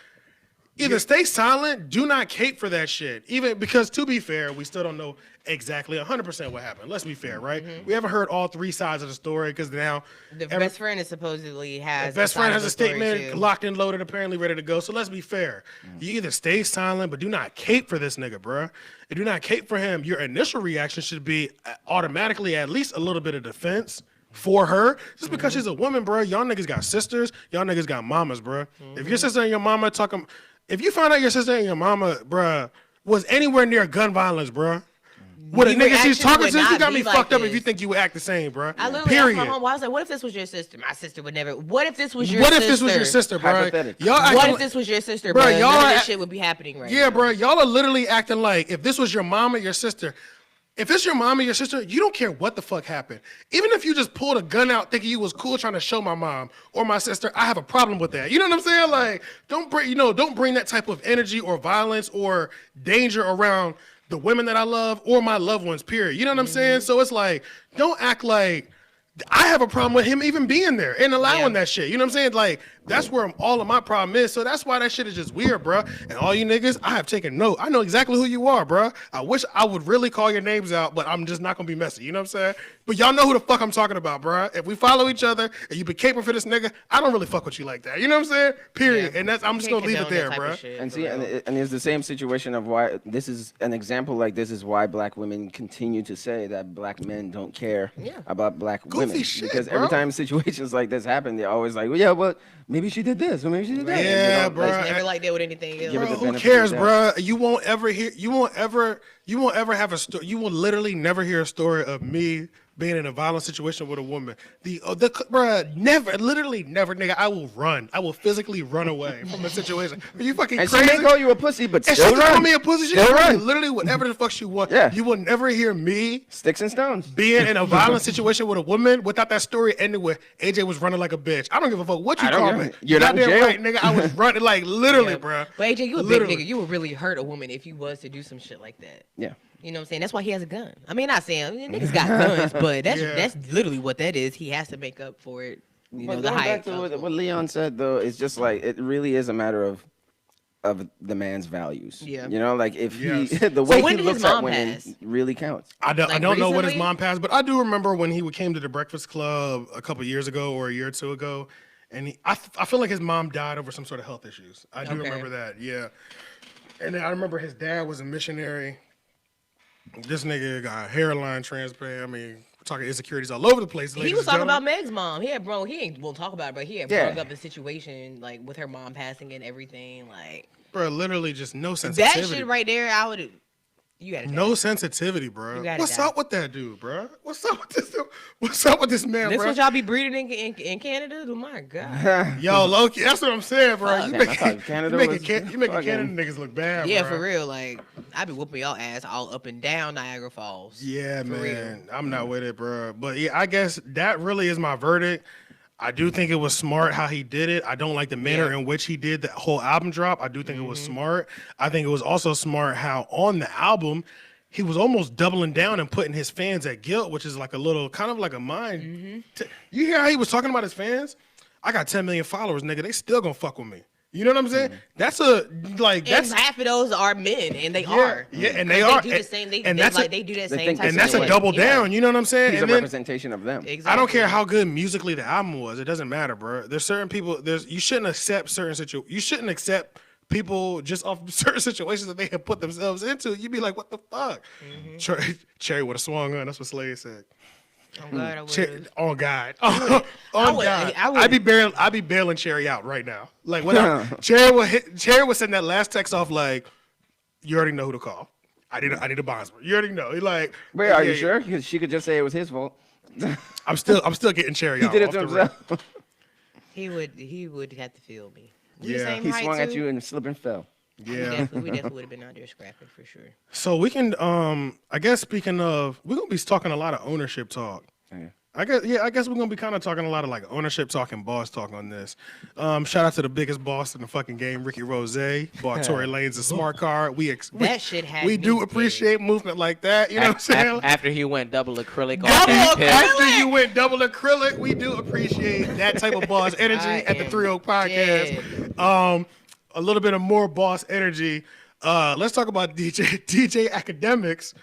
S2: either stay silent, do not cape for that shit. Even because, to be fair, we still don't know exactly 100% what happened. Let's be fair, right? We haven't heard all three sides of the story because now
S3: The best friend is supposedly has.
S2: the best friend has a statement
S3: too.
S2: locked and loaded, apparently ready to go. So let's be fair. You either stay silent, but do not cape for this nigga, bruh. And do not cape for him. Your initial reaction should be automatically at least a little bit of defense for her, just because she's a woman, bruh. Y'all niggas got sisters. Y'all niggas got mamas, bruh. If your sister and your mama talking, if you find out your sister and your mama, bruh, was anywhere near gun violence, bruh. With a
S3: Your
S2: nigga she's
S3: reaction
S2: talking
S3: would
S2: to, you
S3: not
S2: got
S3: be
S2: me
S3: like
S2: fucked up
S3: this.
S2: if you think you would act the same, bruh.
S3: I literally
S2: Period.
S3: asked my mom, I was like, what if this was your sister? My sister would never. What if this was your
S2: What
S3: sister?
S2: if this was your sister, bro?
S4: Hypothetical.
S2: Y'all acting
S3: What if
S2: like-
S3: this was your sister,
S2: Bro,
S3: bro?
S2: y'all
S3: None of
S2: are-
S3: this shit would be happening right
S2: Yeah,
S3: now.
S2: bro, y'all are literally acting like if this was your mom or your sister. If it's your mom or your sister, you don't care what the fuck happened. Even if you just pulled a gun out thinking you was cool trying to show my mom or my sister, I have a problem with that. You know what I'm saying? Like, don't bring that type of energy or violence or danger around the women that I love or my loved ones, period. You know what I'm saying? So it's like, don't act like I have a problem with him even being there and allowing that shit. You know what I'm saying? Like, that's where all of my problem is. So that's why that shit is just weird, bro. And all you niggas, I have taken note. I know exactly who you are, bro. I wish I would really call your names out, but I'm just not gonna be messy. You know what I'm saying? But y'all know who the fuck I'm talking about, bro. If we follow each other and you been caping for this nigga, I don't really fuck with you like that. You know what I'm saying? Period.
S3: Yeah.
S2: And I'm just gonna leave it there, bro.
S4: And see, and it's the same situation of why this is an example. Like this is why black women continue to say that black men don't care about black women
S2: shit,
S4: because
S2: bro.
S4: every time situations like this happen, they're always like, well, yeah, well, maybe she did this, or maybe she did that.
S2: Yeah,
S4: And,
S2: bro.
S3: It's never like that with anything else.
S4: Give it
S2: Bro,
S4: the
S2: who
S4: benefit of
S2: cares,
S4: the
S2: bro? You won't ever have a story. You will literally never hear a story of me being in a violent situation with a woman. Bro, never, literally never, nigga. I will run. I will physically run away from a situation. Are you fucking
S4: And
S2: crazy?
S4: she may call you a pussy, but
S2: And
S4: still
S2: she can call
S4: run.
S2: me a pussy. She
S4: Still
S2: can call me
S4: run.
S2: literally whatever the fuck she want.
S4: Yeah.
S2: You will never hear me
S4: Sticks and stones.
S2: being in a violent situation with a woman without that story ending with AJ was running like a bitch. I don't give a fuck what you
S4: I don't
S2: call
S4: give a-
S2: me.
S4: you're not in
S2: goddamn
S4: jail.
S2: right, nigga. I was running like literally, bro.
S3: But AJ, you a
S2: Literally.
S3: big nigga. You would really hurt a woman if you was to do some shit like that.
S4: Yeah.
S3: You know what I'm saying? That's why he has a gun. I mean, not saying niggas got guns, but that's literally what that is. He has to make up for it. You know,
S4: But
S3: the
S4: going
S3: height.
S4: back to what Leon said, though, it's just like it really is a matter of the man's values.
S3: Yeah.
S4: You know, like if
S2: Yes.
S4: he the way
S3: when
S4: he
S3: did
S4: looks
S3: his
S4: at
S3: mom
S4: women
S3: pass?
S4: really counts.
S2: I don't
S3: Like
S2: know what his
S3: recently?
S2: mom passed, but I do remember when he came to the Breakfast Club a couple years ago or a year or two ago, and I feel like his mom died over some sort of health issues. I do
S3: Okay.
S2: remember that, yeah. And then I remember his dad was a missionary. This nigga got a hairline transplant. I mean, we're talking insecurities all over the place.
S3: He
S2: ladies
S3: was
S2: and
S3: talking about
S2: gentlemen.
S3: Meg's mom. He ain't won't talk about it, but he had
S4: Yeah.
S3: brought up the situation like with her mom passing and everything. Like
S2: Bro, literally just no sensitivity.
S3: that shit right there, I would. You gotta.
S2: No sensitivity, bro.
S3: You gotta
S2: What's
S3: die.
S2: up with that dude, bro? What's up with this? What's up with this man,
S3: This
S2: bro?
S3: what y'all be breeding in Canada? Oh my god.
S2: Yo, Loki, that's what I'm saying, bro.
S3: Fuck.
S2: You
S4: Damn, I
S2: making
S4: thought Canada
S2: you
S4: was
S2: making
S4: fucking-
S2: Canada niggas look bad,
S3: Yeah,
S2: bro.
S3: for real. Like I be whooping y'all ass all up and down Niagara Falls.
S2: Yeah,
S3: For
S2: man.
S3: real.
S2: I'm not with it, bro. But yeah, I guess that really is my verdict. I do think it was smart how he did it. I don't like the manner
S3: Yeah.
S2: in which he did the whole album drop. I do think it was
S3: Mm-hmm.
S2: smart. I think it was also smart how on the album he was almost doubling down and putting his fans at guilt, which is like a little kind of like a mind.
S3: Mm-hmm.
S2: You hear how he was talking about his fans? I got 10 million followers, nigga. They still gonna fuck with me. You know what I'm saying? That's a like
S3: And
S2: that's
S3: half of those are men, and they
S2: yeah,
S3: are.
S2: yeah, and
S3: 'Cause
S2: they are.
S3: do the same. They
S2: and
S3: they
S2: that's
S3: like
S2: a,
S3: they do that
S4: they
S3: same
S4: think
S3: type
S2: and
S3: of
S2: that's a
S3: shit.
S2: double
S3: Yeah.
S2: down. You know what I'm saying?
S4: He's
S2: and
S4: a
S2: then,
S4: representation of them.
S3: Exactly.
S2: I don't care how good musically the album was. It doesn't matter, bro. There's certain people. You shouldn't accept certain situations. You shouldn't accept people just off certain situations that they have put themselves into. You'd be like, what the fuck? Cherry would have swung on. That's what Slade said.
S3: Oh God, I would.
S2: On God. On
S3: would-
S2: God.
S3: I would-
S2: I'd be bailing Cherry out right now. Like without Cherry would send that last text off like, you already know who to call. I need a bondsman. You already know. He like,
S4: Wait, are you
S2: yeah,
S4: sure? Because she could just say it was his fault.
S2: I'm still getting Cherry
S4: He
S2: out.
S4: did it
S2: off
S4: to
S2: the rip.
S4: himself.
S3: He would have to feel me. We the
S2: Yeah.
S3: same
S4: He
S3: height,
S4: swung at
S3: too?
S4: you and slipped and fell.
S2: Yeah.
S3: We definitely would have been out there scrapping for sure.
S2: So we can I guess speaking of, we're gonna be talking a lot of ownership talk.
S4: Yeah.
S2: I guess we're gonna be kind of talking a lot of like ownership talk and boss talk on this. Shout out to the biggest boss in the fucking game, Ricky Rose. Bought Tory Lanez a smart card.
S3: That shit had
S2: we
S3: me
S2: do
S3: dead.
S2: appreciate movement like that. You know what I'm saying?
S5: After he went double acrylic,
S2: After you went double acrylic, we do appreciate that type of boss energy at the 3 Oak Podcast. A little bit of more boss energy. Let's talk about DJ Akademiks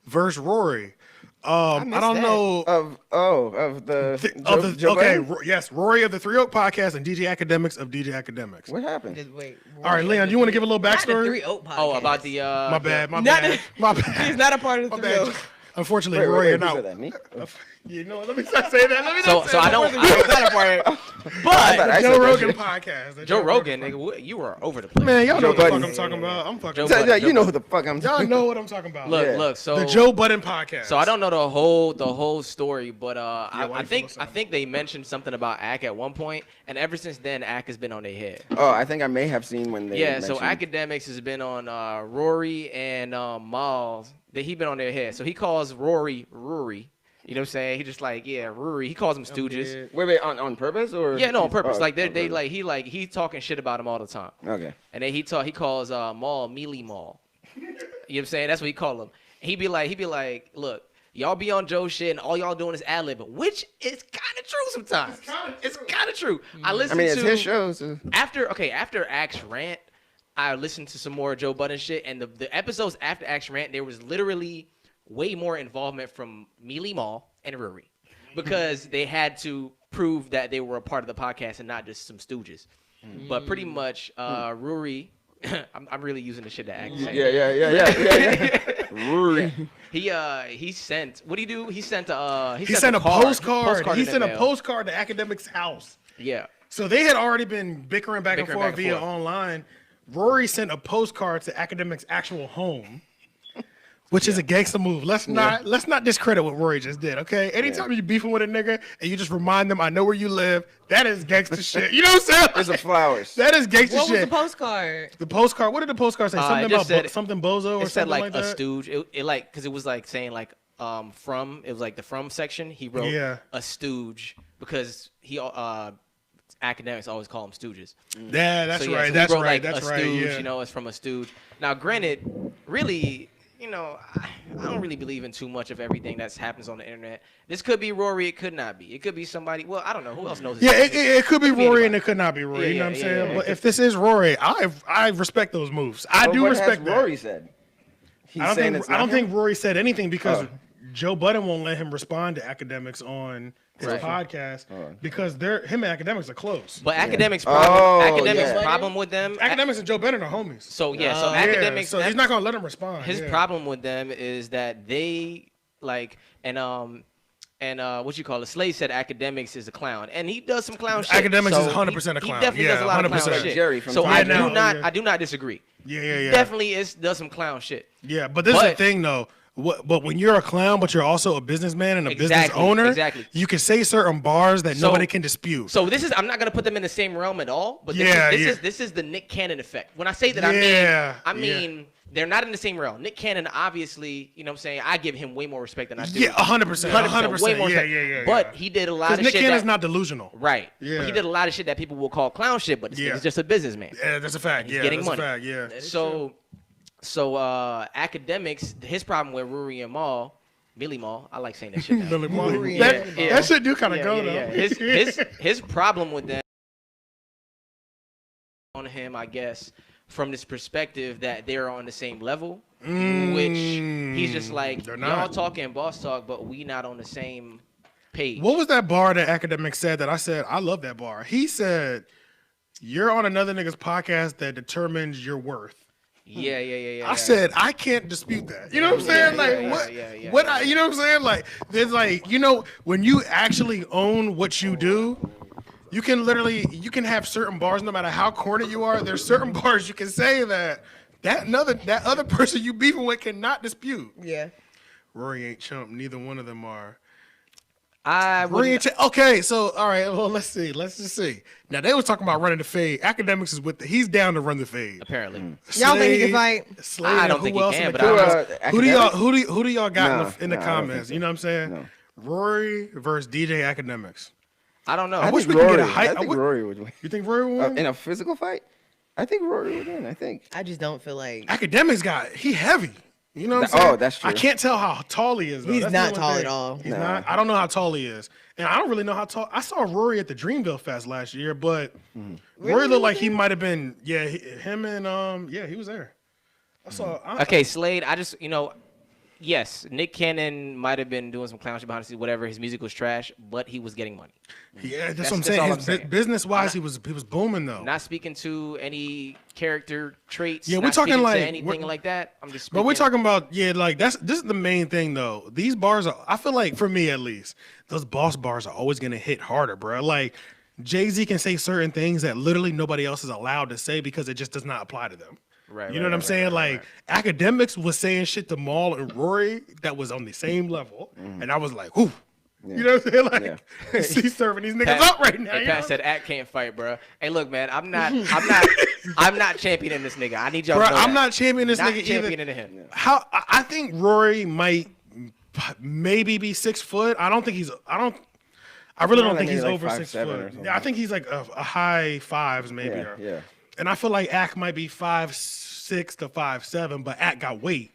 S2: versus Rory. I don't know
S4: of the Joe Budden?
S2: Yes, Rory of the 3 Oak Podcast and DJ Akademiks of DJ Akademiks.
S4: What happened?
S3: Just wait.
S2: All right, Leon, you want to give a little backstory?
S3: 3 Oak podcast.
S5: Oh, about the
S2: My bad.
S3: Not-
S2: My bad.
S3: He's not a part of the
S2: My
S3: 3
S2: bad.
S3: Oak.
S2: Unfortunately,
S4: Wait,
S2: Rory,
S4: wait,
S2: you're
S4: who
S2: not.
S4: said that? Me?
S2: You know what? Let me not say that. Let me
S5: So
S2: not say
S5: so I
S2: that.
S5: don't. Not a part of it.
S4: I
S5: But
S4: thought I
S2: Joe
S4: said that
S2: Rogan
S4: shit.
S2: podcast. The
S5: Joe Rogan, nigga, you were over the place.
S2: Man, y'all know
S4: Joe
S2: what the fuck
S4: Budden.
S2: I'm talking about. I'm fucking.
S5: Joe
S4: Yeah, you know who the fuck I'm
S2: Y'all
S4: talking
S2: know what I'm talking about.
S5: Look,
S4: Yeah.
S5: look. So
S2: The Joe Budden podcast.
S5: So I don't know the whole story, but
S2: why
S5: I
S2: you
S5: think
S2: feel so?
S5: they mentioned something about Ak at one point, and ever since then Ak has been on their head.
S4: Oh, I think I may have seen when they
S5: Yeah, so
S4: mentioned-
S5: Akademiks has been on Rory and Mal. That he been on their head. So he calls Rory. You know what I'm saying? He just like, yeah, Rory. He calls them stooges.
S4: Wait, on purpose or?
S5: Yeah, no, on purpose.
S4: Oh,
S5: Like
S4: on
S5: they
S4: purpose.
S5: like he talking shit about him all the time.
S4: Okay.
S5: And then he calls Maul Mealy Maul. You know what I'm saying? That's what he call him. He be like, look, y'all be on Joe shit and all y'all doing is ad-libbing, which is kind of true sometimes. It's kind of true. I
S4: I
S5: listen
S4: mean,
S5: to
S4: it's his show. So.
S5: after Ak's rant, I listened to some more Joe Budden shit, and the episodes after Ak's rant, there was literally way more involvement from Mealy Mall and Rory, because they had to prove that they were a part of the podcast and not just some stooges. But pretty much, Rory, I'm really using the shit that Ak said.
S4: Yeah. Rory.
S5: He sent, what do you do? He sent a
S2: postcard. He
S5: in the
S2: sent a
S5: mail.
S2: postcard to Akademiks' house.
S5: Yeah.
S2: So they had already been bickering back and
S5: Bickering
S2: forth
S5: back and
S2: via
S5: forth.
S2: online. Rory sent a postcard to Akademiks' actual home, which is a gangster move. Let's not discredit what Rory just did, okay? Anytime you beefing with a nigga and you just remind them, I know where you live, that is gangster shit. You know what I'm saying?
S4: There's some flowers.
S2: That is gangster
S3: What was
S2: shit.
S3: the postcard?
S2: The postcard. What did the postcard say? Something
S5: it just
S2: about
S5: said-
S2: something bozo or
S5: It said
S2: something
S5: like
S2: like
S5: a
S2: that.
S5: stooge. It like, because it was like saying like from, it was like the from section. He wrote a stooge because he Akademiks always call them stooges.
S2: Yeah, that's
S5: So, yeah,
S2: right.
S5: so he
S2: That's
S5: wrote,
S2: right.
S5: like,
S2: That's
S5: a
S2: right.
S5: stooge,
S2: Yeah.
S5: you know, it's from a stooge. Now, granted, really, you know, I don't really believe in too much of everything that happens on the internet. This could be Rory. It could not be. It could be somebody. Well, I don't know. Who else knows?
S2: Yeah,
S5: this?
S2: it could be
S5: be
S2: Rory
S5: anybody.
S2: and it could not be Rory. You know what I'm
S5: Yeah,
S2: saying?
S5: yeah.
S2: But if this is Rory, I respect those moves. I
S4: Well,
S2: do
S4: what
S2: respect
S4: has
S2: that.
S4: Rory said? He's saying it's
S2: I don't
S4: not him?
S2: think Rory said anything because
S4: Oh.
S2: Joe Budden won't let him respond to Akademiks on his
S5: Right.
S2: podcast
S4: Oh.
S2: because him and Akademiks are close.
S5: But Akademiks'
S4: Oh,
S5: Akademiks'
S4: yeah.
S5: problem with them.
S2: Akademiks and Joe Budden are homies.
S5: So
S2: Yeah,
S5: Akademiks.
S2: so he's not gonna let him respond.
S5: His
S2: yeah.
S5: problem with them is that they like and what you call it? Slade said Akademiks is a clown, and he does some clown shit.
S2: Akademiks
S5: So
S2: is 100% a clown.
S5: He definitely
S2: Yeah,
S5: does a lot of clown
S2: 100%.
S5: shit.
S4: Jerry from
S5: so
S4: Time
S5: I
S2: Out.
S5: do
S2: Yeah,
S5: not,
S2: yeah.
S5: I do not disagree.
S2: Yeah.
S5: Definitely does some clown shit.
S2: Yeah, but this is the
S5: But-
S2: thing though. But when you're a clown, but you're also a businessman and a business
S5: Exactly,
S2: owner,
S5: exactly.
S2: you can say certain bars that
S5: So-
S2: nobody can dispute.
S5: So this is, I'm not gonna put them in the same realm at all. But
S2: Yeah,
S5: this is the Nick Cannon effect. When I say that,
S2: Yeah,
S5: I mean they're not in the same realm. Nick Cannon, obviously, you know what I'm saying. I give him way more respect than I do.
S2: Yeah, 100%, 100%.
S5: way more
S2: Yeah,
S5: respect.
S2: yeah.
S5: But he did a lot
S2: Because
S5: of
S2: Nick
S5: shit.
S2: Cannon's
S5: that-
S2: not delusional.
S5: Right.
S2: Yeah.
S5: But he did a lot of shit that people will call clown shit, but this
S2: Yeah.
S5: nigga's just a businessman.
S2: Yeah, that's a fact.
S5: He's
S2: Yeah,
S5: getting
S2: that's
S5: money.
S2: a fact. Yeah.
S5: So Akademiks, his problem with Rory and Billy Maul, I like saying that shit now.
S2: Billy Marley.
S3: Rory,
S2: That,
S5: yeah.
S2: that shit do kind of
S5: Yeah,
S2: go
S5: yeah,
S2: though.
S5: yeah. His problem with them on him, I guess, from this perspective that they're on the same level, which he's just like,
S2: They're
S5: y'all
S2: not.
S5: talking boss talk, but we not on the same page.
S2: What was that bar that Akademiks said that I said I love that bar? He said, "You're on another nigga's podcast that determines your worth."
S5: Yeah.
S2: I said I can't dispute that. You know what I'm saying? You know what I'm saying? Like there's like, you know, when you actually own what you do, you can have certain bars no matter how corny you are. There's certain bars you can say that other person you beefing with cannot dispute.
S3: Yeah.
S2: Rory ain't chump. Neither one of them are.
S5: I
S2: Rory
S5: wouldn't,
S2: ain't okay, so all right. Well, let's see. Let's just see. Now they was talking about running the fade. Akademiks is with he's down to run the fade.
S5: apparently.
S3: Y'all think he can fight?
S2: Slade,
S5: I
S2: and
S5: don't
S2: who
S5: think he
S2: else
S5: can,
S2: in the
S5: but I
S2: comments?
S4: don't-
S2: Who do y'all got
S4: No,
S2: in the
S4: no, I don't
S2: comments?
S4: think so.
S2: You know what I'm saying?
S4: No.
S2: Rory versus DJ Akademiks.
S5: I don't know.
S2: I wish
S4: think
S2: we could get a
S4: Rory-
S2: height.
S4: I think Rory would win.
S2: You think Rory would win?
S4: In a physical fight? I think Rory would win. I think.
S3: I just don't feel like
S2: Academics he heavy. You know what I'm saying?
S4: Oh, that's true.
S2: I can't tell how tall he is. Though.
S3: he's
S2: That's the
S3: not
S2: only
S3: tall
S2: thing.
S3: at all.
S2: He's not. I don't know how tall he is, and I don't really know how tall. I saw Rory at the Dreamville Fest last year, but Rory looked like he might have been. Yeah, him and he was there. I saw.
S5: Okay, Slade. I just yes, Nick Cannon might have been doing some clown shit behind the scenes, whatever. His music was trash, but he was getting money.
S2: Yeah,
S5: That's
S2: that's what I'm
S5: all
S2: saying.
S5: I'm saying.
S2: Business wise, he was booming though.
S5: Not speaking to any character traits.
S2: Yeah, we're
S5: not
S2: talking
S5: speaking
S2: like-
S5: to anything like that. I'm just.
S2: But we're
S5: speaking-
S2: talking about this is the main thing though. These bars are, I feel like for me at least, those boss bars are always gonna hit harder, bro. Like Jay-Z can say certain things that literally nobody else is allowed to say because it just does not apply to them.
S5: Right.
S2: You know what I'm saying? Like Academics was saying shit to Maul and Rory that was on the same level, and I was like, "Whoo." You know what I'm saying? Like he's serving these niggas up right now.
S5: Hey,
S2: you know?
S5: Pat said, "Act can't fight, bro." Hey, look, man, I'm not championing this nigga. I need y'all.
S2: Bro,
S5: to know
S2: I'm
S5: that.
S2: not championing this
S5: Not
S2: nigga
S5: championing
S2: either.
S5: him.
S2: How I think Rory might maybe be 6 foot. I don't think he's. I really don't think he's
S4: like
S2: over
S4: 5'7"
S2: 6
S4: or
S2: foot.
S4: something.
S2: Yeah, I think he's like a high fives maybe.
S4: Yeah.
S2: And I feel like Ack might be 5'6" to 5'7", but Ack got weight.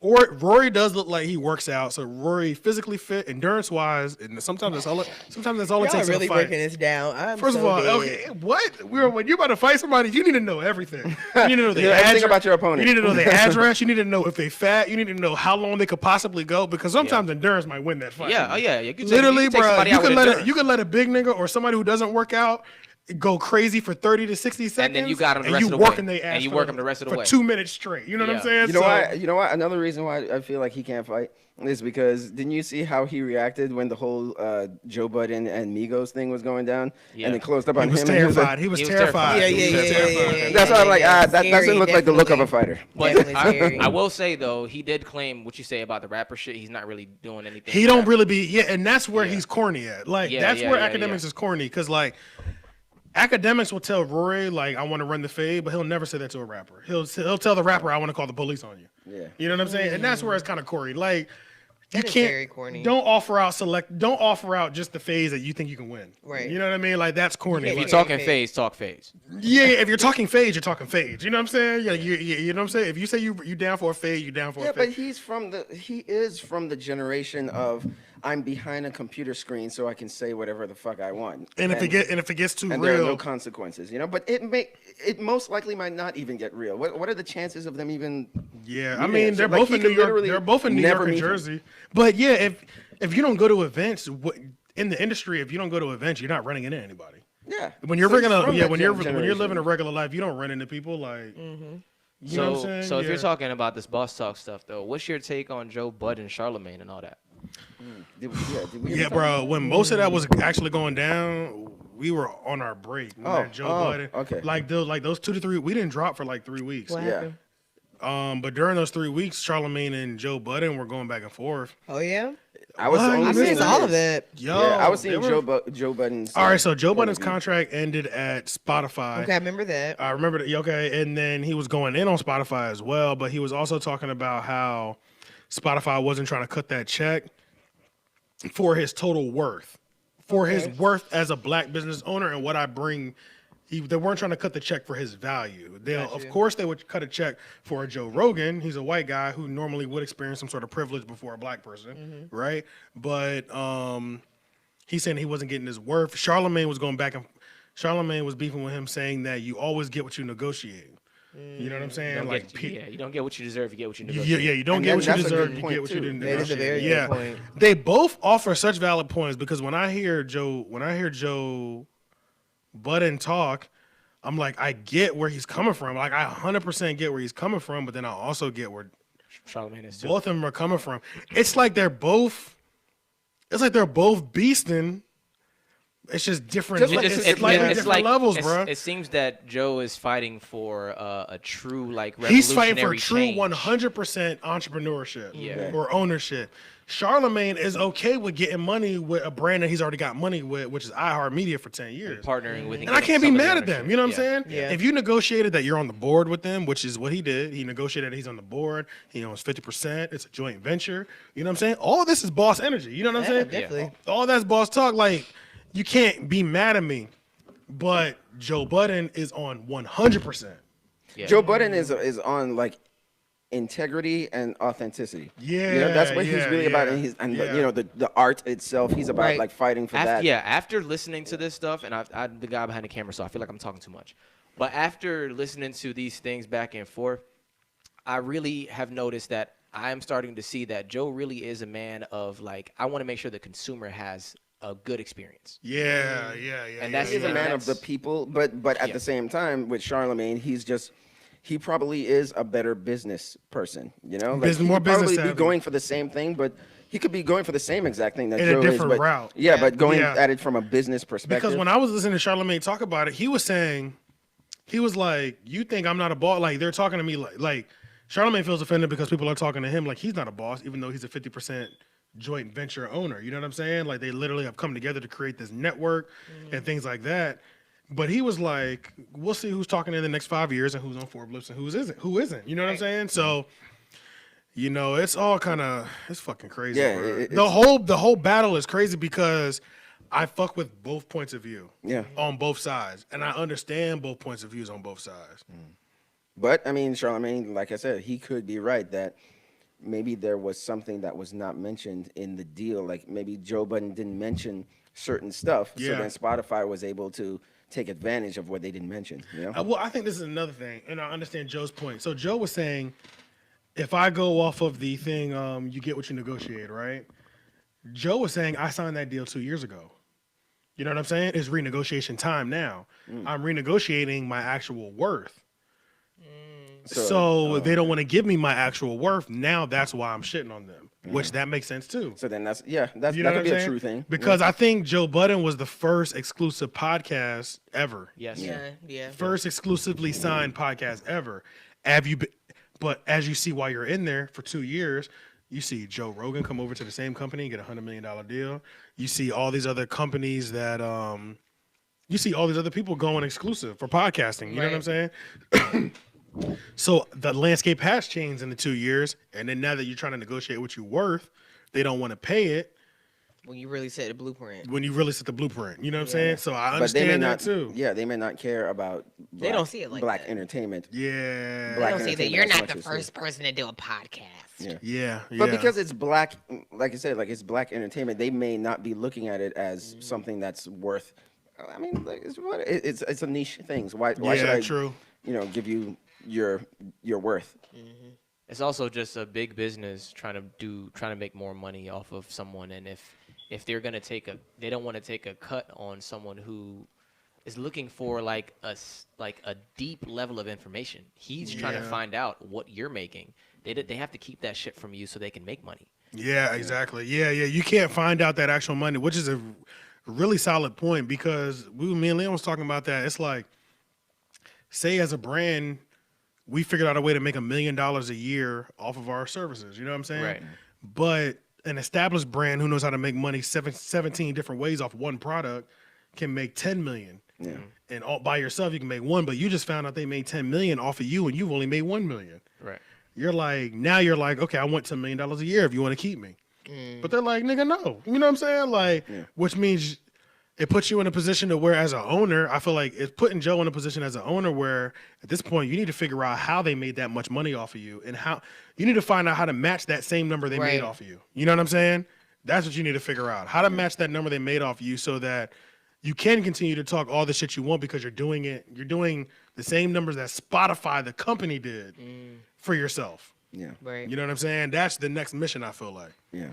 S2: Or Rory does look like he works out, so Rory physically fit, endurance wise, and sometimes that's all it takes
S3: Y'all
S2: in
S3: really
S2: a fight.
S3: breaking this down. I'm
S2: First of
S3: so
S2: all,
S3: dead.
S2: okay, what? When you're about to fight somebody, you need to know everything. You need to know the
S4: You know everything
S2: address
S4: about your opponent.
S2: You need to know their address. You need to know if they fat. You need to know how long they could possibly go because sometimes endurance might win that fight.
S5: Yeah. Oh yeah. You can
S2: Literally,
S5: take
S2: bro.
S5: somebody
S2: You
S5: out
S2: can
S5: with
S2: let
S5: endurance.
S2: you can let a big nigga or somebody who doesn't work out go crazy for 30 to 60 seconds,
S5: And then you got 'em the
S2: and
S5: rest
S2: you
S5: of the
S2: working
S5: way.
S2: their ass
S5: And you
S2: for-
S5: work 'em the rest of the
S2: for
S5: way.
S2: 2 minutes straight. You know what I'm
S5: Yeah.
S2: saying?
S4: You know
S2: So-
S4: why? You know what? Another reason why I feel like he can't fight is because didn't you see how he reacted when the whole Joe Budden and Migos thing was going down,
S5: Yeah.
S4: and it closed up
S2: He
S4: on
S2: was
S4: him? and he was like-
S2: terrified. He was
S5: He was
S2: terrified.
S5: terrified.
S3: Yeah,
S2: He
S3: yeah,
S2: was
S3: yeah,
S2: terrified.
S3: yeah, yeah.
S4: That's why I'm like, that
S3: Scary,
S4: doesn't look like the look of a
S3: definitely.
S4: fighter.
S3: Definitely scary.
S5: I will say though, he did claim what you say about the rapper shit. He's not really doing anything.
S2: He
S5: with
S2: don't
S5: that.
S2: really be and that's where he's corny at. Like
S5: Yeah,
S2: that's
S5: yeah,
S2: where
S5: yeah,
S2: Academics
S5: yeah.
S2: is corny because like Academics will tell Rory like I want to run the fade, but he'll never say that to a rapper. He'll tell the rapper I want to call the police on you.
S4: Yeah.
S2: You know what I'm saying? And that's where it's kind of corny. Like you
S3: That is
S2: can't
S3: very corny.
S2: don't offer out just the phase that you think you can win.
S3: Right.
S2: You know what I mean? Like that's corny.
S5: If you're
S2: Like,
S5: talking
S3: Fade.
S5: phase, talk phase.
S2: yeah, if you're talking fade, you're talking fade. You know what I'm saying? Yeah, you know what I'm saying? If you say you down for a fade, you down for
S4: Yeah,
S2: a
S4: but
S2: fade.
S4: he is from the generation of I'm behind a computer screen so I can say whatever the fuck I want.
S2: And if it gets too
S4: and there are
S2: real,
S4: no consequences, But it most likely might not even get real. What are the chances of them even?
S2: yeah, I
S4: meeting
S2: mean
S4: him?
S2: they're
S4: So, like,
S2: both
S4: he
S2: in
S4: could
S2: New York.
S4: literally
S2: They're both in New
S4: never
S2: York and
S4: meet him.
S2: Jersey. But yeah, if you don't go to events, in the industry, if you don't go to events, you're not running into anybody.
S4: Yeah.
S2: When you're
S4: So he's
S2: regular,
S4: from
S2: yeah,
S4: that
S2: when you're
S4: generation.
S2: living a regular life, you don't run into people like. You know what I'm saying?
S5: So if you're
S2: Yeah.
S5: talking about this boss talk stuff though, what's your take on Joe Budden, Charlemagne, and all that?
S4: Did we
S2: Yeah,
S4: ever
S2: bro. When most of that was actually going down, we were on our break. When that Joe Budden,
S4: okay.
S2: Like those 2 to 3, we didn't drop for like 3 weeks.
S3: What
S4: Yeah.
S3: happened?
S2: But during those 3 weeks, Charlemagne and Joe Budden were going back and forth.
S3: Oh yeah,
S4: I was
S2: What?
S4: only
S2: I
S3: I
S2: missed
S4: seeing
S3: missed all of
S4: his.
S3: it.
S2: Yo,
S4: Yeah, I was
S2: they
S4: seeing
S2: were-
S4: Joe Budden's.
S2: All right, so Joe Budden's
S4: interview.
S2: contract ended at Spotify.
S3: Okay, I remember that.
S2: I remember that. Okay, and then he was going in on Spotify as well, but he was also talking about how Spotify wasn't trying to cut that check for his total worth, for his worth as a black business owner and what I bring. They weren't trying to cut the check for his value. Of course, they would cut a check for a Joe Rogan. He's a white guy who normally would experience some sort of privilege before a black person, right? But he's saying he wasn't getting his worth. Charlemagne was going back and Charlemagne was beefing with him, saying that you always get what you negotiate. You know what I'm saying?
S5: You don't get what you deserve. You get what you
S2: Yeah,
S5: negotiate.
S2: you don't
S4: And
S2: get what you
S4: that's a
S2: deserve.
S4: good
S2: You
S4: point,
S2: get what you
S4: too.
S2: didn't
S3: That is a
S2: negotiate.
S3: very
S2: Yeah,
S3: good point.
S2: they both offer such valid points because when I hear Joe Budden talk, I'm like, I get where he's coming from. Like, I 100% get where he's coming from, but then I also get where
S5: Charlemagne is too.
S2: both of them are coming from. It's like they're both beasting, It's just different.
S4: Just
S2: It's,
S4: like-
S2: it's slightly
S5: it's
S2: different levels,
S5: it's-
S2: bro.
S5: It seems that Joe is fighting for a true like
S2: He's fighting for
S5: revolutionary
S2: true
S5: change.
S2: 100% entrepreneurship
S5: Yeah.
S2: or ownership. Charlemagne is okay with getting money with a brand that he's already got money with, which is iHeartMedia for 10 years.
S5: Partnering with,
S2: And I can't be
S5: some of the
S2: mad at them.
S5: ownership.
S2: You know what I'm
S5: Yeah.
S2: saying?
S3: Yeah.
S2: If you negotiated that you're on the board with them, which is what he did, he negotiated that he's on the board. He owns 50%. It's a joint venture. You know what I'm saying? All this is boss energy. You know what I'm saying?
S3: Definitely.
S2: All that's boss talk. Like, you can't be mad at me, but Joe Budden is on 100%.
S5: Yeah.
S4: Joe Budden is on like integrity and authenticity.
S2: Yeah,
S4: you know, that's what he's
S2: yeah,
S4: really about.
S2: yeah,
S4: And
S2: yeah.
S4: you know, the art itself. He's about
S3: Right.
S4: like fighting for
S5: After,
S4: that.
S5: yeah, after listening to this stuff, and I'm the guy behind the camera, so I feel like I'm talking too much. But after listening to these things back and forth, I really have noticed that I'm starting to see that Joe really is a man of like, I want to make sure the consumer has a good experience.
S2: Yeah.
S5: And that's-
S4: He's a
S5: Yeah,
S4: man of the
S5: that's-
S4: people, but at
S5: Yeah.
S4: the same time, with Charlemagne, he probably is a better business person. You know, like
S2: More
S4: could
S2: business
S4: probably
S2: savvy.
S4: be going for the same thing, but he could be going for the same exact thing that
S2: In a
S4: Joe
S2: different
S4: is, but,
S2: route.
S4: Yeah, but going
S2: Yeah.
S4: at it from a business perspective.
S2: Because when I was listening to Charlemagne talk about it, he was saying, he was like, "You think I'm not a boss?" Like they're talking to me like Charlemagne feels offended because people are talking to him like he's not a boss, even though he's a 50% joint venture owner. You know what I'm saying? Like they literally have come together to create this network and things like that. But he was like, "We'll see who's talking in the next 5 years and who's on Forbes and who isn't." You know what I'm saying? So. You know, it's all it's fucking crazy.
S4: Yeah,
S2: bro. The whole battle is crazy because I fuck with both points of view.
S4: Yeah.
S2: On both sides. And I understand both points of views on both sides.
S4: But I mean, Charlemagne, like I said, he could be right that maybe there was something that was not mentioned in the deal. Like maybe Joe Budden didn't mention certain stuff, so
S2: Yeah.
S4: then Spotify was able to take advantage of what they didn't mention. You know?
S2: Well, I think this is another thing, and I understand Joe's point. So Joe was saying, if I go off of the thing, you get what you negotiate, right? Joe was saying, I signed that deal 2 years ago. You know what I'm saying? It's renegotiation time now. I'm renegotiating my actual worth. So they don't want to give me my actual worth. Now that's why I'm shitting on them, which that makes sense too.
S4: So then that's
S2: You know
S4: that
S2: what
S4: could
S2: I'm
S4: be
S2: saying?
S4: a true thing.
S2: Because I think Joe Budden was the first exclusive podcast ever.
S5: Yes.
S3: Yeah.
S2: First exclusively signed podcast ever. But as you see while you're in there for 2 years, you see Joe Rogan come over to the same company and get $100 million deal. You see all these other companies that you see all these other people going exclusive for podcasting. You know what I'm saying? So the landscape has changed in the 2 years, and then now that you're trying to negotiate what you're worth, they don't want to pay it
S3: When you really set the blueprint.
S2: when you really set the blueprint. You know what I'm saying? So I
S4: But they may
S2: understand
S4: not.
S2: that too.
S4: Yeah, they may not care about.
S3: They don't see it like
S4: black
S3: that.
S4: entertainment.
S2: Yeah.
S3: I
S4: Black
S3: don't see that
S4: entertainment
S3: you're
S4: as
S3: not
S4: much
S3: the
S4: as
S3: first person to do a podcast.
S4: Yeah.
S2: Yeah.
S4: But because it's black, like I said, like it's black entertainment, they may not be looking at it as something that's worth. I mean, like it's a niche thing. So why should I?
S2: True.
S4: You know, give you your worth.
S5: It's also just a big business trying to make more money off of someone, and if they're gonna they don't want to take a cut on someone who is looking for like a deep level of information. He's trying to find out what you're making. They have to keep that shit from you so they can make money.
S2: Yeah, exactly. Yeah. You can't find out that actual money, which is a really solid point because me and Leon was talking about that. It's like, say as a brand, we figured out a way to make $1 million a year off of our services. You know what I'm saying?
S5: Right.
S2: But an established brand who knows how to make money 17 different ways off one product can make 10 million.
S4: Yeah.
S2: And all by yourself you can make one, but you just found out they made 10 million off of you and you've only made 1 million.
S5: Right.
S2: You're like, okay, I want $10 million a year if you want to keep me. But they're like, nigga, no. You know what I'm saying? Like, which means it puts you in a position to where as an owner, I feel like it's putting Joe in a position as an owner where at this point you need to figure out how they made that much money off of you and how you need to find out how to match that same number they made off of you. You know what I'm saying? That's what you need to figure out. How to match that number they made off of you so that you can continue to talk all the shit you want because you're doing the same numbers that Spotify, the company, did for yourself.
S4: Yeah.
S3: Right.
S2: You know what I'm saying? That's the next mission, I feel like.
S4: Yeah.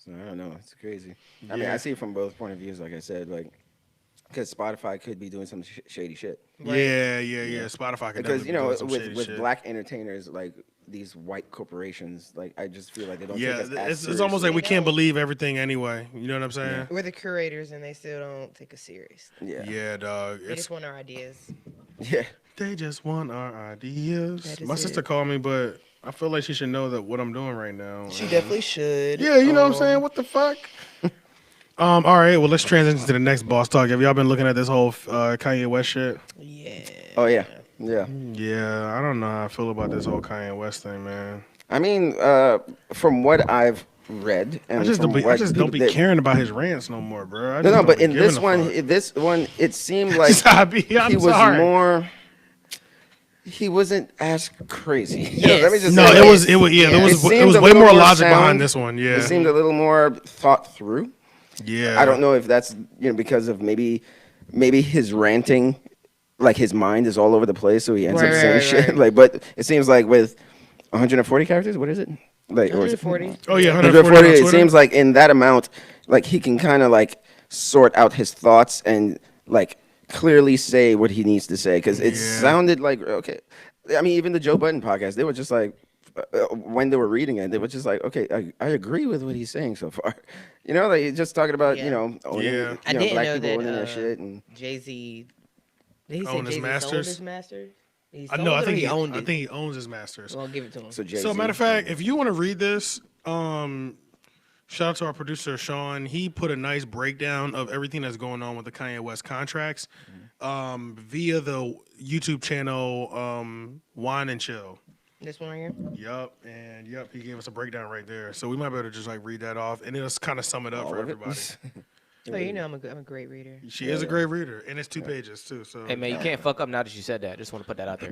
S4: So I don't know. It's crazy. I mean, I see it from both point of views. Like I said, like because Spotify could be doing some shady shit.
S2: Yeah. Spotify could
S4: Because
S2: definitely be doing some shady
S4: with
S2: shit.
S4: black entertainers, like these white corporations, like I just feel like they don't take
S2: Yeah,
S4: us as
S2: it's almost like we
S3: They
S2: can't
S3: don't.
S2: believe everything anyway. You know what I'm saying?
S3: We're the curators, and they still don't take us serious.
S2: Yeah, dog.
S3: They
S2: It's
S3: just want our ideas.
S4: Yeah.
S2: they just want our ideas.
S3: That is
S2: My sister
S3: it.
S2: called me, but I feel like she should know that what I'm doing right now.
S3: She definitely should.
S2: Yeah, you know what I'm saying? What the fuck? All right, well, let's transition to the next boss talk. Have y'all been looking at this whole Kanye West shit?
S3: Yeah.
S4: Oh yeah. Yeah.
S2: Yeah, I don't know how I feel about this whole Kanye West thing, man.
S4: I mean, from what I've read, and
S2: I just
S4: from
S2: don't be, I
S4: what
S2: just don't be
S4: people that-
S2: caring about his rants no more, bro. I just
S4: No,
S2: don't
S4: but
S2: be
S4: in
S2: giving
S4: this
S2: a
S4: one,
S2: fuck.
S4: it seemed like
S2: Sabi, I'm
S4: he was
S2: sorry.
S4: more. He wasn't as crazy.
S3: Yes.
S4: Let me just
S2: No,
S4: say
S2: it
S4: that.
S2: was yeah, there was
S4: seemed
S2: it was
S4: a
S2: way
S4: little
S2: more logic
S4: sound.
S2: behind this one. Yeah,
S4: It seemed a little more thought through.
S2: yeah.
S4: I don't know if that's because of maybe his ranting, like his mind is all over the place, so he ends up saying shit.
S3: Right.
S4: Like, but it seems like with 140 characters, what is it? Like, or is it
S3: 140.
S2: Oh yeah,
S4: 140.
S2: 140.
S4: It seems like in that amount, like he can kind of like sort out his thoughts and like clearly say what he needs to say because it sounded like okay. I mean, even the Joe Budden podcast, they were just like. When they were reading it, they were just like, okay, I agree with what he's saying so far. Like just talking about,
S3: Yeah.
S4: owning,
S3: I didn't
S4: black
S3: know
S4: people
S3: that
S4: owning their shit. And
S3: Jay-Z. Did he say
S2: Own his
S3: Jay-Z sold
S2: masters?
S3: his masters? He
S2: I
S3: sold
S2: know. I
S3: it or
S2: think
S3: he owned
S2: I
S3: it.
S2: think he owns his masters.
S3: Well, give it to him.
S4: so Jay-Z,
S2: So matter of fact, if you want to read this, shout out to our producer Sean. He put a nice breakdown of everything that's going on with the Kanye West contracts via the YouTube channel Wine and Chill.
S3: This one right here?
S2: Yup, he gave us a breakdown right there. So we might be able to just like read that off and it'll kind of sum it up
S4: all
S2: for
S4: of it.
S2: everybody.
S3: Oh, I'm a great reader.
S2: She is a great reader, and it's 2 pages too. So
S5: Hey man, you can't fuck up now that you said that. Just want to put that out there.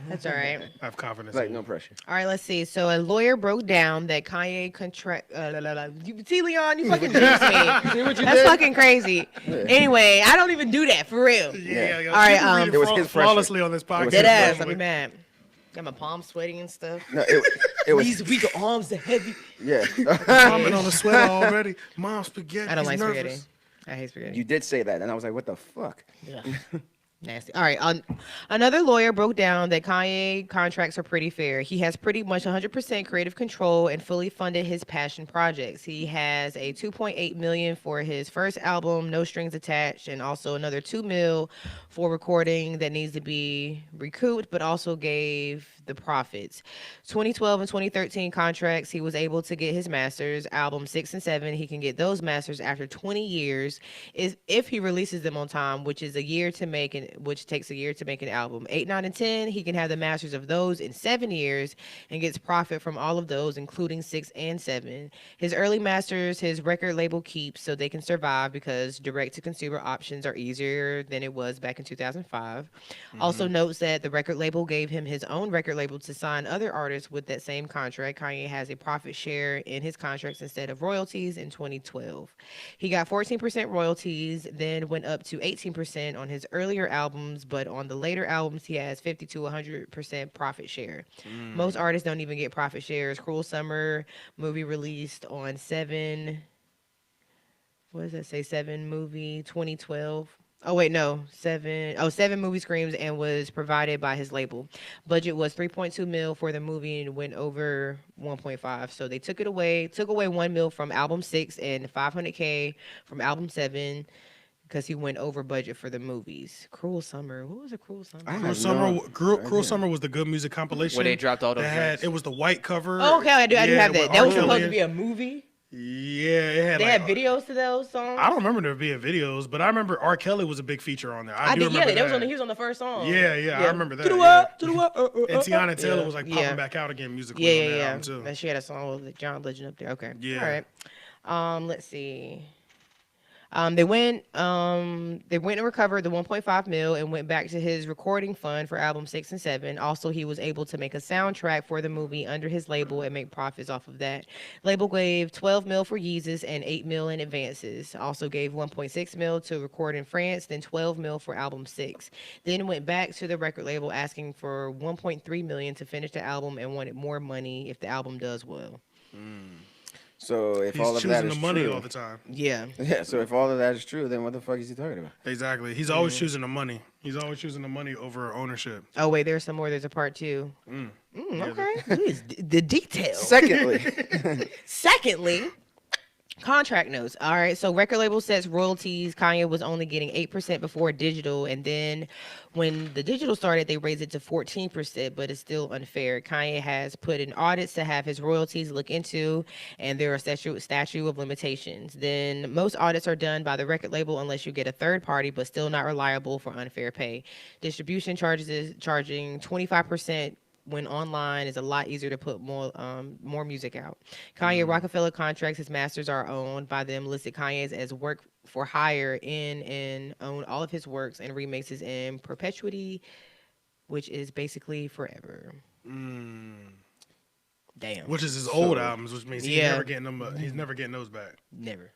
S3: That's all right.
S2: I have confidence.
S4: like
S2: in
S4: no
S2: you.
S4: pressure.
S3: All right, let's see. So a lawyer broke down that Kanye contract. T. Leon, you fucking jinxed me. That's fucking crazy. Anyway, I don't even do that for real.
S2: Yeah.
S3: All right,
S2: you can read
S4: it was his pressure.
S2: flawlessly on this podcast.
S3: Dead ass.
S2: by
S3: I'll
S2: the
S3: be
S2: way.
S3: mad. Got my palms sweaty and stuff.
S4: No, it was
S3: These weak arms are heavy.
S4: yeah.
S2: Comment on the sweater already. Mom, spaghetti.
S3: I don't like
S2: nervous.
S3: spaghetti. I hate spaghetti.
S4: You did say that, and I was like, what the fuck?
S3: Yeah. Nasty. All right. Another lawyer broke down that Kanye contracts are pretty fair. He has pretty much 100% creative control and fully funded his passion projects. He has a 2.8 million for his first album, No Strings Attached, and also another 2 mil for recording that needs to be recouped, but also gave the profits. 2012 and 2013 contracts, he was able to get his masters. Album 6 and 7, he can get those masters after 20 years if he releases them on time, which takes a year to make an album. 8, 9, and 10, he can have the masters of those in 7 years and gets profit from all of those, including 6 and 7. His early masters, his record label keeps so they can survive because direct-to-consumer options are easier than it was back in 2005. Also notes that the record label gave him his own record label to sign other artists with that same contract. Kanye has a profit share in his contracts instead of royalties in 2012. He got 14% royalties, then went up to 18% on his earlier albums, but on the later albums, he has 50 to 100% profit share. Most artists don't even get profit shares. Cruel Summer movie released on 7 movie 2012. Oh wait, no, 7 movie screams and was provided by his label. Budget was 3.2 mil for the movie and went over 1.5. So they took away 1 mil from album 6 and 500K from album 7 because he went over budget for the movies. Cruel Summer. What was a Cruel Summer?
S2: Cruel Summer was the good music compilation.
S5: Where they dropped all those joints.
S2: It was the white cover.
S3: Oh, okay, I do have
S2: with
S3: that. That was
S2: R.
S3: supposed
S2: Kelly.
S3: to be a movie.
S2: Yeah, it had
S3: They
S2: like,
S3: had videos to those songs.
S2: I don't remember there being videos, but I remember R. Kelly was a big feature on there. I do
S3: did.
S2: remember
S3: Yeah, that was
S2: that.
S3: he was on the first song.
S2: Yeah, I remember that.
S3: To the
S2: yeah.
S3: what? To the what?
S2: And Tiana Taylor was like popping
S3: Yeah.
S2: back out again musically on that album too.
S3: And she had a song with John Legend up there. Okay.
S2: Yeah.
S3: All right. Let's see. They went and recovered the 1.5 mil and went back to his recording fund for album 6 and 7. Also, he was able to make a soundtrack for the movie under his label and make profits off of that. Label gave 12 mil for Yeezus and 8 mil in advances. Also gave 1.6 mil to record in France, then 12 mil for album 6. Then went back to the record label asking for 1.3 million to finish the album and wanted more money if the album does well.
S4: So if
S2: He's
S4: all of that
S2: choosing
S4: is
S2: the money
S4: true,
S2: all the time.
S3: Yeah.
S4: yeah. So if all of that is true, then what the fuck is he talking about?
S2: Exactly. He's always choosing the money. He's always choosing the money over ownership.
S3: Oh wait, there's some more. There's a part 2. Okay. Jeez, the details. Secondly, contract notes. All right. So record label sets royalties. Kanye was only getting 8% before digital, and then when the digital started, they raised it to 14%, but it's still unfair. Kanye has put in audits to have his royalties look into, and there are statute of limitations. Then most audits are done by the record label unless you get a third party, but still not reliable for unfair pay. Distribution charges is charging 25% when online is a lot easier to put more music out. Kanye Rockefeller Contracts, his masters are owned by them, listed Kanye's as work for hire in and own all of his works and remixes in perpetuity, which is basically forever. Damn.
S2: Which is his old albums, which means he's
S3: Yeah.
S2: never getting them. He's never getting those back.
S3: Never.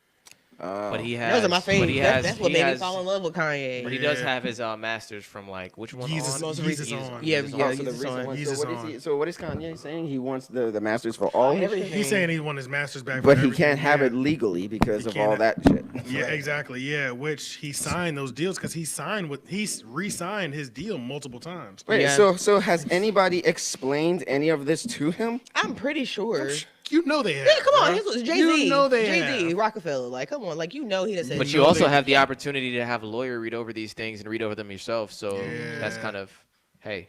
S5: But he has.
S3: Those are my
S5: but
S3: favorite.
S5: he
S3: That's
S5: has-
S3: what
S5: he
S3: made me
S5: has-
S3: fall in love with Kanye.
S5: But he does have his masters from like which one?
S2: Jesus,
S5: on?
S2: Jesus on.
S3: Yeah,
S5: Jesus
S3: yeah,
S5: on.
S4: Oh, so the
S3: he's
S4: recent
S3: on.
S4: one.
S2: Jesus
S4: So what
S2: on.
S4: is he? So what is Kanye saying? He wants the masters for all his shit?
S3: Everything.
S2: He's saying he wants his masters back.
S4: But
S2: for
S4: he
S2: everything.
S4: can't have
S2: Yeah.
S4: it legally because
S2: He
S4: of all
S2: can't
S4: that shit.
S2: Yeah, exactly. Yeah, which he signed those deals because he re-signed his deal multiple times.
S4: Wait,
S3: Yeah.
S4: so has anybody explained any of this to him?
S3: I'm pretty sure.
S2: You know they have.
S3: Yeah, come on.
S2: bro.
S3: This was Jay-Z.
S2: You know they
S3: Jay-Z,
S2: have.
S3: Rockefeller. Like, come on. Like, you know he doesn't.
S5: But
S2: You
S5: you
S2: know
S5: also
S2: they-
S5: have the opportunity to have a lawyer read over these things and read over them yourself. So that's
S2: Yeah.
S5: kind of, hey,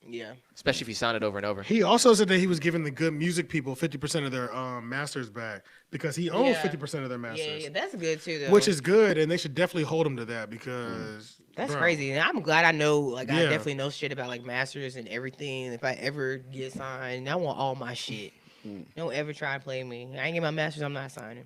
S3: Yeah.
S5: especially if you sign it over and over.
S2: He also said that he was giving the good music people 50% of their masters back because he owns
S3: Yeah.
S2: 50% of their masters,
S3: Yeah, that's good too, though.
S2: which is good, and they should definitely hold him to that because
S3: That's
S2: bro,
S3: crazy. And I'm glad I know, like, I
S2: Yeah.
S3: definitely know shit about, like, masters and everything. If I ever get signed, I want all my shit. Don't ever try to play me. I ain't get my masters, I'm not signing.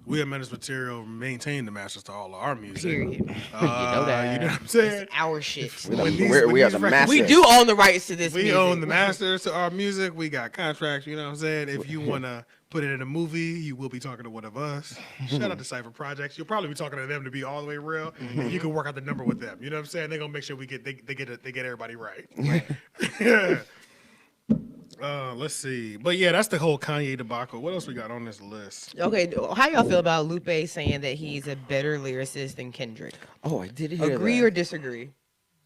S2: We at Menace Material maintain the masters to all of our music.
S3: Period.
S5: You know that.
S2: You know what I'm saying?
S3: It's our shit.
S2: When
S4: We are
S2: these
S4: the
S2: records-
S4: masters.
S3: We do own the rights to this
S2: We
S3: music.
S2: own the masters to our music. We got contracts. You know what I'm saying? If you want to put it in a movie, you will be talking to one of us. Shout out to Cypher Projects. You'll probably be talking to them to be all the way real. And you can work out the number with them. You know what I'm saying? They're gonna make sure they get everybody right. Yeah. Let's see. But yeah, that's the whole Kanye debacle. What else we got on this list?
S3: Okay, how y'all feel about Lupe saying that he's a better lyricist than Kendrick?
S4: Oh, I did hear
S3: Agree
S4: that.
S3: or disagree?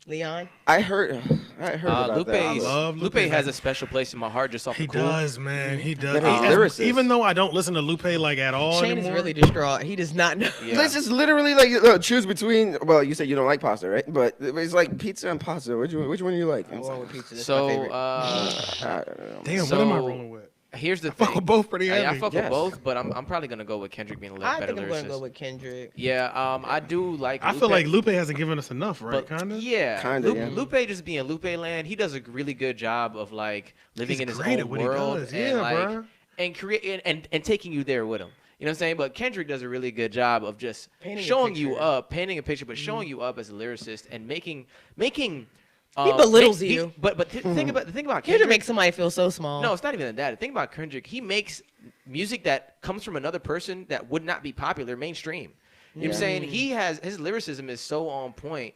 S3: Leon?
S4: I heard about that.
S2: love
S5: Lupe
S2: Lupe.
S5: has a special place in my heart just off
S2: He
S5: the cool.
S2: does, man. He does.
S4: But he's
S2: As-
S4: lyricist.
S2: even though I don't listen to Lupe like at all
S3: Shane
S2: anymore.
S3: is really distraught. He does not know.
S5: Yeah.
S4: This is literally like choose between. Well, you said you don't like pasta, right? But it's like pizza and pasta. Which one do you like?
S3: I'm going with pizza. That's my
S5: So
S3: favorite.
S4: I don't know.
S2: Damn,
S5: So-
S2: what am I rolling with?
S5: here's the
S2: Fuck
S5: thing.
S2: with both pretty heavy.
S5: I fuck
S4: Yes.
S5: with both, but I'm probably gonna go with Kendrick being a little
S3: I
S5: better
S3: think I'm going to go
S5: lyricist.
S3: with Kendrick.
S5: Yeah, I do like.
S2: I feel like Lupe hasn't given us enough, right?
S5: But
S2: Kinda.
S5: yeah,
S4: Kinda,
S5: Lupe,
S4: yeah.
S5: Lupe just being Lupe land, he does a really good job of like living
S2: He's
S5: in his
S2: great
S5: own
S2: at what he
S5: world
S2: does.
S5: and
S2: Yeah,
S5: like
S2: bruh.
S5: and create and taking you there with him. You know what I'm saying? But Kendrick does a really good job of just
S3: Painting a
S5: showing you
S3: picture.
S5: up, painting a picture, but showing you up as a lyricist and making.
S3: He belittles you.
S5: But the thing about
S3: Kendrick
S5: Kendrick
S3: makes somebody feel so small.
S5: no, it's not even that. The thing about Kendrick, he makes music that comes from another person that would not be popular mainstream. You know what I'm saying? His lyricism is so on point.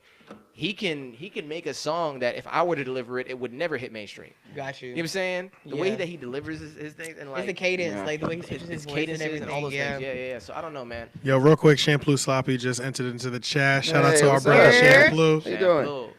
S5: He can make a song that if I were to deliver it, it would never hit mainstream.
S3: Got you.
S5: You know what I'm saying? The way
S3: Yeah.
S5: that he delivers his things and like
S3: It's the cadence,
S4: Yeah.
S3: like the way he switches his
S5: his
S3: voice and
S5: cadences
S3: everything.
S5: and all those
S3: yeah.
S5: things. Yeah. So I don't know, man.
S2: Yo, real quick, Shampoo Sloppy just entered into the chat. Shout out
S4: Hey,
S2: to our
S4: what's
S2: brother
S4: up?
S2: Shampoo.
S4: How you doing?
S5: Shampoo.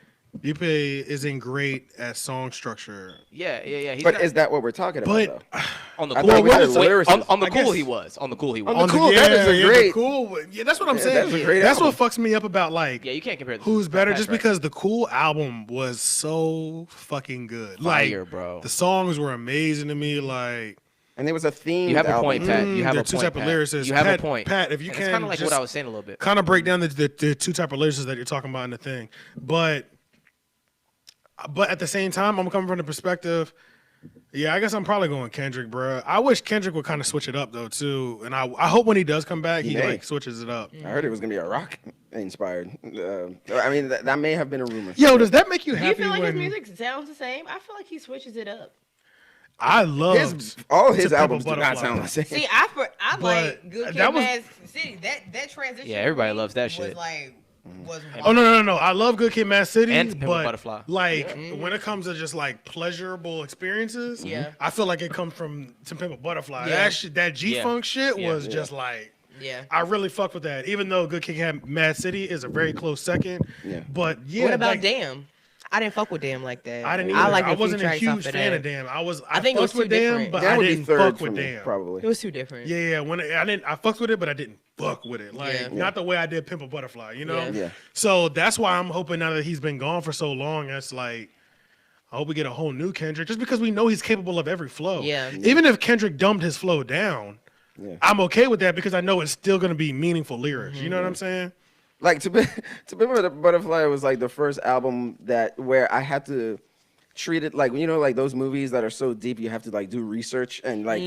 S2: Lupe isn't great at song structure.
S5: Yeah. He's
S4: But
S5: not-
S4: is that what we're talking about?
S2: But
S4: though?
S5: on the
S4: I
S5: cool?
S4: thought we said
S5: Wait,
S4: lyricist.
S5: on the
S2: I
S5: cool
S2: guess-
S5: he was. On the cool he was.
S4: On the cool, that is a
S2: the
S4: great-
S2: cool. Yeah, that's what I'm
S4: Yeah,
S2: saying.
S4: that's a great
S2: That's
S4: album.
S2: what fucks me up about like
S5: Yeah, you can't compare.
S2: who's better
S5: That's
S2: just
S5: right.
S2: because the cool album was so fucking good.
S5: Fire,
S2: Like
S5: bro.
S2: the songs were amazing to me. Like
S4: And there was a theme.
S5: You have a point, Pat. You have
S2: the
S5: a
S2: two
S5: point,
S2: type of
S5: Pat.
S2: lyricists.
S5: You have
S2: Pat,
S5: a point.
S2: Pat, if you
S5: And
S2: can
S5: it's kind of like
S2: just
S5: what I was saying a little bit.
S2: kind of break down the two type of lyricists that you're talking about in the thing. But at the same time, I'm coming from the perspective. Yeah, I guess I'm probably going Kendrick, bro. I wish Kendrick would kind of switch it up though too, and I hope when he does come back, he
S4: may.
S2: like switches it up.
S4: I heard it was gonna be a rock inspired. I mean, that may have been a rumor.
S2: Yo, does that make you
S3: Do you
S2: happy
S3: feel like his
S2: when
S3: music sounds the same? I feel like he switches it up.
S2: I love
S4: all his
S2: To Pimp a
S4: albums do not
S2: Butterfly.
S4: sound the same.
S3: See, I
S2: But
S3: like Good Kid,
S2: that was-
S3: Mad City. That transition.
S5: Yeah, everybody
S3: for me
S5: loves that
S3: was
S5: shit.
S3: like was.
S2: Oh no! I love Good Kid, Mad City,
S5: And To Pimp a
S2: but
S5: Butterfly.
S2: like when it comes to just like pleasurable experiences, I feel like it comes from To Pimp a Butterfly.
S3: Yeah.
S2: That G Funk shit was
S4: Yeah.
S2: just like.
S3: Yeah.
S2: I really fucked with that, even though Good Kid, Mad City is a very close second.
S4: Yeah.
S2: But yeah,
S3: What about
S2: like,
S3: Damn? I didn't fuck with Damn like that.
S2: I didn't.
S3: I
S2: Either.
S3: like
S2: I
S3: a few
S2: wasn't a
S3: tracks
S2: huge
S3: off of
S2: fan
S3: that.
S2: of Damn.
S3: I think it was
S2: fucked with
S3: too
S2: Damn,
S3: different.
S2: but
S4: That
S2: I
S4: would be
S2: didn't
S4: third
S2: fuck
S4: for
S2: with
S4: me,
S2: Damn.
S4: probably.
S3: It was too different.
S2: Yeah, I fucked with it, but I didn't fuck with it. Like
S3: Yeah.
S2: not the way I did Pimp a Butterfly, you know?
S3: Yeah.
S4: Yeah.
S2: So that's why I'm hoping now that he's been gone for so long, it's like I hope we get a whole new Kendrick, just because we know he's capable of every flow.
S3: Yeah.
S2: Even if Kendrick dumbed his flow down, I'm okay with that because I know it's still gonna be meaningful lyrics. You know what I'm saying?
S4: Like to Pimp a Butterfly was like the first album where I had to treat it like, you know, like those movies that are so deep you have to like do research and like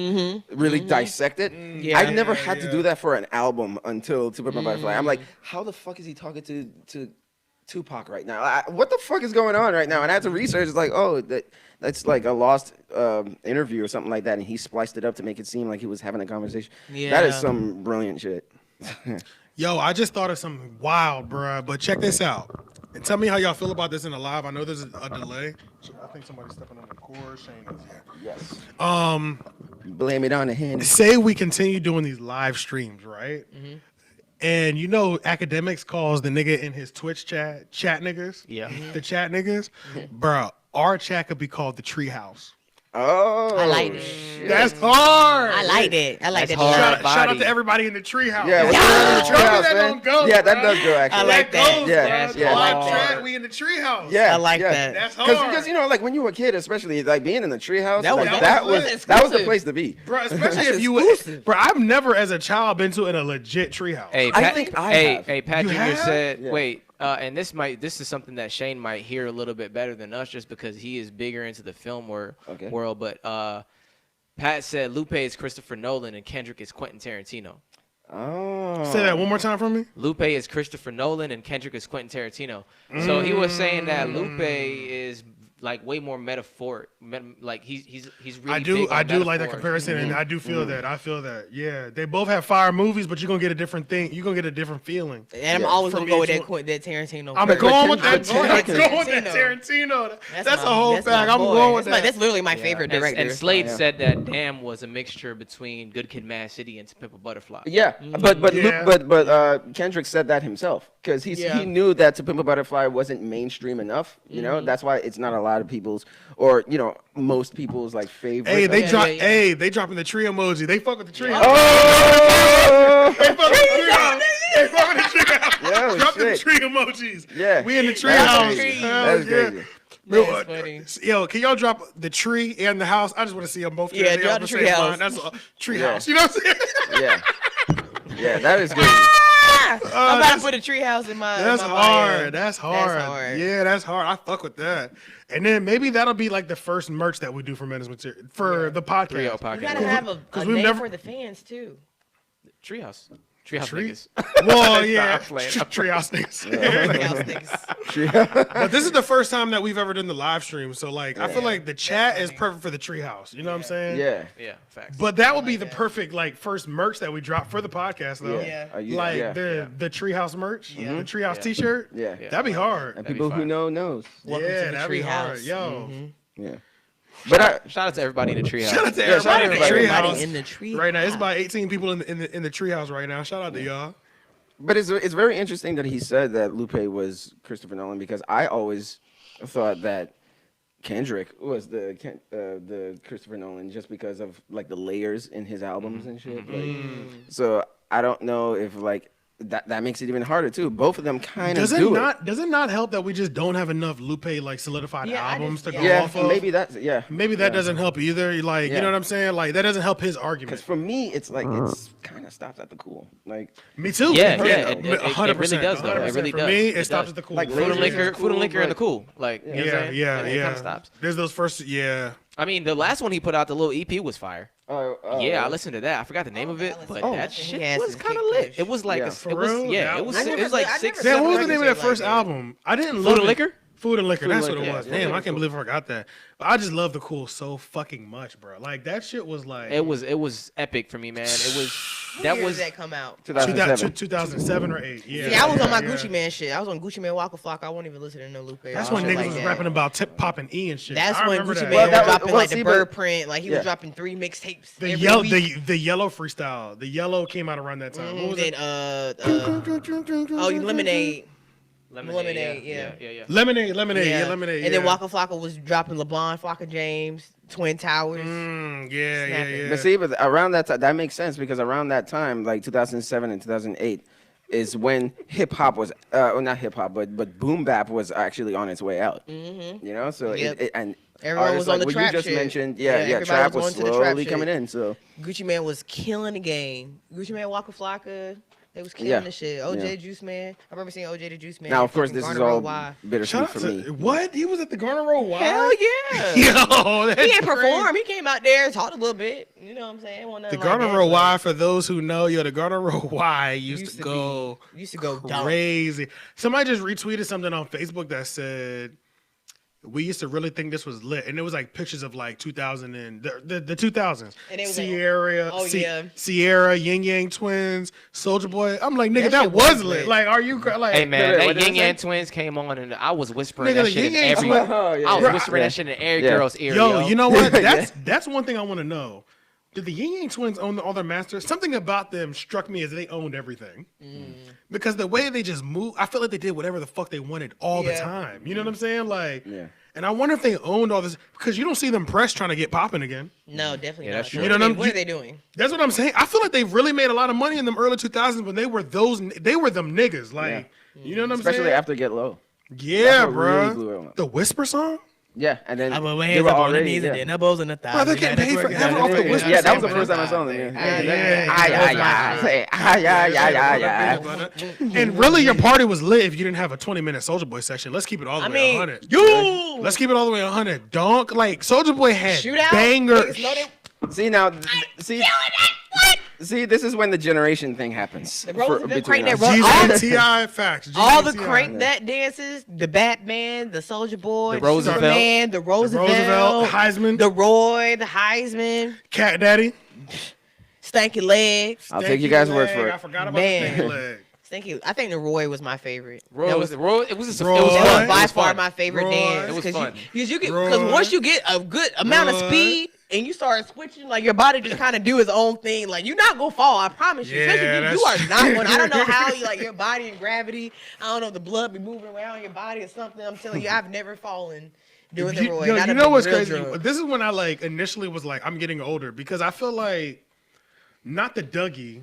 S4: really dissect it.
S3: Yeah.
S4: I never had to do that for an album until To Pimp a Butterfly. I'm like, how the fuck is he talking to Tupac right now? What the fuck is going on right now? And I had to research. It's like, oh, that's like a lost interview or something like that, and he spliced it up to make it seem like he was having a conversation.
S3: Yeah.
S4: That is some brilliant shit.
S2: Yo, I just thought of something wild, bruh. But check this out. And tell me how y'all feel about this in the live. I know there's a delay. I think somebody's stepping on the cord. Shane is here.
S4: Yes. Blame it on the hand.
S2: Say we continue doing these live streams, right? And you know, Akademiks calls the nigga in his Twitch chat niggas.
S5: Yeah.
S2: The chat niggas. Bro, our chat could be called the Treehouse.
S4: Oh,
S3: I like it.
S4: shit.
S2: That's hard.
S3: I liked it. I liked
S5: That's
S3: it. a lot.
S5: hard.
S2: Shout out
S5: Body.
S2: to everybody in the Treehouse.
S4: Yeah, what's
S3: Yeah.
S4: going on in the
S2: Tell me
S4: Treehouse,
S2: that
S4: man?
S2: don't go,
S4: Yeah, that
S2: bro.
S4: does go actually.
S3: I like
S2: That goes,
S4: Yeah,
S2: bro.
S5: That's
S4: yeah.
S2: Live
S5: hard.
S2: chat, we in the Treehouse.
S4: Yeah,
S3: I like
S4: yeah.
S3: that.
S2: That's hard.
S4: Because you know, like when you were a kid, especially like being in the treehouse,
S3: That was-
S4: like,
S3: that was
S4: that was the
S3: exclusive.
S4: place to be.
S2: Bro, especially if
S3: That's
S2: you
S3: exclusive.
S2: bro, I've never as a child been to in a legit treehouse.
S5: Hey,
S4: I
S5: Pat,
S4: think I
S5: hey,
S4: have.
S5: hey, Pat
S2: You
S5: Jr.
S2: have?
S5: said,
S4: Yeah.
S5: wait, and this is something that Shane might hear a little bit better than us, just because he is bigger into the film world. But Pat said Lupe is Christopher Nolan and Kendrick is Quentin Tarantino.
S4: Oh,
S2: Say that one more time for me.
S5: Lupe is Christopher Nolan and Kendrick is Quentin Tarantino. So he was saying that Lupe is like way more like he's really.
S2: I
S5: big on
S2: do like that
S5: metaphors.
S2: comparison, and I do feel that. I feel that. Yeah, they both have fire movies, but you're gonna get a different thing. You're gonna get a different feeling.
S3: And I'm always
S2: From
S3: gonna go with
S2: each
S3: that Tarantino.
S2: I'm
S3: first.
S2: going with that.
S4: But
S2: Tarantino. That's a
S3: my-
S2: whole
S3: that's my
S2: fact. I'm
S3: boy.
S2: going with
S3: That's
S2: that.
S3: literally my favorite
S5: And,
S3: director.
S5: and Slade
S4: Yeah.
S5: said that Damn was a mixture between Good Kid, Mad City and To Pimp a Butterfly.
S4: yeah, but
S2: Yeah.
S4: Kendrick said that himself because
S3: Yeah.
S4: he knew that To Pimp a Butterfly wasn't mainstream enough. You know, that's why it's not a lot of people's or most people's like favorite.
S2: Hey, they
S3: Yeah,
S2: drop.
S3: yeah, yeah.
S2: Hey, they dropping the tree emoji. They fuck with the tree.
S4: Oh,
S2: They fuck with the tree house. They fuck with the tree house.
S4: Yeah,
S2: Drop the
S4: shit.
S2: tree emojis.
S4: Yeah.
S2: We in the tree
S4: That's
S2: house.
S4: crazy.
S2: Hell
S4: That's
S2: yeah.
S4: crazy.
S2: Bro,
S3: funny.
S2: Yo, can y'all drop the tree and the house? I just want to see them both.
S3: Yeah,
S2: together.
S3: drop
S2: on
S3: the
S2: same
S3: tree house.
S2: line. That's a tree
S4: Yeah.
S2: house. You know what I'm saying?
S4: Yeah, that is good.
S3: I'm about
S2: that's-
S3: to put a treehouse in my.
S2: That's
S3: in my bio.
S2: hard. That's hard.
S3: That's hard.
S2: Yeah, that's hard. I fuck with that. And then maybe that'll be like the first merch that we do for Menace Material for the podcast.
S5: 3-0
S3: You
S5: podcast.
S3: gotta have a
S2: 'Cause we've
S3: name
S2: never-
S3: for the fans too.
S5: Treehouse. Treehouse
S2: Tree?
S5: niggas.
S2: Well, yeah,
S5: I'm playing.
S2: treehouse things.
S3: Treehouse niggas.
S2: But this is the first time that we've ever done the live stream, so like I feel like the chat is perfect for the treehouse. You know what I'm saying?
S4: Yeah.
S5: Yeah, facts.
S2: But that would be the perfect like first merch that we drop for the podcast though.
S3: Yeah.
S2: Like
S4: yeah.
S2: the treehouse merch, the treehouse
S5: Yeah.
S2: T-shirt.
S4: Yeah.
S2: That'd be hard.
S4: And
S5: That'd be
S4: people who
S5: fine.
S4: knows.
S3: Welcome to
S2: yeah,
S3: the
S2: that'd be hard.
S3: treehouse.
S2: Yo,
S4: Yeah. But
S5: Shout out to everybody in the treehouse.
S2: shout out to
S4: Yeah, shout out
S2: everybody in the
S4: to
S3: Everybody
S2: treehouse.
S3: in the tree.
S2: Right now, it's about 18 people in the treehouse right now. Shout out to y'all.
S4: it's very interesting that he said that Lupe was Christopher Nolan because I always thought that Kendrick was the Christopher Nolan just because of like the layers in his albums and shit. Like, so I don't know if like that makes it even harder too. Both of them kind of
S2: Does it
S4: do
S2: not? Does it not help that we just don't have enough Lupe like solidified
S3: Yeah, I
S2: albums
S3: just-
S2: to go
S3: yeah.
S4: Yeah,
S2: off of?
S4: maybe that's
S2: Maybe that doesn't help either. Like, you
S4: Yeah.
S2: know what I'm saying? Like, that doesn't help his
S4: Because
S2: argument.
S4: for me, it's like it's kind of stops at the cool. Like
S2: Me too.
S5: Yeah,
S4: yeah,
S5: it really does, though. It really
S2: For
S5: does.
S2: me,
S5: It
S2: it stops
S5: does.
S2: at the cool.
S4: Like,
S5: Food and
S4: Lasers
S5: liquor,
S4: is
S5: food and
S4: cool,
S5: liquor, and the
S4: but-
S5: cool. Like, you know what I'm
S2: Yeah,
S5: saying?
S2: yeah,
S5: It
S2: yeah.
S5: kind of stops.
S2: There's those first, yeah.
S5: I mean, the last one he put out, the little EP, was fire.
S4: oh,
S5: Yeah, I listened to that. I forgot the name of it, but that
S3: He
S5: shit
S3: has
S5: was
S3: his
S5: kind of
S3: kick
S5: lit.
S3: push.
S5: It was like
S4: Yeah.
S5: a,
S2: For
S5: it was
S2: real?
S5: yeah,
S2: That
S5: it was
S3: I
S5: it
S3: never-
S5: was like
S3: I
S5: 6,
S3: never-
S2: Damn, what was the
S5: 7
S2: name of
S5: records.
S2: that first
S3: like that.
S2: album? I didn't
S5: Food
S2: love
S5: and
S2: it.
S5: Liquor?
S2: Food and Liquor.
S5: Food and
S2: That's what
S5: Liquor,
S2: it was.
S5: yeah.
S2: Damn, I can't believe I forgot that. But I just love the cool so fucking much, bro. Like, that shit was like.
S5: It was epic for me, man. It was That
S3: year
S5: was
S3: did that come out?
S4: 2007.
S2: 2007 or 8. Yeah.
S3: See, I was on my
S2: Yeah.
S3: Gucci Man shit. I was on Gucci Man Waka Flocka. I wasn't even listening to no Lupe.
S2: That's
S3: or
S2: when
S3: shit
S2: niggas
S3: like
S2: was
S3: that.
S2: rapping about tip popping E and shit.
S3: That's
S2: I
S3: when
S2: remember
S3: Gucci
S2: that.
S3: Man
S4: Well,
S3: was
S4: that was-
S3: dropping
S4: well,
S3: like
S4: see,
S3: the
S4: but-
S3: bird print. Like he
S4: Yeah.
S3: was dropping 3 mixtapes.
S2: The
S3: every
S2: yellow,
S3: week.
S2: the yellow freestyle. The yellow came out around that time. What was
S3: Then
S2: it?
S3: oh, Lemonade.
S5: Lemonade,
S3: yeah.
S2: Lemonade, lemonade.
S3: And then Waka Flocka was dropping LeBron, Flocka James, Twin Towers.
S2: Yeah.
S3: Snapping.
S4: But see, but around that time, that makes sense because around that time, like 2007 and 2008, is when hip hop was, well, not hip hop, but boom bap was actually on its way out.
S3: Mm-hmm.
S4: You know, so
S3: Yep.
S4: and
S3: Everyone
S4: artists
S3: was on
S4: like
S3: the
S4: what
S3: trap
S4: you just
S3: shit.
S4: mentioned,
S3: Everybody
S4: trap
S3: was
S4: was
S3: going to the trap
S4: slowly
S3: shit.
S4: coming in. So
S3: Gucci Man was killing the game. Gucci Man, Waka Flocka, they was killing
S4: Yeah.
S3: the shit. OJ
S4: Yeah.
S3: Juice Man. I remember seeing OJ the Juice Man.
S4: now,
S3: at
S4: of course,
S3: fucking
S4: this is
S3: Garner Road
S4: all
S3: Y.
S4: bittersweet
S2: Shout out
S4: for
S2: to
S4: me.
S2: what? He was at the Garner Road Y.
S3: Hell yeah.
S2: Yo, that's
S3: He didn't
S2: crazy.
S3: perform. He came out there, talked a little bit. You know what I'm saying? Wasn't
S2: The
S3: nothing
S2: Garner
S3: like that,
S2: Road
S3: but
S2: Y, for those who know, the Garner Road Y used to go
S3: dumb.
S2: crazy. Somebody just retweeted something on Facebook that said, we used to really think this was lit, and it was like pictures of like 2000 and the 2000s.
S3: And it was like,
S2: Sierra,
S3: yeah.
S2: Sierra, Yin Yang Twins, Soldier Boy. I'm like, nigga,
S3: That
S2: that
S3: shit
S2: was
S3: was
S2: lit.
S3: lit.
S2: Like, are you like?
S5: Hey man,
S4: Wait,
S5: that
S4: what did
S5: Yin
S4: it
S5: Yang
S4: say?
S5: Twins came on, and I was whispering
S2: Nigga,
S5: that
S2: the
S5: shit in
S2: Yin Yang
S5: every.
S2: Twins-
S4: Oh, yeah,
S5: I was
S4: yeah.
S5: whispering
S4: Yeah.
S5: that shit in every
S4: Yeah.
S5: girl's ear.
S2: Yo, you know what?
S4: Yeah.
S2: That's one thing I want to know. Did the Yin Yang Twins own all their masters? Something about them struck me as they owned everything. Because the way they just move, I feel like they did whatever the fuck they wanted all the
S3: Yeah.
S2: time. You know what I'm saying? Like,
S4: Yeah.
S2: and I wonder if they owned all this because you don't see them press trying to get popping again.
S3: No, definitely
S5: Yeah,
S3: not.
S5: that's true.
S2: You know what I'm-
S3: What are they doing?
S2: That's what I'm saying. I feel like they really made a lot of money in them early 2000s when they were them niggas. Like, you know what I'm
S4: Especially
S2: saying?
S4: after Get Low.
S2: Yeah,
S4: what really blew
S2: bro.
S4: them up.
S2: The Whisper song?
S4: Yeah, and then
S6: I put my
S4: they
S6: hands
S4: were
S6: up on the
S4: already,
S6: knees
S4: yeah.
S6: and then elbows in the thighs.
S2: Bro, they're
S6: You
S2: getting
S6: gotta
S2: paid
S6: twerk, you
S2: forever
S6: gotta
S2: off the
S6: twerk, you
S2: Whisper
S6: gotta
S4: Yeah, that was the
S6: twerk.
S4: first time I saw them. Yeah.
S2: And really, your party was lit if you didn't have a 20-minute Soldier Boy section. Let's keep it all the way 100. Let's keep it all the way 100. Donk. Like, Soldier Boy had
S3: Shootout?
S2: bangers.
S3: Niggas know they-
S4: See now, see, this is when the generation thing happens.
S3: The brothers have been
S4: between
S3: cranking
S4: us.
S3: that
S2: Jeezy
S3: all
S2: and T.I. facts.
S3: All the
S2: Jeezy and
S3: crank
S2: T.I.
S3: that dances, the Batman, the Soldier Boy,
S5: The Roosevelt.
S3: Superman, the Roosevelt,
S2: Heisman,
S3: the Roy, the Heisman,
S2: Cat Daddy.
S3: Stanky Legs.
S4: I'll take you guys' word
S2: Leg.
S4: for
S2: I
S4: it.
S2: forgot about
S3: Man.
S2: the stanky leg.
S3: Stanky. I think the Roy was my favorite.
S5: Roy
S3: That
S5: was, Roy, it was just,
S2: Roy.
S5: it was
S3: That
S5: fun.
S3: was by
S5: It was
S3: far
S5: fun.
S3: my favorite
S2: Roy.
S3: dance.
S5: It was
S3: 'cause
S5: fun.
S3: Because
S2: Roy.
S3: once you get a good amount of
S2: Roy.
S3: speed and you start switching, like your body just kind of do its own thing. Like you're not gonna fall. I promise you.
S2: Yeah,
S3: Especially you are
S2: that's
S3: not
S2: true.
S3: going. I don't know how you like your body and gravity. I don't know if the blood be moving around your body or something. I'm telling you, I've never fallen doing the Roy.
S2: Yo,
S3: Not
S2: you
S3: a
S2: know
S3: big
S2: what's
S3: real
S2: crazy?
S3: drug.
S2: This is when I like initially was like, I'm getting older because I feel like not the Dougie,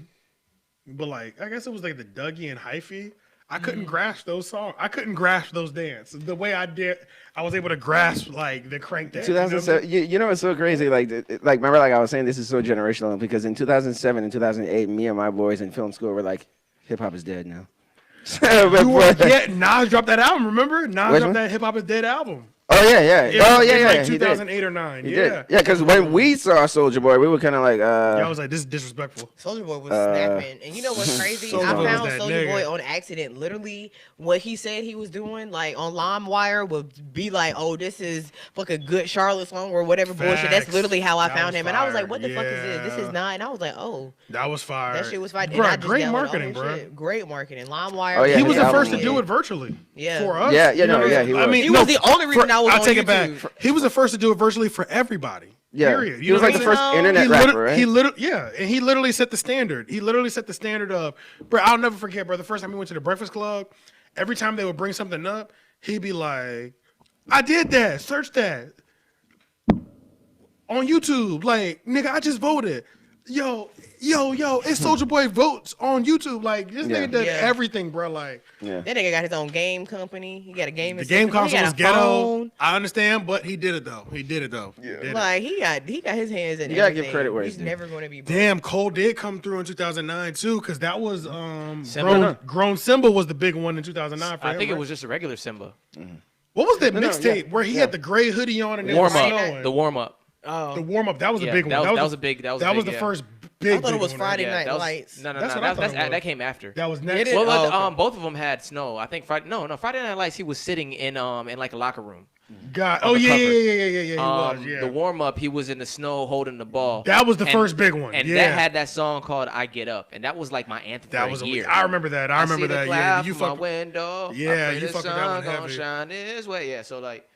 S2: but like I guess it was like the Dougie and Hyphy. I couldn't grasp those songs. I couldn't grasp those dances the way I did. I was able to grasp like the crank dance.
S4: 2007. You know what's so crazy? Like remember, like I was saying, this is so generational because in 2007 and 2008, me and my boys in film school were like, hip hop is dead now.
S2: Nas dropped that album. Remember? Nas
S4: Which
S2: dropped
S4: one?
S2: that Hip Hop is Dead album.
S4: Oh yeah. Oh yeah.
S2: In like
S4: He did.
S2: 2008 or 9.
S4: He
S2: Yeah.
S4: did. Yeah, because when we saw Soldier Boy, we were kind of like,
S2: I was like, this is disrespectful.
S3: Soldier Boy was snapping. And you know what's crazy?
S2: Soulja
S3: I
S2: Boy was
S3: found
S2: that
S3: Soldier
S2: nigga.
S3: Boy on accident. Literally, what he said he was doing, like on LimeWire, would be like, oh, this is fucking good Charlotte song or whatever bullshit. That's
S2: Facts.
S3: literally how I
S2: That
S3: found
S2: was
S3: him. And I was like,
S2: fire.
S3: what the fuck is this? This
S2: Yeah.
S3: is not. And I was like, oh,
S2: That was fire.
S3: that shit was fire. And
S2: Bro,
S3: I just
S2: great
S3: downloaded
S2: marketing,
S3: all
S2: bro.
S3: this shit. Great marketing. LimeWire.
S4: Oh, yeah,
S2: He
S4: his
S2: was the
S4: album
S2: first to
S4: was-
S2: do it virtually.
S3: Yeah.
S2: For us.
S4: Yeah,
S2: You know
S4: no,
S2: what
S4: yeah,
S2: I mean?
S4: he
S2: I
S4: was.
S2: mean,
S3: He
S2: no,
S3: was the only reason I was
S2: I'll
S3: on
S2: take it
S3: YouTube.
S2: back. He was the first to do it virtually for everybody.
S4: Yeah.
S2: Period.
S4: He was
S2: know
S4: like
S2: what
S4: the
S2: I'm
S4: first
S3: saying?
S4: internet
S2: He
S4: rapper,
S2: liter-
S4: right?
S2: He literally, yeah, and he literally set the standard. He literally set the standard of, bro. I'll never forget, bro. The first time we went to the Breakfast Club, every time they would bring something up, he'd be like, "I did that. Search that on YouTube." Like, nigga, I just voted. Yo, it's Soldier Boy votes on YouTube. Like, this
S4: Yeah.
S2: nigga did
S3: Yeah.
S2: everything, bro. Like,
S4: Yeah.
S3: That nigga got his own game company. He got a game.
S2: the game
S3: console
S2: console was ghetto. I understand, but he did it though. He did it though. He did it.
S3: Like he got his hands in.
S4: You gotta give
S3: everything.
S4: credit where
S3: He's
S4: it's due.
S3: never going to be. broke.
S2: Damn, Cole did come through in 2009 too, because that was
S5: Simba?
S2: grown Simba was the big one in 2009 for
S5: I
S2: him,
S5: think it
S2: right?
S5: was just a regular Simba.
S2: What was that
S4: No, no,
S2: mixtape
S4: yeah,
S2: where he
S4: yeah.
S2: had the gray hoodie on and it
S5: Warm
S2: was
S5: up.
S2: snowing?
S5: The warm up.
S3: Oh,
S2: The warm up. That was a
S5: Yeah,
S2: big
S5: that
S2: one.
S5: was a big. That was a
S2: That
S5: big,
S2: was the
S5: yeah.
S2: first big.
S3: I thought it
S2: big
S3: was
S2: one,
S3: Friday
S2: right?
S5: Yeah,
S3: Night
S5: that was,
S3: Lights.
S5: No,
S2: That's what I thought it was.
S5: that came after.
S2: That was next.
S3: Did it?
S5: Well,
S3: Oh, okay.
S5: both of them had snow. I think Friday. No, Friday Night Lights. He was sitting in like a locker room.
S2: God.
S5: on
S2: Oh
S5: the
S2: yeah,
S5: cover.
S2: yeah. He was. Yeah.
S5: The warm up, he was in the snow holding the ball.
S2: That was the
S5: And-
S2: first big one.
S5: And
S2: yeah.
S5: that had that song called "I Get Up," and that was like my anthem
S2: that
S5: for
S2: was
S5: a year.
S2: I remember that. I remember
S5: see
S2: that.
S5: the
S2: Yeah.
S5: cloud
S2: You
S5: from my
S2: fuck.
S5: window.
S2: Yeah,
S5: I pray
S2: you
S5: the
S2: fuck with that one
S5: sun gonna
S2: heavy.
S5: shine this way. Yeah. So like,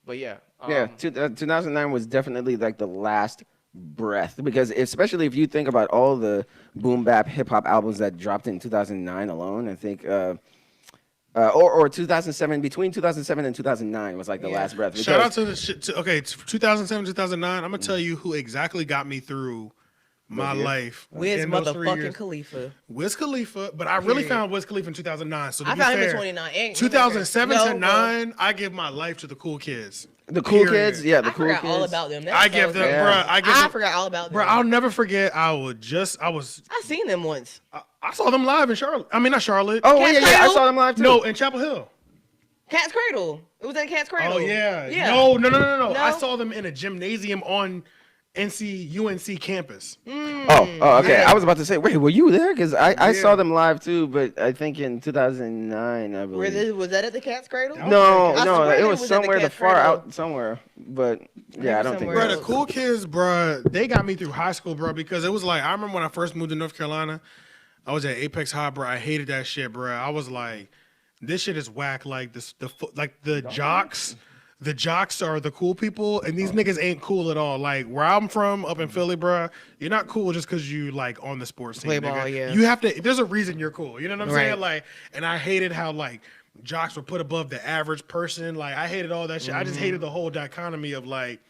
S5: but yeah.
S4: Yeah, 2009 was definitely like the last breath because especially if you think about all the boom bap hip hop albums that dropped in 2009 alone, I think or 2007, between 2007 and 2009 was like the last breath.
S2: Shout out
S4: because-
S2: to the shit. Okay, 2007, 2009. I'm gonna tell you who exactly got me through my life.
S3: Wiz
S2: in those 3
S3: motherfucking
S2: years.
S3: Khalifa.
S2: Wiz Khalifa, but I really found Wiz Khalifa in 2009. So to
S3: I
S2: be
S3: found him in
S2: fair,
S3: 29. Ain't-
S2: 2007
S3: No,
S2: to
S3: bro.
S2: 9, I give my life to the cool kids.
S4: the cool
S2: Period.
S4: kids, yeah, the
S3: I
S4: cool
S3: forgot
S4: kids.
S3: all about them. That's
S2: I
S3: so
S2: give them,
S3: crazy.
S2: bruh. I give
S3: I
S2: them,
S3: forgot all about them.
S2: bruh. I'll never forget. I
S3: seen them once.
S2: saw them live in Charlotte. I mean, not Charlotte.
S4: Oh
S3: Cat's
S4: yeah, I
S3: Cradle?
S4: saw them live too.
S2: no, in Chapel Hill.
S3: Cat's Cradle. It was at Cat's Cradle.
S2: Oh yeah.
S3: Yeah.
S2: No.
S3: No?
S2: I saw them in a gymnasium on UNC campus.
S4: Oh, okay.
S2: Yeah.
S4: I was about to say, wait, were you there? Because I
S2: Yeah.
S4: saw them live too, but I think in 2009, I believe.
S3: Was that at the Cat's Cradle?
S4: No,
S3: I
S4: no,
S3: swear
S4: it
S3: they
S4: was
S3: was at the
S4: somewhere the
S3: Cat's
S4: far
S3: Cradle.
S4: out somewhere. But yeah, I don't think.
S3: somewhere
S2: Bro,
S4: that
S2: the
S4: was-
S2: cool kids, bro, they got me through high school, bro, because it was like, I remember when I first moved to North Carolina, I was at Apex High, bro. I hated that shit, bro. I was like, this shit is whack. Like the jocks are the cool people, and these niggas ain't cool at all. Like where I'm from, up in Philly, bro, you're not cool just because you like on the sports team.
S3: Play
S2: nigga.
S3: ball, yeah.
S2: You have to. There's a reason you're cool. You know what I'm
S3: Right.
S2: saying? Like, and I hated how like jocks were put above the average person. Like I hated all that shit. I just hated the whole dichotomy of like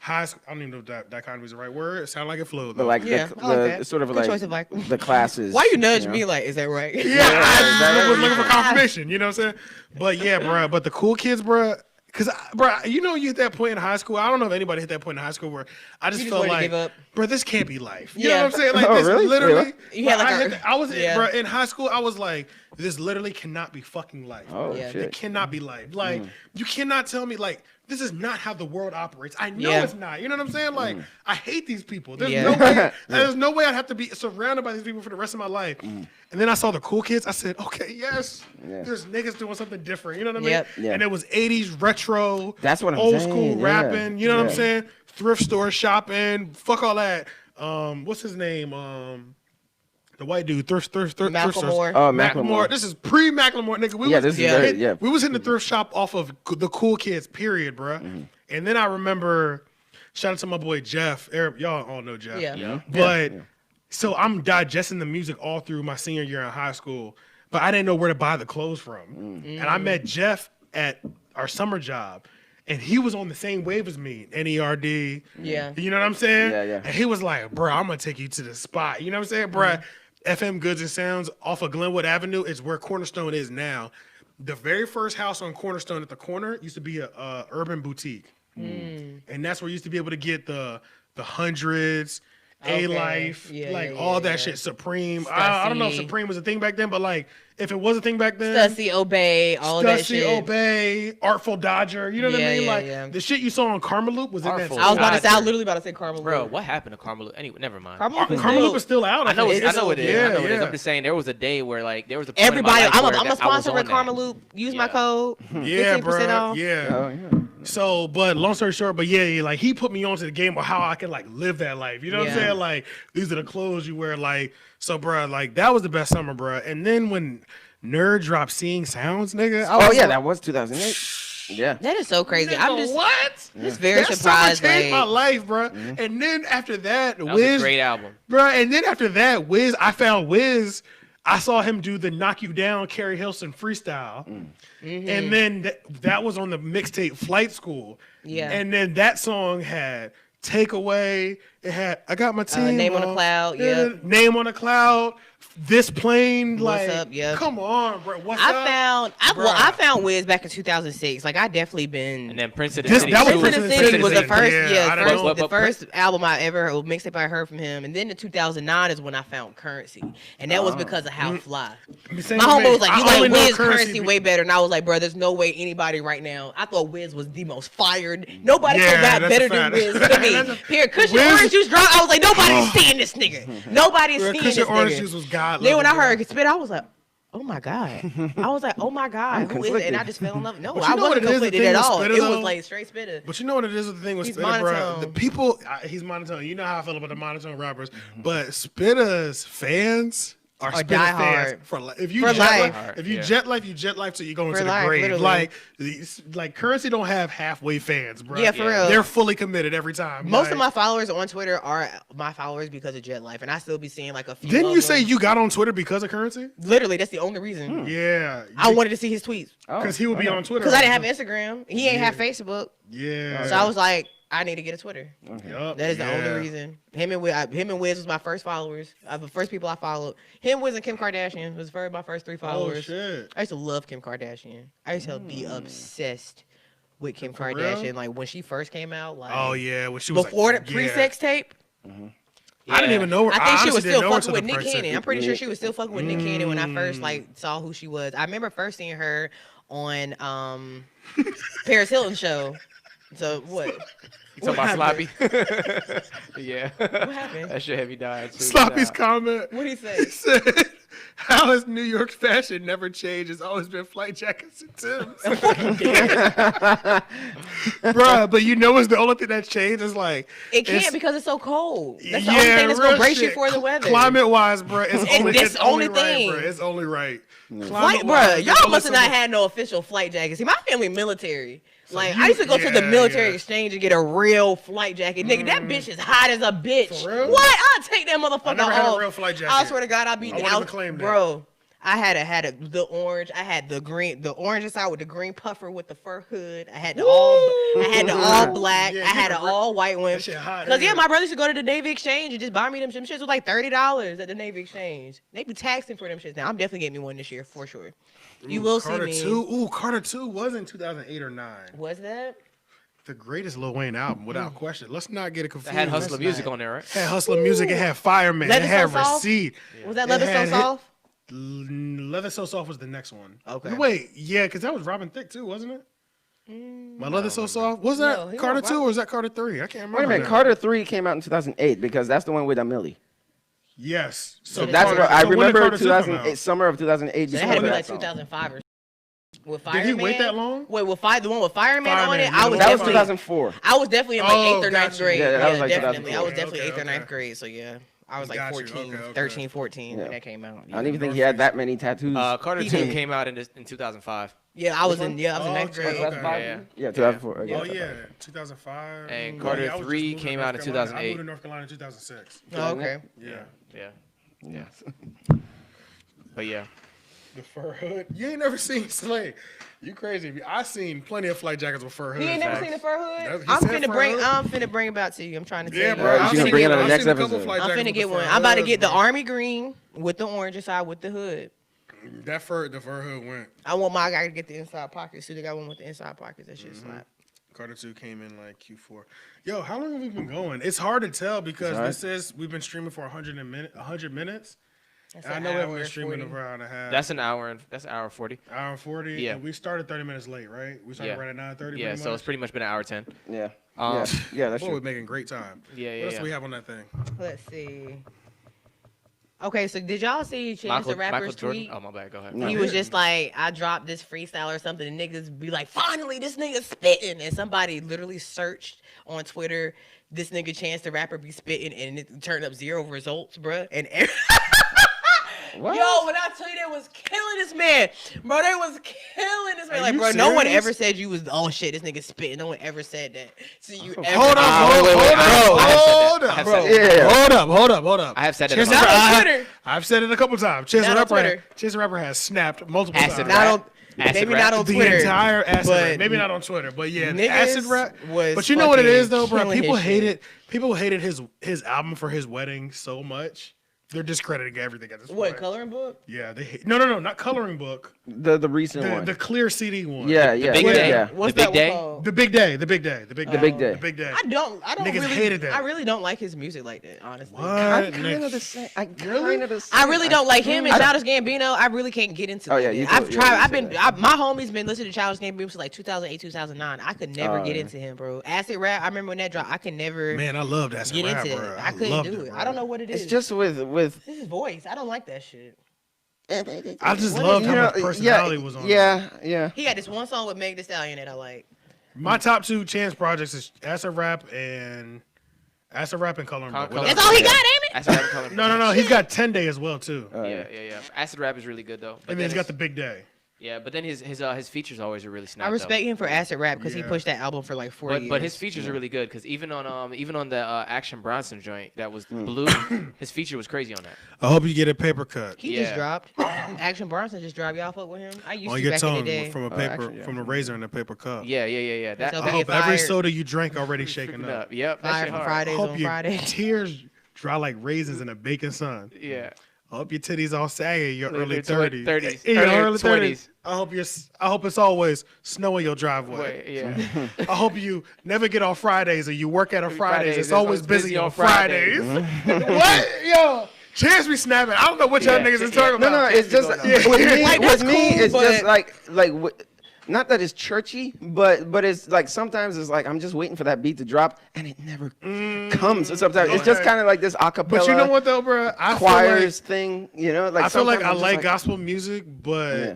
S2: high school. I don't even know if that dichotomy is the right word. It sounded like it flowed.
S4: But
S2: Though.
S4: like
S3: Yeah,
S4: the,
S3: I like
S4: the
S3: that.
S4: sort of
S3: Good
S4: like
S3: choice of like-
S4: the classes.
S3: Why you nudge
S4: know?
S3: me like, is that right?
S2: Yeah, I
S4: that
S2: was
S4: right?
S2: looking for confirmation. You know what I'm saying? But yeah, bro. But the cool kids, bro. Cause, bro, you know, you hit that point in high school. I don't know if anybody hit that point in high school where I just
S3: You just
S2: felt
S3: wanted to
S2: like,
S3: give up?
S2: bro, this can't be life. You
S3: Yeah.
S2: know what I'm saying? Like
S4: Oh,
S2: this
S4: really?
S2: literally.
S4: Wait, what?
S3: You had
S2: bro,
S3: like
S2: I was,
S3: yeah.
S2: bro, in high school. I was like, this literally cannot be fucking life.
S4: Oh
S3: Yeah.
S2: It
S4: shit.
S2: cannot be life. Like you cannot tell me like this is not how the world operates. I know
S3: Yeah.
S2: it's not. You know what I'm saying? Like I hate these people. There's
S3: Yeah.
S2: no way. There's no way I'd have to be surrounded by these people for the rest of my life. And then I saw the cool kids. I said, okay, yes,
S4: Yeah.
S2: there's niggas doing something different. You know what I mean?
S3: Yep.
S4: Yeah.
S2: And it was 80s retro.
S4: That's what I'm
S2: old
S4: saying,
S2: school
S4: yeah.
S2: rapping. You know what I'm
S4: Yeah.
S2: saying? Thrift store shopping. Fuck all that. What's his name? The white dude, thrift stores.
S3: Macklemore.
S4: Oh,
S2: Macklemore.
S4: Macklemore.
S2: This is pre-Macklemore, nigga. We
S4: Yeah,
S2: was,
S4: this is
S3: Yeah.
S4: very, yeah.
S2: we was in the thrift shop off of the cool kids, period, bruh. And then I remember, shout out to my boy Jeff. Y'all all know Jeff.
S3: Yeah.
S2: But so I'm digesting the music all through my senior year in high school, but I didn't know where to buy the clothes from. And I met Jeff at our summer job. And he was on the same wave as me, NERD.
S3: Yeah.
S2: You know what I'm saying?
S4: Yeah, yeah.
S2: And he was like, bro, I'm going to take you to the spot. You know what I'm saying, bro? FM Goods and Sounds off of Glenwood Avenue is where Cornerstone is now. The very first house on Cornerstone at the corner used to be a urban boutique. And that's where you used to be able to get the hundreds,
S3: Okay.
S2: A-Life,
S3: Yeah,
S2: like
S3: yeah,
S2: all
S3: yeah,
S2: that
S3: yeah.
S2: shit, Supreme. I don't know if
S3: Stussy.
S2: Supreme was a thing back then, but like if it was a thing back then.
S3: Stussy, Obey, all that
S2: Stussy,
S3: shit.
S2: Obey, Artful Dodger, you know what I
S3: Yeah,
S2: mean?
S3: yeah,
S2: like
S3: yeah.
S2: the shit you saw on Karmaloop was in
S5: Artful
S2: that.
S3: I was about to say, I was
S5: Dodger.
S3: literally about to say Carmel.
S5: Bro, what happened to Carmelo? Anyway, never mind.
S2: Karmaloop is still out.
S5: I know
S2: think.
S5: I know it is.
S2: Yeah,
S5: I know it is.
S2: yeah.
S5: I'm just saying there was a day where like there was a point in my
S3: Everybody,
S5: life
S3: I'm
S5: where
S3: a
S5: that I was
S3: sponsor with
S5: on that.
S3: Karmaloop. Use my
S5: Yeah.
S3: code.
S2: Yeah,
S3: 15%
S2: bro.
S3: off.
S2: Yeah.
S4: Oh yeah.
S2: So, but long story short, but yeah, like he put me onto the game of how I could like live that life. You know what I'm
S3: Yeah.
S2: saying? Like these are the clothes you wear. Like so, bro. Like that was the best summer, bro. And then when Nerd dropped Seeing Sounds, nigga. I
S4: Oh
S2: was
S4: yeah,
S2: like,
S4: that was 2008. Yeah.
S3: That is so crazy.
S2: nigga,
S3: I'm just very
S2: that summer
S3: surprised.
S2: changed my
S3: Like,
S2: life, bro. And then after that,
S5: That was a
S2: Wiz,
S5: great album.
S2: bro. And then after that, Wiz, I found Wiz. I saw him do the Knock You Down, Carrie Hilson freestyle. And then that was on the mixtape Flight School.
S3: Yeah.
S2: And then that song had Takeaway. It had I Got My Team.
S3: Name on a Cloud, yeah.
S2: Name on a Cloud. This plane.
S3: What's
S2: like,
S3: up, yeah.
S2: Come on, bro. What's up?
S3: I found Wiz back in 2006. Like I definitely been.
S5: And then Prince of the
S2: This-
S5: City.
S2: that was
S5: too.
S3: Prince of the
S2: Prince
S3: City
S2: of
S3: was
S2: the
S3: the first,
S2: City. Yeah, I don't know.
S3: the first album I ever, or mixtape I heard from him, and then in 2009 is when I found Currency, and that was because of how fly.
S2: Same
S3: My
S2: with
S3: homie
S2: me.
S3: was like,
S2: I
S3: "You
S2: only
S3: like
S2: know
S3: Wiz Currency way better," and I was like, "Bro, there's no way anybody right now." I thought Wiz was the most fired. Nobody
S2: Yeah,
S3: could rap
S2: that's a
S3: better than
S2: fact.
S3: Wiz to
S2: That's
S3: me.
S2: a-
S3: Here, Cushion
S2: Wiz-
S3: Orange Juice dropped. I was like, nobody's seeing this nigga. Nobody's
S2: Bro,
S3: seeing
S2: Cushion
S3: this
S2: Orange
S3: nigga.
S2: Juice was God.
S3: Then when I
S2: level,
S3: heard
S2: bro.
S3: Spit, I was like, oh my God. I was like, oh my God,
S4: I'm
S3: who is it? And I
S4: conflicted.
S3: just fell in love. No,
S2: But you
S3: I
S2: know what
S3: wasn't
S2: it is, the
S3: conflicted
S2: thing
S3: at
S2: with
S3: all.
S2: Spitter,
S3: It was
S2: though?
S3: like straight Spitter.
S2: But you know what it is with the thing with
S3: He's
S2: Spitter, bro?
S3: monotone.
S2: The people, he's monotone. You know how I feel about the monotone rappers. But Spitter's fans are Spitter
S3: die
S2: fans
S3: hard.
S2: for life. If you
S3: For
S2: jet
S3: life.
S2: life, if you
S5: Yeah.
S2: jet life, you jet life till you go into
S3: For
S2: the
S3: life,
S2: grave.
S3: literally.
S2: Like Currency don't have halfway fans, bro.
S3: Yeah, for real.
S2: They're fully committed every time.
S3: Most
S2: Like,
S3: of my followers on Twitter are my followers because of Jet Life, and I still be seeing like a few.
S2: Didn't
S3: of
S2: you say
S3: them.
S2: you got on Twitter because of Currency?
S3: Literally, that's the only reason.
S2: Yeah.
S3: I wanted to see his tweets
S2: Because he would be on Twitter.
S3: because I didn't have Instagram. He ain't have Facebook,
S2: Yeah.
S3: so I was like, I need to get a Twitter.
S2: Yup,
S3: That is the
S2: yeah.
S3: only reason. Him and Wiz was my first followers. The first people I followed. Him, Wiz, and Kim Kardashian was my first 3
S2: Oh,
S3: followers.
S2: shit.
S3: I used to love Kim Kardashian. I used to be obsessed with Kim
S2: For real?
S3: Kardashian. Like when she first came out. Like
S2: Oh, yeah. When she was
S3: before
S2: like,
S3: the pre-sex tape.
S2: I didn't even know her.
S3: I think she was
S2: honestly
S3: still
S2: didn't know her
S3: fucking
S2: till
S3: with
S2: the
S3: Nick
S2: first
S3: Cannon. I'm
S2: second.
S3: pretty sure she was still fucking with Nick Cannon when I first like saw who she was. I remember first seeing her on Paris Hilton show. So what?
S5: You talking about Sloppy? Yeah.
S3: What happened?
S5: That shit had me dying too.
S2: Sloppy's
S5: Nah.
S2: comment.
S3: What did he say?
S2: He said, how has New York fashion never changed? It's always been flight jackets and Timbs. Bruh, but you know what's the only thing that's changed is like...
S3: It can't
S2: it's-
S3: because it's so cold. That's the only thing that's gonna
S2: real
S3: brace you
S2: shit.
S3: for the weather.
S2: Climate-wise, bruh, it's
S3: the
S2: only
S3: only
S2: right,
S3: thing.
S2: bruh. It's only right.
S3: Flight,
S2: Climate-wise,
S3: bruh,
S2: it's
S3: y'all
S2: only
S3: must have not
S2: something-
S3: had no official flight jackets. See, my family military. Like
S2: you-
S3: I used to go to the
S2: yeah,
S3: military
S2: yeah.
S3: exchange and get a real flight jacket. Nigga, that bitch is hot as a bitch.
S2: For real?
S3: What? I'll take that motherfucker
S2: I never
S3: off.
S2: had a real flight jacket.
S3: I swear to God, I'll be
S2: I won't even claim that.
S3: bro. I had the orange. I had the green, the orange inside with the green puffer with the fur hood. I had the all black.
S2: Yeah,
S3: I had
S2: you
S3: an
S2: were-
S3: all white one.
S2: That shit hot,
S3: Cause yeah,
S2: isn't it?
S3: my brother used to go to the Navy Exchange and just buy me them shits was like $30 at the Navy Exchange. They be taxing for them shits now. I'm definitely getting me one this year for sure. You will see
S2: Carter
S3: me.
S2: 2. Ooh, Carter 2 was in 2008 or 9.
S3: Was that?
S2: The greatest Lil Wayne album, without question. Let's not get it
S5: That
S2: confused.
S5: had Hustler
S2: Let's
S5: Music
S2: not-
S5: on there, right?
S2: It had Hustler Music. It had Fireman.
S3: Leather
S2: It had
S3: So Soft?
S2: Receipt.
S3: Was that
S2: It
S3: Leather So
S2: had
S3: Soft?
S2: Leather So Soft was the next one.
S3: Okay.
S2: Wait, yeah, because that was Robin Thicke too, wasn't it? My Leather So Soft? Was
S3: No,
S2: that
S3: he
S2: Carter
S3: wasn't
S2: 2
S3: Robin.
S2: or was that Carter 3? I can't remember.
S4: Wait a minute,
S2: now.
S4: Carter 3 came out in 2008 because that's the one with Amelie.
S2: Yes.
S4: So that's
S2: Carter-
S4: what I
S2: so when did
S4: remember.
S2: Carter 2 come out?
S4: 2008, summer of 2008.
S3: That
S4: you
S3: had to
S4: said
S3: be
S4: that
S3: like
S4: song.
S3: 2005 or with
S2: Did
S3: Fireman.
S2: he wait that long?
S3: Wait, with the one with Fireman on
S2: Fireman,
S3: it,
S2: yeah,
S3: I was
S4: That was
S3: definitely
S4: 2004.
S3: I was definitely in like
S2: Oh,
S3: 8th or 9th
S2: gotcha.
S3: grade.
S4: Yeah, that was like
S3: definitely. I was
S4: 2004.
S3: definitely
S2: Okay,
S3: 8th or
S2: okay.
S3: 9th grade. So yeah, I was like
S2: Got you.
S3: 14,
S2: Okay, okay.
S3: 13, 14 when
S4: Yeah.
S3: that came out.
S4: I don't even think he had that many tattoos.
S5: Carter
S3: He
S5: 2
S3: did.
S5: came out in 2005.
S3: Yeah, I was in
S2: Oh,
S3: 9th grade.
S2: okay.
S5: Yeah.
S4: Yeah, 2004.
S2: Oh
S4: yeah.
S2: yeah, 2005.
S5: And
S2: Oh,
S5: Carter
S2: yeah, I was just
S5: 3
S2: moving to
S5: came
S2: North
S5: out in
S2: Carolina. I
S5: 2008.
S2: moved to North Carolina in 2006.
S3: Oh, okay.
S2: Yeah.
S5: Yeah. But yeah.
S2: The fur hood. You ain't never seen Slay. You crazy. I seen plenty of flight jackets with fur hoods.
S3: You ain't never
S2: Facts.
S3: seen the fur hood?
S2: He
S3: I'm
S2: said
S3: finna
S2: fur
S3: bring.
S2: hood.
S3: I'm finna bring it about to you. I'm trying to tell
S2: Yeah,
S3: you.
S2: bro.
S4: Bro,
S2: I've
S4: you gonna
S2: seen
S4: bring it on the
S2: I've
S4: next
S2: seen a couple
S4: episode.
S2: flight
S3: I'm
S2: jackets
S3: finna
S2: with
S3: get
S2: the
S3: one.
S2: fur
S3: I'm about to
S2: hoods,
S3: get the
S2: bro.
S3: army green with the orange inside with the hood.
S2: The fur hood went.
S3: I want my guy to get the inside pockets. So they got one with the inside pockets. That shit slap.
S2: Carter 2 came in like Q4. Yo, how long have we been going? It's hard to tell because we've been streaming for 100 minutes.
S3: That's
S2: And I
S3: an
S2: know we
S3: hour
S2: haven't been
S3: and
S2: streaming
S3: 40.
S2: for an hour and a half.
S5: That's an hour 40.
S2: hour and 40.
S5: Yeah.
S2: And we started 30 minutes late, right? We started
S5: Yeah.
S2: right at 9:30.
S5: Yeah, so it's pretty much been an hour 10.
S4: Yeah.
S5: Um,
S4: Yeah, that's
S2: Boy,
S4: true.
S2: we're making great time.
S5: Yeah,
S2: What else do we have on that thing?
S3: Let's see. Okay, so did y'all see Chance the Rapper's
S5: Jordan.
S3: tweet?
S5: Oh my bad. Go ahead.
S4: No.
S3: He was just like, I dropped this freestyle or something, and niggas be like, finally, this nigga spitting. And somebody literally searched on Twitter, this nigga Chance the Rapper be spitting, and it turned up 0 results, bruh. And
S4: What?
S3: yo, when I tell you they was killing this man, bro, they was killing this man.
S2: Are
S3: Like,
S2: you
S3: bro, no one
S2: serious?
S3: ever said you was, oh shit, this nigga spitting. No one ever said that. So you ever
S2: Hold up, hold
S5: I have
S2: up.
S5: said that.
S4: Yeah.
S2: Hold up.
S5: I have said that
S2: Chance the
S5: about
S3: Not on
S2: Rapper-
S3: Twitter.
S2: I've said it a couple times. Chance the
S3: Not on
S2: Rapper,
S3: Twitter.
S2: Chance the Rapper has snapped multiple
S5: Acid
S2: times.
S3: Not on,
S5: Acid
S3: maybe
S5: rap.
S3: not on
S2: The
S3: Twitter.
S2: entire acid
S3: but
S2: rap. Maybe not on Twitter, but yeah,
S3: niggas
S2: acid rap.
S3: was
S2: But you know what it is though,
S3: fucking
S2: bro?
S3: killing his
S2: People hated his album for his wedding so much. They're discrediting everything at this
S3: What,
S2: point.
S3: coloring book?
S2: Yeah, they hate. No, not coloring book.
S4: The recent
S2: The,
S4: one.
S2: the clear CD one.
S4: Yeah, yeah,
S5: Big
S4: yeah,
S5: Day.
S4: yeah.
S3: What's
S5: The Big
S3: that
S5: Day?
S3: one called?
S2: The big day.
S4: The big day.
S2: The big day.
S3: I don't
S2: Niggas
S3: really,
S2: hated that.
S3: I really don't like his music like that, honestly.
S2: What?
S4: I'm kind of the same. I kind of the same.
S3: I really don't like him and
S4: I-
S3: Childish Gambino. I really can't get into.
S4: Oh,
S3: that
S4: yeah,
S3: yet.
S4: you
S3: I've
S4: do- yeah,
S3: tried.
S4: you
S3: I've
S4: said
S3: been.
S4: that.
S3: My homies been listening to Childish Gambino since like 2008, 2009. I could never
S4: Oh,
S3: get
S4: yeah.
S3: into him, bro. Acid rap. I remember when that dropped. I could never
S2: Man, I love that
S3: get
S2: rap,
S3: into
S2: bro.
S3: it. I couldn't
S2: loved
S3: do it.
S2: bro.
S3: I don't know what it is.
S4: It's just with
S3: This is voice. I don't like that shit.
S2: I just loved how much personality was on it.
S4: Yeah.
S3: He got this one song with Meg Thee Stallion that I like.
S2: My top 2 Chance projects is Acid Rap and Color.
S3: That's all he got, ain't it?
S5: Acid Rap and Color.
S2: No. He's got 10 Day as well too.
S5: Yeah. Acid Rap is really good though. But
S2: And then he's got the Big Day.
S5: Yeah, but then his features always are really snapped.
S3: I respect him for Acid Rap because he pushed that album for like 4 years.
S5: But his features are really good because even on the Action Bronson joint that was Blue, his feature was crazy on that.
S2: I hope you get a paper cut
S3: He just dropped. Action Bronson just dropped. Y'all fuck with him? I used
S2: on
S3: to
S2: your
S3: back in the
S2: tongue
S3: day.
S2: from a paper from a razor in a paper cup.
S5: Yeah. That
S3: So
S2: I hope
S3: get
S2: every
S3: fired.
S2: soda you drank already shaken up.
S5: Yep. That
S3: Fire
S5: shit
S3: for
S5: hard.
S3: Fridays
S2: Hope
S3: on
S2: your
S3: Friday.
S2: tears dry like raisins in a baking sun.
S5: Yeah.
S2: I hope your titties all saggy in your
S5: Like
S2: early
S5: your
S2: 30s.
S5: 30s.
S2: In your
S5: Early
S2: early
S5: 20s.
S2: 30s. I hope it's always snow in your driveway.
S5: Yeah.
S2: I hope you never get off Fridays or you work at a Fridays. It's
S5: It's
S2: always busy on Fridays. What? Yo, Chance be snapping. I don't know what y'all niggas is talking about.
S4: No, it's just with me.
S3: Like,
S4: with
S3: that's
S4: me,
S3: cool,
S4: it's just
S3: but-
S4: like. Not that it's churchy, but it's like sometimes it's like I'm just waiting for that beat to drop and it never comes. So sometimes it's just kind of like this acapella.
S2: But you know what though, bro? I
S4: choirs thing, you know. Like
S2: I feel like
S4: sometimes
S2: I
S4: I'm just
S2: like gospel music, but
S4: Yeah.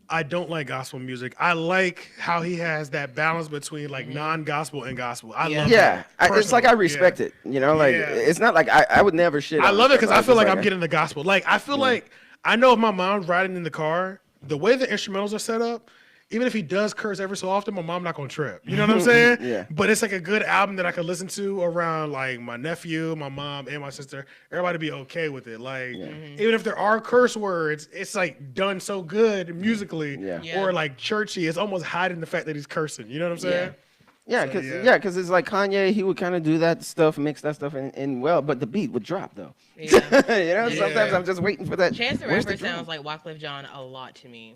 S2: I don't like gospel music. I like how he has that balance between like non-gospel and gospel. I love
S4: Yeah,
S2: that.
S4: it's like I
S2: personally.
S4: respect
S2: Yeah.
S4: it. You know, like
S2: Yeah.
S4: it's not like I would never shit.
S2: I
S4: on
S2: love it
S4: stuff.
S2: because I
S4: was
S2: feel
S4: just
S2: like I'm getting the gospel. Like I feel like I know if my mom's riding in the car, the way the instrumentals are set up, even if he does curse every so often, my mom not gonna trip. You know what I'm saying?
S4: Yeah.
S2: But it's like a good album that I could listen to around like my nephew, my mom, and my sister. Everybody be okay with it. Like even if there are curse words, it's like done so good musically
S4: Yeah.
S2: or like churchy. It's almost hiding the fact that he's cursing. You know what I'm saying?
S4: Yeah, because it's like Kanye, he would kind of do that stuff, mix that stuff in well, but the beat would drop though.
S3: Yeah.
S4: You know, sometimes I'm just waiting for that.
S3: Chance the
S4: where's
S3: Rapper
S4: the drum?
S3: sounds like Wyclef Jean a lot to me.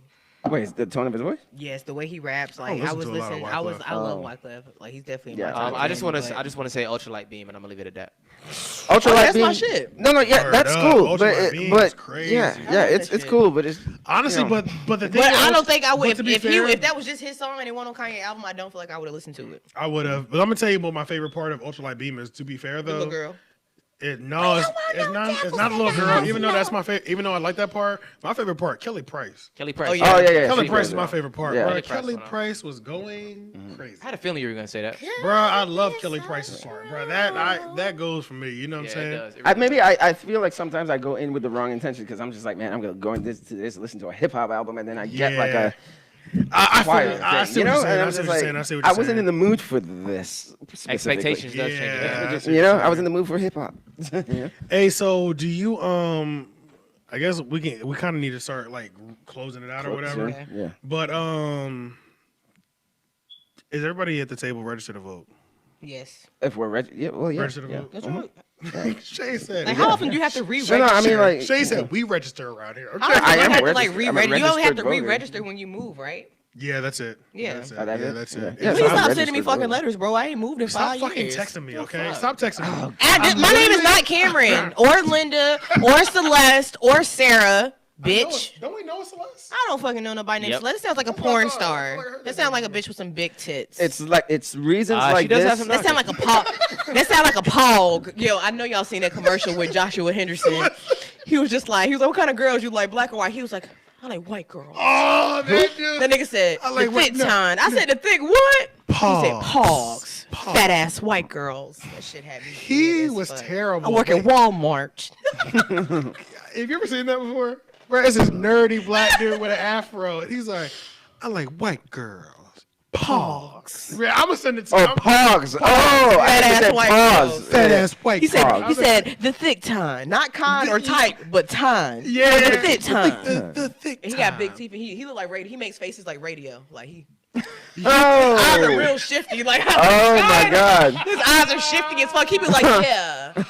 S4: Wait, is the tone of his voice?
S3: Yes, the way he raps, like
S2: listen
S3: I was
S2: to a lot of
S3: listening.
S2: Wyclef.
S3: I love Wyclef. Like he's definitely.
S4: Yeah.
S3: my top
S5: I just
S3: 10,
S5: want
S3: but-
S5: to say Ultralight Beam, and I'm gonna leave it at that.
S4: Ultralight
S3: that's my
S4: Beam-
S3: shit.
S4: No, yeah,
S2: Word
S4: that's
S2: up.
S4: cool.
S2: Ultralight Beam
S4: But
S2: is crazy.
S4: yeah,
S3: I love
S4: it's
S3: that
S4: it's
S3: shit.
S4: cool, but it's
S2: Honestly,
S4: you know.
S2: but the thing
S3: But
S2: is,
S3: I don't think I would.
S2: but to be
S3: If
S2: fair,
S3: that was just his song and it wasn't on Kanye album, I don't feel like I would have listened to it.
S2: I would have. But I'm gonna tell you what my favorite part of Ultralight Beam is. To be fair,
S3: Little
S2: though,
S3: girl.
S2: it's not a little girl. Even though that's my favorite. Even though I like that part, my favorite part, Kelly Price.
S5: Kelly Price.
S3: Oh, yeah.
S4: Oh yeah.
S2: Kelly
S4: she
S2: Price
S4: does
S2: is my
S4: that.
S2: favorite part.
S4: Yeah.
S2: Bro.
S5: Kelly Price
S2: Kelly
S5: went on.
S2: Price was going crazy.
S5: I had a feeling you were gonna say that.
S2: Bro, I love Kelly Price's part. Bro, that goes for me. You know what I'm
S5: Yeah,
S2: saying?
S5: it does. It
S4: I,
S5: really
S4: maybe
S5: does.
S4: I feel like sometimes I go in with the wrong intention because I'm just like, man, I'm gonna go in to this, listen to a hip hop album, and then I get like
S2: Yeah.
S4: a
S2: I
S4: choir
S2: feel. I
S4: thing,
S2: see
S4: you
S2: what
S4: know?
S2: you're saying.
S4: And
S2: I
S4: I'm
S2: see
S4: just
S2: what you're
S4: like,
S2: saying. I see what
S4: I
S2: you're
S4: wasn't
S2: saying.
S4: in the mood for this.
S5: Expectations does change.
S2: Yeah, I see
S4: You
S2: what
S4: know,
S2: you're
S4: I was
S2: saying.
S4: in the mood for hip hop. Yeah.
S2: Hey, so do you I guess we kind of need to start like closing it out or whatever.
S3: Okay.
S4: Yeah.
S2: But is everybody at the table registered to vote?
S3: Yes.
S4: If we're ready, yeah, well, yeah.
S2: Registered to
S4: yeah.
S2: vote?
S3: That's right.
S2: Shay said.
S3: Like, how often do you have to
S4: So,
S3: re-register?
S4: no, I mean, like,
S2: Shay said we register around here.
S3: How
S2: Okay.
S3: often
S4: I
S3: do you
S4: am
S3: have to,
S4: registered.
S3: like,
S4: I'm a
S3: re-register? You only have to
S4: registered voter.
S3: re-register when you move, right?
S2: Yeah, that's it.
S3: Yeah.
S2: That's it.
S4: Oh, that's
S2: yeah,
S4: it?
S2: that's
S4: Yeah.
S2: it.
S4: Yeah,
S3: Please
S4: so I'm
S3: stop sending me
S4: registered
S3: fucking
S4: voter.
S3: letters, bro. I ain't moved in
S2: Stop
S3: 5
S2: fucking
S3: years.
S2: texting me, okay? Stop texting me.
S3: My name is not Cameron or Linda or Celeste or Sarah, bitch.
S2: Don't we know it's Celeste?
S3: I don't fucking know nobody named
S5: Yep.
S3: Celeste. That sounds like a
S2: That's what I
S3: porn
S2: thought.
S3: star.
S2: I feel like I heard
S3: That
S2: that
S3: sounds like a
S2: name.
S3: bitch with some big tits.
S4: It's reasons
S5: She
S4: like
S5: does have
S4: this.
S5: some
S3: That sound like a pog. That sound like a pog. Yo, I know y'all seen that commercial with Joshua Henderson. He was like, what kind of girls you like, black or white? He was like, I like white girls.
S2: Oh, that dude.
S3: That nigga said,
S2: I like
S3: the
S2: white-
S3: thick
S2: no.
S3: time. I said, the thick what? He said,
S2: Pogs.
S3: pogs. Fat ass white girls. That shit had me.
S2: He
S3: dead as
S2: was
S3: fuck.
S2: terrible.
S3: I work at Walmart.
S2: Have you ever seen that before? Bro, it's this nerdy black dude with an afro. And he's like, I like white girls.
S3: Pogs.
S2: Man, I'm gonna send it to
S4: Oh,
S2: you.
S4: pogs. Oh, I
S3: Fat ass
S4: said
S3: white
S4: pause.
S3: girls.
S2: Fat ass white
S3: He said,
S2: Pogs.
S3: he said, the thick time. Not con or type, but time.
S2: Yeah.
S3: The thick time.
S2: The thick
S3: And he got
S2: time.
S3: big teeth, and he look like radio. He makes faces like radio. Like he eyes are
S4: Oh,
S3: real shifty. Like
S4: oh my God.
S3: his eyes are shifty as fuck. He be like, yeah. He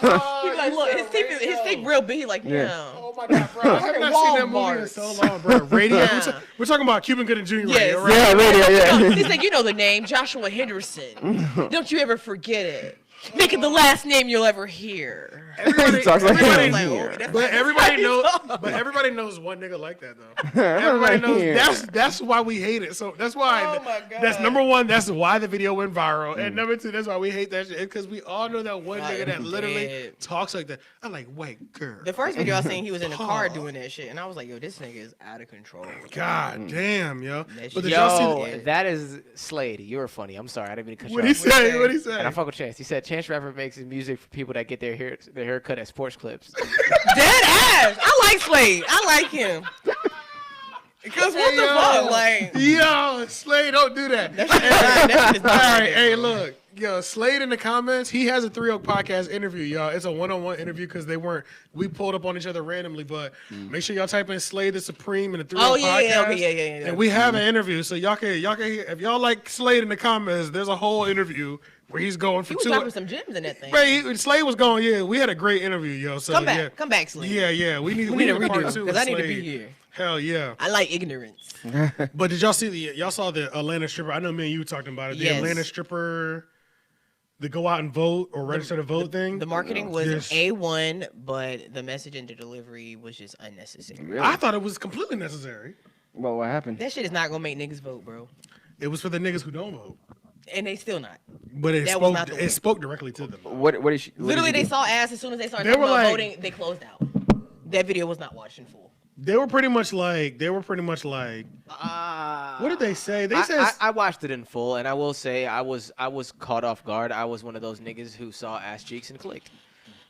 S3: be like, look, his teeth real big. He like, yeah.
S2: Oh my God, bro. I have not seen that movie in so long, bro. Radio.
S3: Yeah.
S2: We're talking about Cuban Gooding Jr.
S3: Yes.
S2: radio, right?
S4: Yeah, radio, yeah.
S3: He said, you know the name, Joshua Henderson. Don't you ever forget it. Make it the last name you'll ever hear.
S2: Everybody,
S4: He talks like
S2: everybody,
S4: him
S3: like,
S4: here.
S3: oh,
S2: but everybody knows one nigga like that though. Everybody
S4: like
S2: knows
S4: here.
S2: that's why we hate it. So that's why.
S3: Oh my God.
S2: That's number one. That's why the video went viral. And number two, that's why we hate that shit because we all know that one nigga that literally
S3: dead.
S2: talks like that. I'm like, wait, girl.
S3: The first video I seen, he was in the car doing that shit, and I was like, yo, this nigga is out of control.
S2: God damn, yo.
S3: That
S2: But
S3: shit-
S2: did y'all
S5: Yo,
S2: see
S5: that is Slade. You were funny. I'm sorry. I didn't mean to cut you
S2: what
S5: off.
S2: he say? What he say?
S5: And I fuck with Chance. He said Chance Rapper makes his music for people that get their hair cut at sports clips.
S3: Dead ass. I like Slade. I like him. Because what the fuck? Like,
S2: Yo, Slade, don't do that.
S3: that shit is not, that shit is
S2: All
S3: not
S2: right,
S3: right,
S2: hey,
S3: bro.
S2: look, yo, Slade in the comments. He has a 3 Oak podcast interview, y'all. It's a one-on-one interview because we pulled up on each other randomly. But make sure y'all type in Slade the Supreme in the 3
S3: Oh,
S2: Oak
S3: yeah,
S2: podcast.
S3: yeah, okay, yeah.
S2: And we have an interview, so y'all can hear. If y'all like Slade in the comments, there's a whole interview where he's going for
S3: He was
S2: 2.
S3: dropping some gems in that thing.
S2: Right, Slade was going. Yeah, we had a great interview, yo. So
S3: Come back.
S2: yeah,
S3: Come back, Slade.
S2: yeah. We need
S3: We need a
S2: a part
S3: redo,
S2: 2
S3: because I need to
S2: Slade.
S3: be here.
S2: Hell yeah.
S3: I like ignorance.
S2: But did y'all see y'all saw the Atlanta stripper? I know me and you were talking about it. The
S3: Yes.
S2: Atlanta stripper, the go out and vote or register to vote thing.
S3: The marketing was
S2: Yes.
S3: A1, but the message and the delivery was just unnecessary.
S4: Really?
S2: I thought it was completely necessary.
S4: Well, what happened?
S3: That shit is not gonna make niggas vote, bro.
S2: It was for the niggas who don't vote,
S3: And they still not.
S2: but it
S3: That was not
S2: spoke.
S3: the way.
S2: It spoke directly to them.
S4: What is she? what
S3: Literally,
S4: did she
S3: they
S4: do?
S3: saw ass as soon as they started
S2: They
S3: talking
S2: were
S3: about
S2: like-
S3: voting. They closed out. That video was not watched in full.
S2: They were pretty much like. What did they say? They said.
S5: I watched it in full, and I will say I was caught off guard. I was one of those niggas who saw ass cheeks and clicked.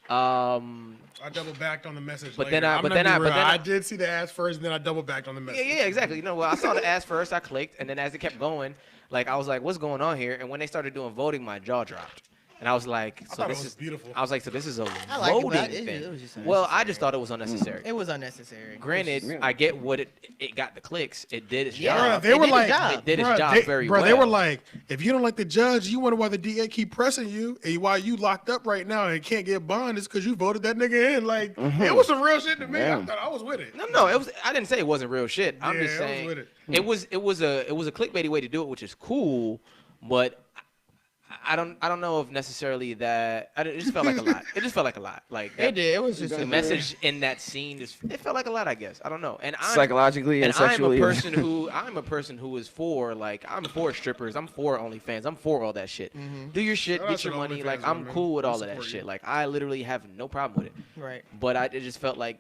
S2: I double backed on the message.
S5: But
S2: later.
S5: then I-
S2: I'm
S5: but
S2: gonna
S5: then
S2: be
S5: I- but
S2: real.
S5: then I-
S2: I did see the ass first, and then I double backed on the message.
S5: Yeah, exactly. You know, well, I saw the ass first, I clicked, and then as it kept going, like I was like, "What's going on here?" And when they started doing voting, my jaw dropped, and I was like, "So
S2: thought it
S5: this
S2: was
S5: is
S2: beautiful.
S5: I was like, "So this is a
S3: I like it,
S5: voting
S3: but it
S5: thing."
S3: was just
S5: Well, I
S3: unnecessary.
S5: just thought it was unnecessary.
S3: It was unnecessary.
S5: Granted, I get what it got the clicks. It did its
S3: Yeah.
S2: Bruh,
S5: job.
S2: they
S3: It
S2: were
S3: did
S2: like,
S3: the job.
S5: It did its
S2: bruh,
S5: job
S2: they,
S5: very
S2: bruh,
S5: well.
S2: They were like, if you don't like the judge, you wonder why the DA keep pressing you, and why you locked up right now and can't get bond is because you voted that nigga in. Like, it was some real shit to me.
S4: Yeah.
S2: I thought I was with it.
S5: No, it was. I didn't say it wasn't real shit. I'm
S2: Yeah,
S5: just
S2: I was
S5: saying
S2: with it.
S5: it was a clickbaity way to do it, which is cool, but I don't know if necessarily that. It just felt like a lot. It just felt like a lot. Like
S3: It did. It was just
S5: the message in that scene. It felt like a lot, I guess. I don't know. And
S4: Psychologically and sexually.
S5: I'm a person who is for I'm for strippers. I'm for OnlyFans. I'm for all that shit. Do your shit,
S2: Shout out
S5: get
S2: to
S5: your
S2: the
S5: money.
S2: OnlyFans
S5: Like I'm
S2: women.
S5: cool with
S2: We
S5: all of that
S2: support
S5: shit.
S2: you.
S5: Like I literally have no problem with it.
S3: right.
S5: But it just felt like,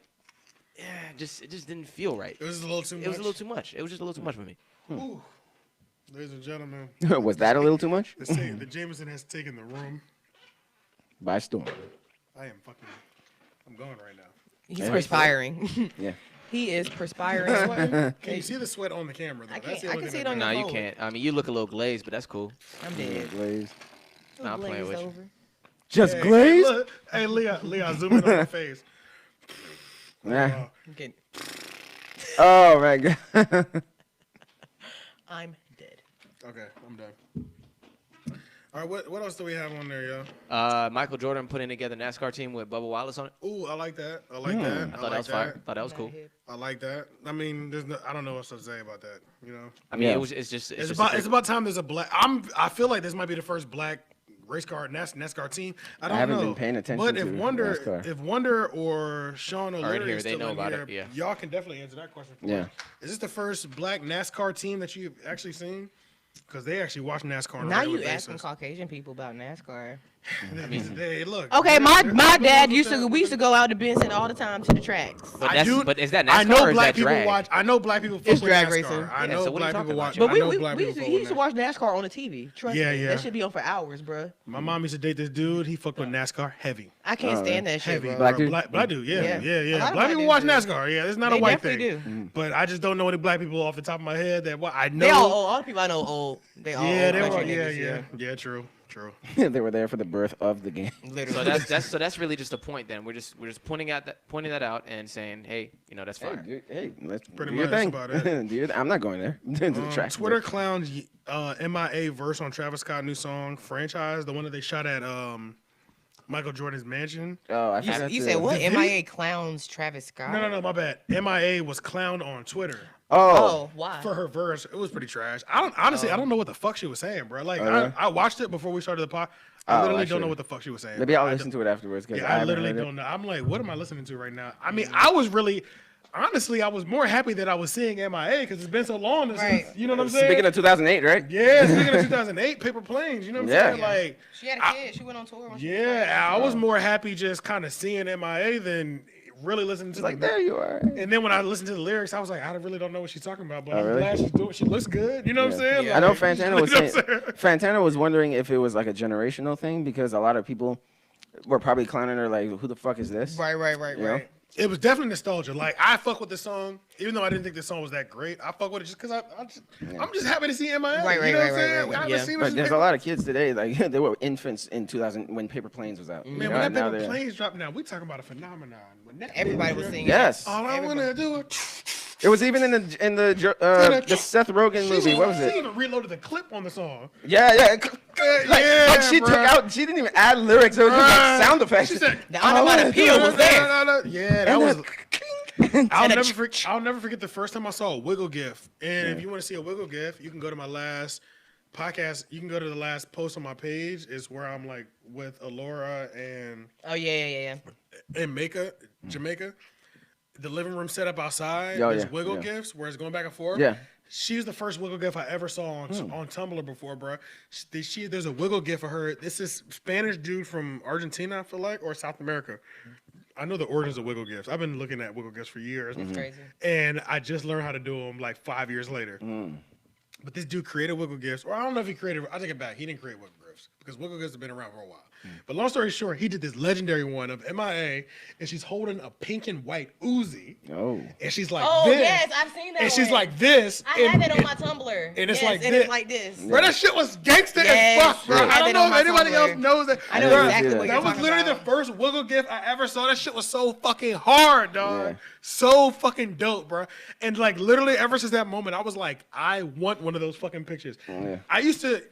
S5: yeah, it just didn't feel right.
S2: It was a little too much.
S5: It was a little too much. It was just a little too much for me.
S2: Ooh. Ladies and gentlemen,
S4: Was that a little too much?
S2: the Jameson has taken the room.
S4: By storm.
S2: I'm going right now.
S3: He's
S4: Yeah.
S3: perspiring.
S4: Yeah.
S3: He is perspiring.
S2: Can you see the sweat on the camera, though?
S3: I
S2: That's
S3: can't-
S2: the
S3: I
S2: only
S3: can see
S2: thing
S3: it
S2: that
S3: on
S5: No,
S2: matters.
S5: you
S3: phone.
S5: can't. I mean, you look a little glazed, but that's cool.
S3: I'm dead.
S4: Glaze.
S5: Nah, I'm playing with you.
S3: Over.
S4: Just
S2: Hey,
S4: glaze?
S2: look. Hey, Leah, zoom in on my face.
S4: Nah.
S3: Okay.
S4: Oh my god.
S3: I'm dead.
S2: Okay, I'm done. All right, what else do we have on there, yo?
S5: Michael Jordan putting together NASCAR team with Bubba Wallace on it.
S2: Ooh, I like that. I like that.
S5: I thought that was fire. Thought that was cool.
S2: I like that. I mean, I don't know what to say about that. You know,
S5: I mean,
S4: Yeah.
S5: it's just
S2: it's
S5: a
S2: about
S5: great-
S2: time there's a black. I feel like this might be the first black race car NASCAR team. I don't
S4: haven't
S2: know.
S4: been paying attention
S2: But
S4: to
S2: if
S4: NASCAR.
S2: Wonder or Sean O'Leary
S5: in here,
S2: is
S5: they
S2: still
S5: know
S2: in
S5: about
S2: here,
S5: it, yeah.
S2: y'all can definitely answer that question. For
S4: Yeah.
S2: us. Is this the first black NASCAR team that you've actually seen? Because they actually watch NASCAR on a
S3: Now
S2: regular
S3: you asking
S2: basis.
S3: Caucasian people about NASCAR.
S2: Hey, look.
S3: Okay,
S2: they're-
S3: my
S2: they're
S3: dad
S2: cool
S3: used
S2: with
S3: to.
S2: that.
S3: We used to go out to Benson all the time to the tracks.
S5: But
S2: I
S5: that's
S2: do-
S5: but is that NASCAR
S2: I know
S5: or is
S2: black
S5: that
S2: people
S5: drag?
S2: watch. I know black people. Fuck
S3: It's
S2: with
S3: drag
S2: NASCAR.
S3: racing.
S2: I
S5: Yeah,
S2: know
S5: so what are you
S2: black
S5: talking
S2: people
S5: about,
S2: watch.
S5: y'all?
S3: But
S2: I
S3: we,
S2: know
S3: we,
S2: black
S3: we
S2: people
S3: used to,
S2: fuck
S3: he
S2: with
S3: used to
S2: NASCAR.
S3: watch NASCAR on the TV. Trust
S2: Yeah,
S3: me,
S2: yeah.
S3: that should be on for hours, bro.
S2: My mom used to date this dude. He fucked with NASCAR heavy.
S3: I can't
S4: Oh,
S3: stand that shit,
S2: Heavy.
S3: bro.
S4: Black dude?
S2: Black dude. Yeah,
S3: Yeah.
S2: yeah,
S3: A
S2: yeah.
S3: lot of
S2: Black
S3: black
S2: people watch
S3: dudes do.
S2: NASCAR. Yeah, it's not a
S3: They
S2: white thing.
S3: definitely do.
S2: But I just don't know any black people off the top of my head that I know.
S3: They all the people I know old. They all
S2: yeah,
S3: old
S2: they were.
S3: country
S2: Yeah,
S3: niggas,
S2: yeah. True.
S4: They were there for the birth of the game.
S3: Literally.
S5: So that's really just a point. Then we're just pointing that out and saying, hey, that's
S4: Hey,
S5: fire.
S4: dude, hey, let's
S2: Pretty
S4: do your
S2: much
S4: thing.
S2: about it.
S4: Dude, I'm not going there. To the track.
S2: Twitter clowns MIA verse on Travis Scott new song Franchise, the one that they shot at Michael Jordan's mansion.
S4: Oh, I forgot
S3: You
S4: to-
S3: said what?
S2: The video-
S3: MIA clowns Travis Scott?
S2: No, my bad. MIA was clowned on Twitter
S4: Oh,
S3: Oh, why?
S2: for her verse. It was pretty trash. I don't know what the fuck she was saying, bro. Like
S4: Oh, yeah?
S2: I watched it before we started the pod. I
S4: Oh,
S2: literally
S4: I
S2: don't know
S4: should.
S2: what the fuck she was saying.
S4: Maybe
S2: bro.
S4: I'll
S2: I
S4: listen to it afterwards.
S2: Yeah, I
S4: haven't
S2: literally
S4: heard it.
S2: don't know. I'm like, what am I listening to right now? I mean, I was really, honestly, I was more happy that I was seeing MIA because it's been so long since,
S3: Right.
S2: you know what I'm saying?
S4: Speaking of 2008, right?
S2: Yeah, speaking of 2008, Paper Planes, you know what I'm
S4: Yeah.
S2: saying? Like,
S3: She had a kid. She went on tour. When she was
S2: yeah, I
S3: pregnant.
S2: was more happy just kind of seeing MIA than really listening to
S4: It's like, there you are.
S2: And then when I listened to the lyrics, I was like, I really don't know what she's talking about, but
S4: Oh,
S2: I'm
S4: really?
S2: glad she's doing. She looks good. You know what I'm saying?
S4: I know
S2: Like,
S4: Fantana
S2: you
S4: was
S2: know what
S4: saying,
S2: I'm saying?
S4: Fantana was wondering if it was like a generational thing because a lot of people were probably clowning her like, who the fuck is this?
S3: Right.
S4: You know?
S3: Right.
S2: It was definitely nostalgia. Like I fuck with this song, even though I didn't think this song was that great. I fuck with it just because I'm just happy to see MIA.
S3: Right,
S2: you know what I'm
S3: right,
S2: saying?
S3: right.
S2: I haven't
S5: Yeah.
S2: seen
S4: But
S2: her
S4: there's
S2: since
S4: a lot of kids today, like they were infants in 2000 when Paper Planes was out.
S2: Man,
S4: You
S2: when
S4: know,
S2: that
S4: and now
S2: Paper
S4: they're-
S2: Planes dropped, now we talking about a phenomenon. When that
S3: Everybody
S2: bitch
S3: was
S2: dropped,
S3: singing.
S4: Yes.
S2: All I
S3: Everybody.
S2: wanna do is.
S4: It was even in the Seth Rogen movie. What was
S2: She
S4: it?
S2: even reloaded the clip on the song.
S4: Yeah. Like she
S2: bruh.
S4: took out. She didn't even add lyrics. It was just like sound effects.
S2: She said,
S3: The onomatopoeia was there.
S2: Yeah, that
S4: And
S2: was.
S4: then-
S2: I'll never forget the first time I saw a Wiggle GIF. And if you want to see a Wiggle GIF, you can go to my last podcast. You can go to the last post on my page. Is where I'm like with Alora and
S3: Oh yeah.
S2: Jamaica. The living room set up outside.
S4: Oh,
S2: There's
S4: yeah,
S2: Wiggle
S4: yeah.
S2: GIFs where it's going back and forth.
S4: Yeah.
S2: She's the first Wiggle GIF I ever saw on Tumblr before, bro. There's a Wiggle GIF of her. This is Spanish dude from Argentina, I feel like, or South America. I know the origins of Wiggle GIFs. I've been looking at Wiggle GIFs for years.
S3: Crazy.
S2: And I just learned how to do them like 5 years later. But this dude created Wiggle GIFs, or I don't know if he created. I take it back. He didn't create Wiggle GIFs because Wiggle GIFs have been around for a while. But long story short, he did this legendary one of MIA, and she's holding a pink and white Uzi,
S4: Oh.
S2: and she's like
S3: Oh
S2: this,
S3: yes, I've seen that.
S2: and she's
S3: one.
S2: like this.
S3: I
S2: and,
S3: have it on
S2: and-
S3: my Tumblr.
S2: and it's
S3: Yes,
S2: like
S3: and
S2: this.
S3: it's like this.
S2: Bro, that shit was gangster
S3: Yes,
S2: as fuck, bro.
S3: I
S2: I
S3: have
S2: don't
S3: it
S2: know
S3: on
S2: if
S3: my
S2: anybody
S3: Tumblr.
S2: else knows that.
S3: I know
S2: Bro,
S3: exactly what
S2: that
S3: you're
S2: was
S3: talking
S2: literally
S3: about.
S2: the first Wiggle GIF I ever saw. That shit was so fucking hard, dog.
S4: Yeah.
S2: So fucking dope, bro. And like literally ever since that moment, I was like, I want one of those fucking pictures.
S4: Yeah.
S2: I used to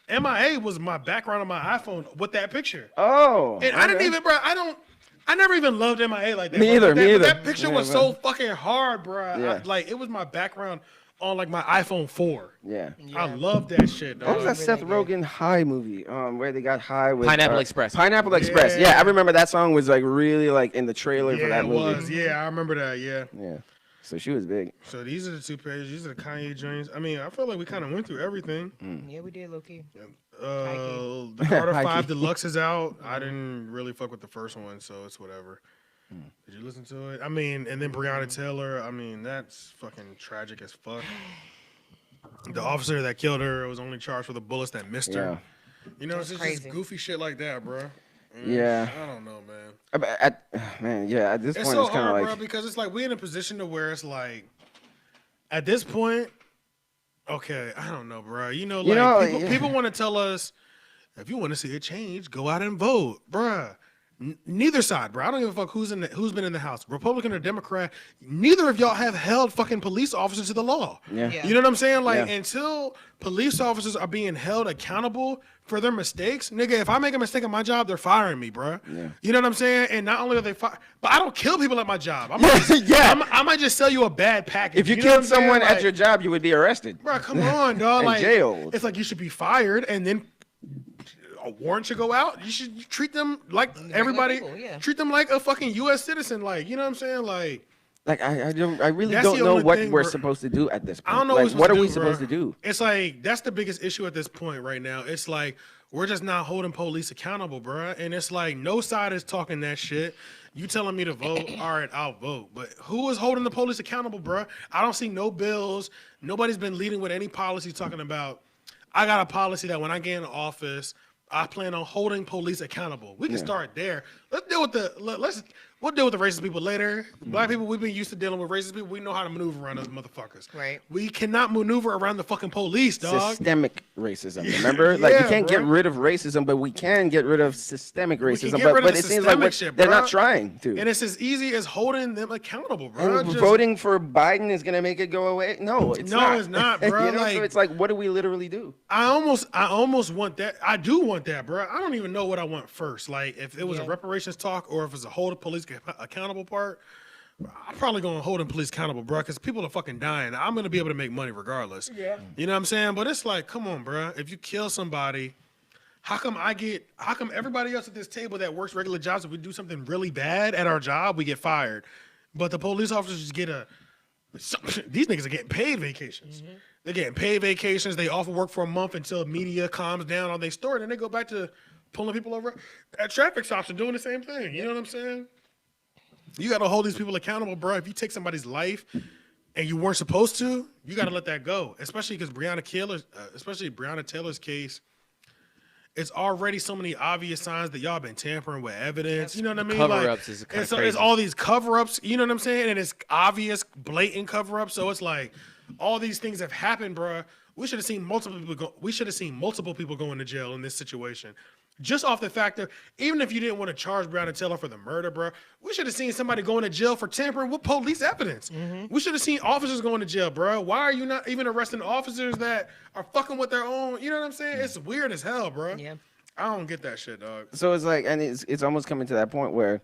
S2: MIA was my background on my iPhone with that picture.
S4: Oh.
S2: And I didn't
S4: okay.
S2: even, bro. I never even loved MIA like that.
S4: Me
S2: bro.
S4: either,
S2: But
S4: me
S2: that,
S4: either.
S2: That picture was
S4: Yeah,
S2: so fucking hard, bro.
S4: Yeah.
S2: Like it was my background on like my iPhone 4.
S4: Yeah.
S2: I love that shit, dog.
S4: What was that Seth Rogen high movie? Where they got high with
S5: Pineapple Express.
S4: Pineapple Express. Yeah, I remember that song was like really like in the trailer for
S2: Yeah,
S4: that
S2: it
S4: movie.
S2: was. Yeah, I remember that. Yeah.
S4: Yeah. So she was big.
S2: So these are the 2 pages. These are the Kanye joints. I mean, I feel like we kind of went through everything.
S3: Yeah, we did, low key.
S2: The Carter
S4: High
S2: 5
S4: key.
S2: Deluxe is out. I didn't really fuck with the first one, so it's whatever. Did you listen to it? I mean, and then Breonna Taylor. I mean, that's fucking tragic as fuck. The officer that killed her was only charged for the bullets that missed her. You know, it's just
S3: crazy.
S2: goofy shit like that, bro.
S4: Yeah.
S2: I don't know, man.
S4: Man, yeah. At this
S2: It's
S4: point,
S2: so
S4: it's kind of
S2: hard,
S4: like
S2: bro, because it's like we're in a position to where it's like, at this point, okay, I don't know, bro. You know, people want to tell us, if you want to see a change, go out and vote, bruh. Neither side, bro. I don't give a fuck who's been in the House, Republican or Democrat. Neither of y'all have held fucking police officers to the law.
S4: Yeah.
S3: Yeah.
S2: You know what I'm saying? Like,
S4: Yeah.
S2: until police officers are being held accountable for their mistakes, nigga, if I make a mistake at my job, they're firing me, bro.
S4: Yeah.
S2: You know what I'm saying? And not only are they but I don't kill people at my job. I might just,
S4: Yeah.
S2: I might just sell you a bad package.
S4: if you
S2: know what
S4: killed
S2: I'm saying?
S4: someone at
S2: Like,
S4: your job, you would be arrested.
S2: bro, come on, dog.
S4: And
S2: Like,
S4: jailed.
S2: it's like you should be fired, and then a warrant should go out. You should treat them like everybody.
S3: people, yeah.
S2: Treat them like a fucking U.S. citizen. Like, you know what I'm saying? Like,
S4: Like I really
S2: That's
S4: don't
S2: the
S4: know
S2: only
S4: what
S2: thing,
S4: we're
S2: bro.
S4: supposed to do at this point.
S2: I don't know
S4: Like, what are we supposed
S2: bro.
S4: to do?
S2: It's like that's the biggest issue at this point right now. It's like we're just not holding police accountable, bro. And it's like no side is talking that shit. You telling me to vote? All right, I'll vote. But who is holding the police accountable, bro? I don't see no bills. Nobody's been leading with any policy talking about. I got a policy that when I get in office, I plan on holding police accountable. We can start there. Let's deal with we'll deal with the racist people later. Black people, we've been used to dealing with racist people. We know how to maneuver around those motherfuckers.
S3: Right.
S2: We cannot maneuver around the fucking police, dog.
S4: Systemic racism. Remember, like you
S2: Yeah,
S4: can't get
S2: bro.
S4: rid of racism, but we can get rid of systemic
S2: can
S4: racism.
S2: get rid
S4: But
S2: of
S4: it
S2: the
S4: seems like
S2: systemic shit,
S4: they're
S2: bro.
S4: not trying to.
S2: And it's as easy as holding them accountable, bro.
S4: And
S2: Just-
S4: voting for Biden is gonna make it go away? No, it's
S2: No,
S4: not.
S2: it's not,
S4: You
S2: bro.
S4: know,
S2: Like-
S4: so it's like, what do we literally do?
S2: I almost want that. I do want that, bro. I don't even know what I want first. Like, if it was a reparations talk or if it's a hold the police accountable part, I'm probably gonna hold the police accountable, bro, because people are fucking dying. I'm gonna be able to make money regardless. Yeah. You know what I'm saying? But it's like, come on, bro. If you kill somebody, How come everybody else at this table that works regular jobs, if we do something really bad at our job, we get fired, but the police officers just get these niggas are getting paid vacations. They're getting paid vacations. They off of work for a month until media calms down on their story, and then they go back to pulling people over at traffic stops and doing the same thing. You know what I'm saying? You got to hold these people accountable, bro. If you take somebody's life and you weren't supposed to, you got to let that go. Especially because Breonna Taylor's case, it's already so many obvious signs that y'all been tampering with evidence. You know what I mean?
S5: Cover-ups is kind of crazy.
S2: It's all these cover-ups. You know what I'm saying? And it's obvious, blatant cover-ups. So it's like all these things have happened, bro. We should have seen multiple people going to jail in this situation. Just off the fact that even if you didn't want to charge Breonna Taylor for the murder, bro, we should have seen somebody going to jail for tampering with police evidence. We should have seen officers going to jail, bro. Why are you not even arresting officers that are fucking with their own? You know what I'm saying? It's weird as hell, bro.
S3: Yeah.
S2: I don't get that shit, dog.
S4: So it's like, and it's almost coming to that point where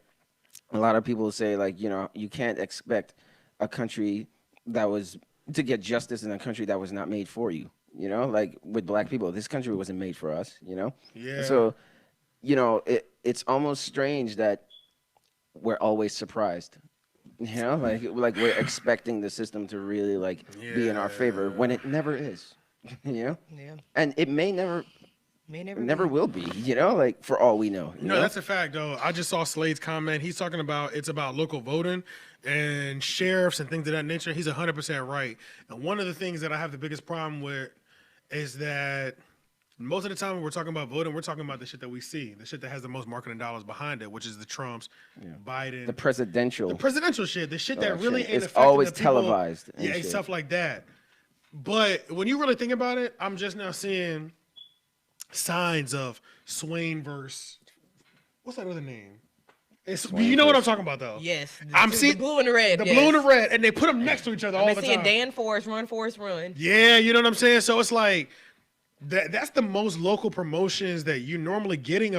S4: a lot of people say, like, you know, you can't expect a country to get justice in a country that was not made for you. You know, like with black people, this country wasn't made for us, you know?
S2: Yeah.
S4: So, you know, it's almost strange that we're always surprised. You know, like we're expecting the system to really be in our favor when it never is. You know?
S3: Yeah.
S4: And it may never will be, you know, like for all we know. You
S2: No,
S4: know?
S2: that's a fact, though. I just saw Slade's comment. He's talking about it's about local voting and sheriffs and things of that nature. He's 100% right. And one of the things that I have the biggest problem with is that most of the time when we're talking about voting, we're talking about the shit that we see, the shit that has the most marketing dollars behind it, which is the Trumps, Biden,
S4: the presidential
S2: shit, the shit that really ain't
S4: it's
S2: affecting
S4: always
S2: the people.
S4: televised. And
S2: And
S4: shit.
S2: stuff like that. But when you really think about it, I'm just now seeing signs of Swain versus what's that other name? You know what I'm talking about, though.
S3: Yes.
S2: I'm seeing
S3: the blue and the red.
S2: the
S3: yes.
S2: blue and the red, and they put them next to each other all
S3: I've
S2: the
S3: been seeing
S2: time.
S3: Dan Forrest run.
S2: Yeah, you know what I'm saying. So it's like that's the most local promotions that you're normally getting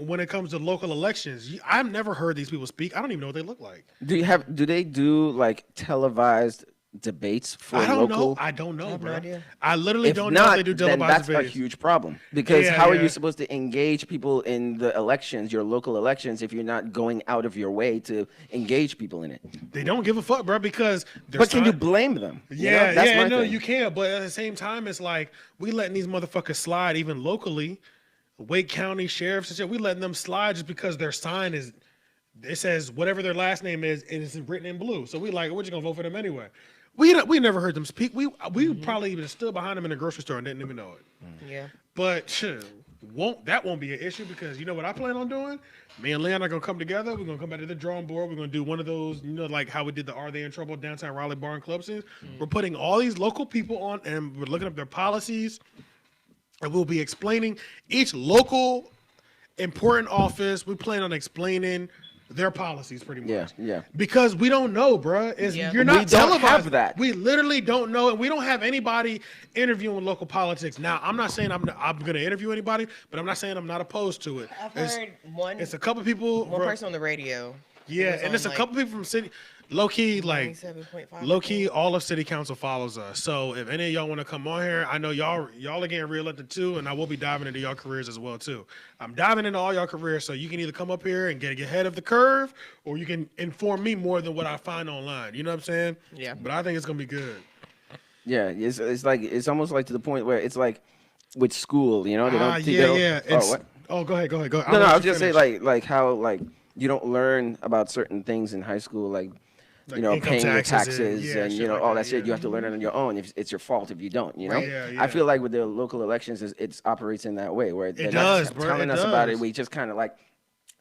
S2: when it comes to local elections. I've never heard these people speak. I don't even know what they look like.
S4: Do they do like televised debates for
S2: I don't
S4: local?
S2: know. I don't know,
S3: have no
S2: bro.
S3: idea.
S2: I literally
S4: If
S2: don't know
S4: not,
S2: if they do
S4: then
S2: televised
S4: that's
S2: debates.
S4: a huge problem. Because
S2: Yeah,
S4: how are
S2: yeah.
S4: you supposed to engage people in the elections, your local elections, if you're not going out of your way to engage people in it?
S2: They don't give a fuck, bro, because they're
S4: But can you
S2: sign-
S4: blame them? You know,
S2: Yeah,
S4: that's
S2: yeah,
S4: my
S2: no,
S4: thing.
S2: you can. But at the same time, it's like we letting these motherfuckers slide even locally. Wake County sheriffs and shit, we letting them slide just because their sign is, it says whatever their last name is, and it's written in blue. So we like, we're just gonna vote for them anyway. We never heard them speak. We probably even stood behind them in the grocery store and didn't even know it.
S3: Yeah.
S2: But shit, that won't be an issue because you know what I plan on doing? Me and Leon are gonna come together. We're gonna come back to the drawing board. We're gonna do one of those, you know, like how we did the Are They in Trouble downtown Raleigh Bar and Club scenes. We're putting all these local people on and we're looking up their policies. And we'll be explaining each local important office. We plan on explaining their policies pretty much.
S4: Yeah.
S2: Because we don't know, bruh.
S3: Yeah.
S2: You're not
S4: We don't
S2: televised.
S4: have that.
S2: We literally don't know, and we don't have anybody interviewing local politics. Now, I'm not saying I'm going to interview anybody, but I'm not saying I'm not opposed to it.
S3: I've
S2: It's-
S3: heard one
S2: It's a couple people.
S3: one
S2: bruh.
S3: person on the radio.
S2: Yeah,
S3: was
S2: and
S3: on,
S2: it's a couple people from city. Low key, like
S3: 97.5,
S2: low key, all of city council follows us. So if any of y'all want to come on here, I know y'all are getting reelected too, and I will be diving into y'all careers as well too. I'm diving into all y'all careers, so you can either come up here and get ahead of the curve, or you can inform me more than what I find online. You know what I'm saying?
S3: Yeah.
S2: But I think it's gonna be good.
S4: Yeah, it's almost like to the point where it's like with school, you know, they don't.
S2: Yeah.
S4: Oh, what?
S2: Oh, go ahead.
S4: No,
S2: I'll
S4: I
S2: let
S4: was
S2: you
S4: just say
S2: finish.
S4: like how you don't learn about certain things in high school, like
S2: Like
S4: you know,
S2: income
S4: paying your
S2: taxes and-
S4: taxes
S2: yeah,
S4: and
S2: shit
S4: you know
S2: like
S4: all
S2: that,
S4: that shit.
S2: yeah.
S4: You have to learn it on your own. If it's your fault if you don't, you know.
S2: Right, yeah.
S4: I feel like with the local elections, it operates in that way where they're
S2: does,
S4: not
S2: bro,
S4: telling
S2: it
S4: us about it.
S2: does.
S4: We just kind of like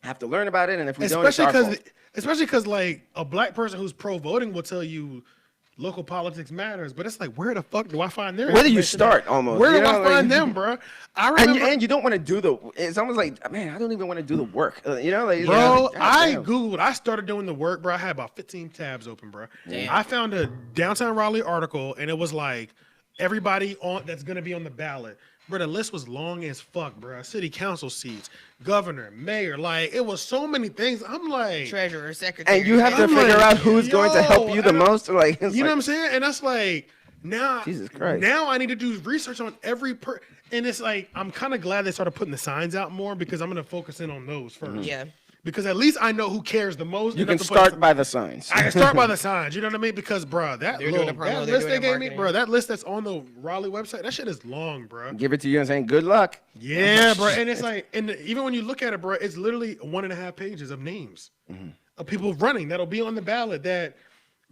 S4: have to learn about it, and if we don't, it's our fault.
S2: Especially because like a black person who's pro voting will tell you local politics matters, but it's like where the fuck do I find their
S4: Where do you
S2: information
S4: start
S2: at?
S4: almost?
S2: Where
S4: You
S2: do
S4: know,
S2: I
S4: like-
S2: find them, bro? I remember,
S4: And you don't want to do the. It's almost like, man, I don't even want to do the work. You know, like,
S2: bro,
S4: God
S2: I
S4: damn.
S2: Googled, I started doing the work, bro. I had about 15 tabs open, bro.
S3: Damn.
S2: I found a downtown Raleigh article, and it was like everybody on that's gonna be on the ballot. Bro, the list was long as fuck, bro. City council seats, governor, mayor, like it was so many things. I'm like,
S3: Treasurer, secretary.
S4: And you have to
S2: I'm
S4: figure
S2: like,
S4: out who's going to help you the
S2: and
S4: most. Like,
S2: you know what I'm saying? And that's like, Now,
S4: Jesus Christ.
S2: Now I need to do research on every and it's like I'm kind of glad they started putting the signs out more because I'm gonna focus in on those first.
S3: Yeah.
S2: Because at least I know who cares the most.
S4: You
S2: enough
S4: can
S2: to put
S4: start by the signs.
S2: I can start by the signs. You know what I mean? Because, bro, that
S3: They're doing the promo, they're
S2: list
S3: doing
S2: they
S3: the
S2: gave me,
S3: marketing.
S2: bro, that list that's on the Raleigh website, that shit is long, bro.
S4: Give it to you and saying good luck.
S2: Yeah, bro. And it's like, and even when you look at it, bro, it's literally 1.5 pages of names of people running that'll be on the ballot that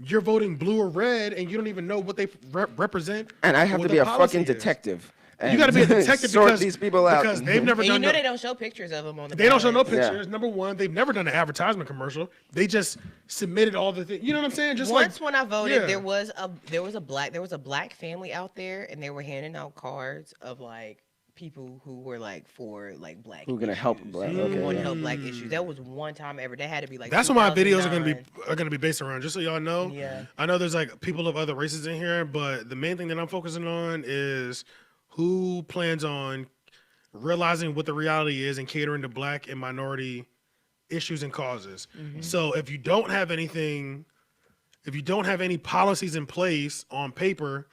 S2: you're voting blue or red, and you don't even know what they represent.
S4: And I have
S2: what
S4: to be
S2: the
S4: a
S2: policy
S4: fucking
S2: is.
S4: detective.
S2: You got to be a detective
S4: sort
S2: because
S4: these people out.
S2: because they've never
S3: And you
S2: done.
S3: know they don't show pictures of them on the
S2: They don't show no
S3: ballot.
S2: pictures. Number one, they've never done an advertisement commercial. They just submitted all the things. You know what I'm saying? Just
S3: Once
S2: like
S3: when I voted,
S2: yeah.
S3: there was a black family out there, and they were handing out cards of like people who were like for like black.
S4: Who gonna help
S3: issues,
S4: black?
S3: who
S4: Okay,
S3: want to
S4: yeah.
S3: help black issues. That was one time ever. That had to be like.
S2: That's what my videos are
S3: 2009.
S2: gonna be based around. Just so y'all know.
S3: Yeah.
S2: I know there's like people of other races in here, but the main thing that I'm focusing on is who plans on realizing what the reality is and catering to black and minority issues and causes. So if you don't have anything, if you don't have any policies in place on paper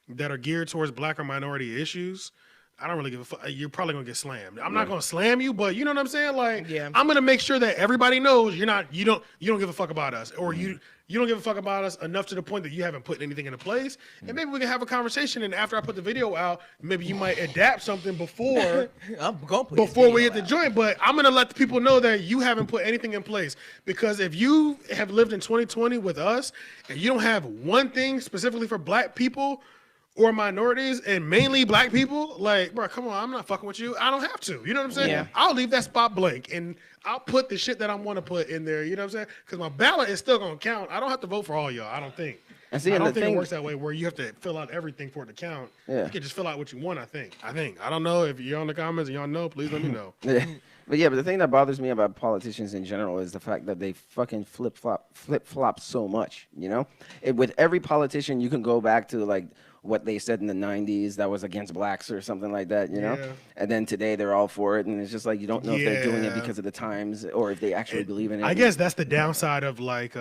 S2: that are geared towards black or minority issues, I don't really give a fuck. You're probably gonna get slammed. I'm not gonna slam you, but you know what I'm saying? Like,
S3: Yeah.
S2: I'm gonna make sure that everybody knows you don't give a fuck about us, or you don't give a fuck about us enough to the point that you haven't put anything into place. And maybe we can have a conversation. And after I put the video out, maybe you might adapt something before
S3: I'm gonna put
S2: before we hit the joint. But I'm gonna let the people know that you haven't put anything in place, because if you have lived in 2020 with us and you don't have one thing specifically for black people or minorities, and mainly black people, like, bro, come on, I'm not fucking with you. I don't have to. You know what I'm saying?
S3: Yeah.
S2: I'll leave that spot blank, and I'll put the shit that I want to put in there. You know what I'm saying? Because my ballot is still gonna count. I don't have to vote for all y'all. I don't think.
S4: And see,
S2: I
S4: and
S2: don't
S4: the
S2: think
S4: thing-
S2: it works that way, where you have to fill out everything for it to count.
S4: Yeah.
S2: You can just fill out what you want. I think. I don't know if you're on the comments and y'all know. Please let me know.
S4: Yeah. But the thing that bothers me about politicians in general is the fact that they fucking flip flop so much. You know, with every politician, you can go back to like what they said in the 90s that was against blacks or something like that, you know?
S2: Yeah.
S4: And then today they're all for it, and it's just like you don't know if they're doing it
S2: Yeah.
S4: because of the times or if they actually believe in it.
S2: I guess that's the downside of like,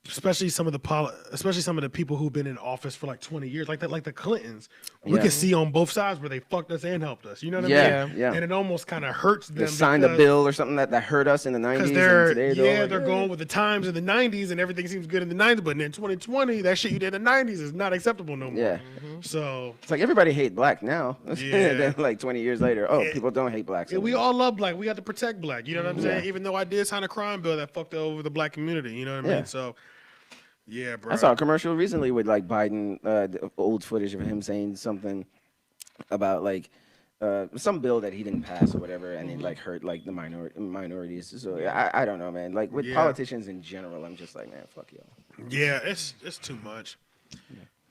S2: especially some of the people who've been in office for like 20 years, like the Clintons. We
S4: Yeah.
S2: can see on both sides where they fucked us and helped us. You know what I
S4: Yeah,
S2: mean?
S4: yeah.
S2: And it almost kind of hurts them.
S4: They signed a bill or something that hurt us in the 90s.
S2: Because
S4: and today
S2: they're going with the times in the 90s, and everything seems good in the 90s, but in 2020, that shit you did in the 90s is not acceptable no more.
S4: Yeah.
S2: So
S4: It's like everybody hate black now.
S2: Yeah.
S4: Then like 20 years later, people don't hate blacks.
S2: yeah, we
S4: anymore.
S2: all love black. We got to protect black. You know what I'm saying?
S4: Yeah.
S2: Even though I did sign a crime bill that fucked over the black community. You know what I
S4: Yeah.
S2: mean? So, yeah, bro.
S4: I saw a commercial recently with like Biden, the old footage of him saying something about like some bill that he didn't pass or whatever, and it like hurt like the minorities. So I don't know, man. Like with
S2: Yeah.
S4: politicians in general, I'm just like, man, fuck y'all.
S2: Yeah, it's too much.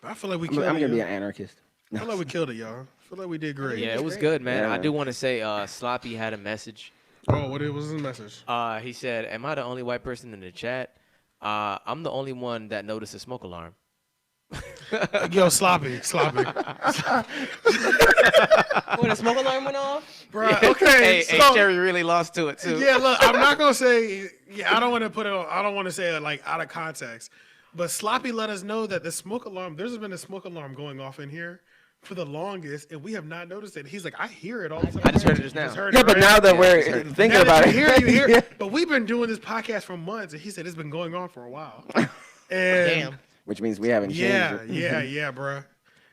S2: But I feel like we
S4: I'm
S2: killed
S4: gonna
S2: it.
S4: be
S2: yo.
S4: an anarchist.
S2: I feel like we killed it, y'all. I feel like we did great.
S5: Yeah, it was good, man.
S4: Yeah,
S5: I
S4: man.
S5: do want to say, Sloppy had a message.
S2: Oh, what was his message?
S5: He said, "Am I the only white person in the chat? I'm the only one that noticed a smoke alarm."
S2: Yo, sloppy.
S3: When the smoke alarm went off.
S2: Bro, okay.
S5: Hey,
S2: so,
S5: Cherry really lost to it too.
S2: yeah, look, I'm not gonna say. Yeah, I don't want to put it. I don't want to say it like out of context. But Sloppy let us know that the smoke alarm. There's been a smoke alarm going off in here for the longest, and we have not noticed it. He's like, I hear it all the time.
S5: I just heard it just now.
S2: heard
S4: Yeah,
S2: it,
S4: but
S2: right?
S4: now that we're
S5: just heard it.
S4: thinking
S2: Now that
S4: about
S2: you
S4: it,
S2: hear, you hear.
S4: Yeah.
S2: But we've been doing this podcast for months, and he said it's been going on for a while. And
S3: Damn.
S4: Which means we haven't changed it.
S2: yeah, bro.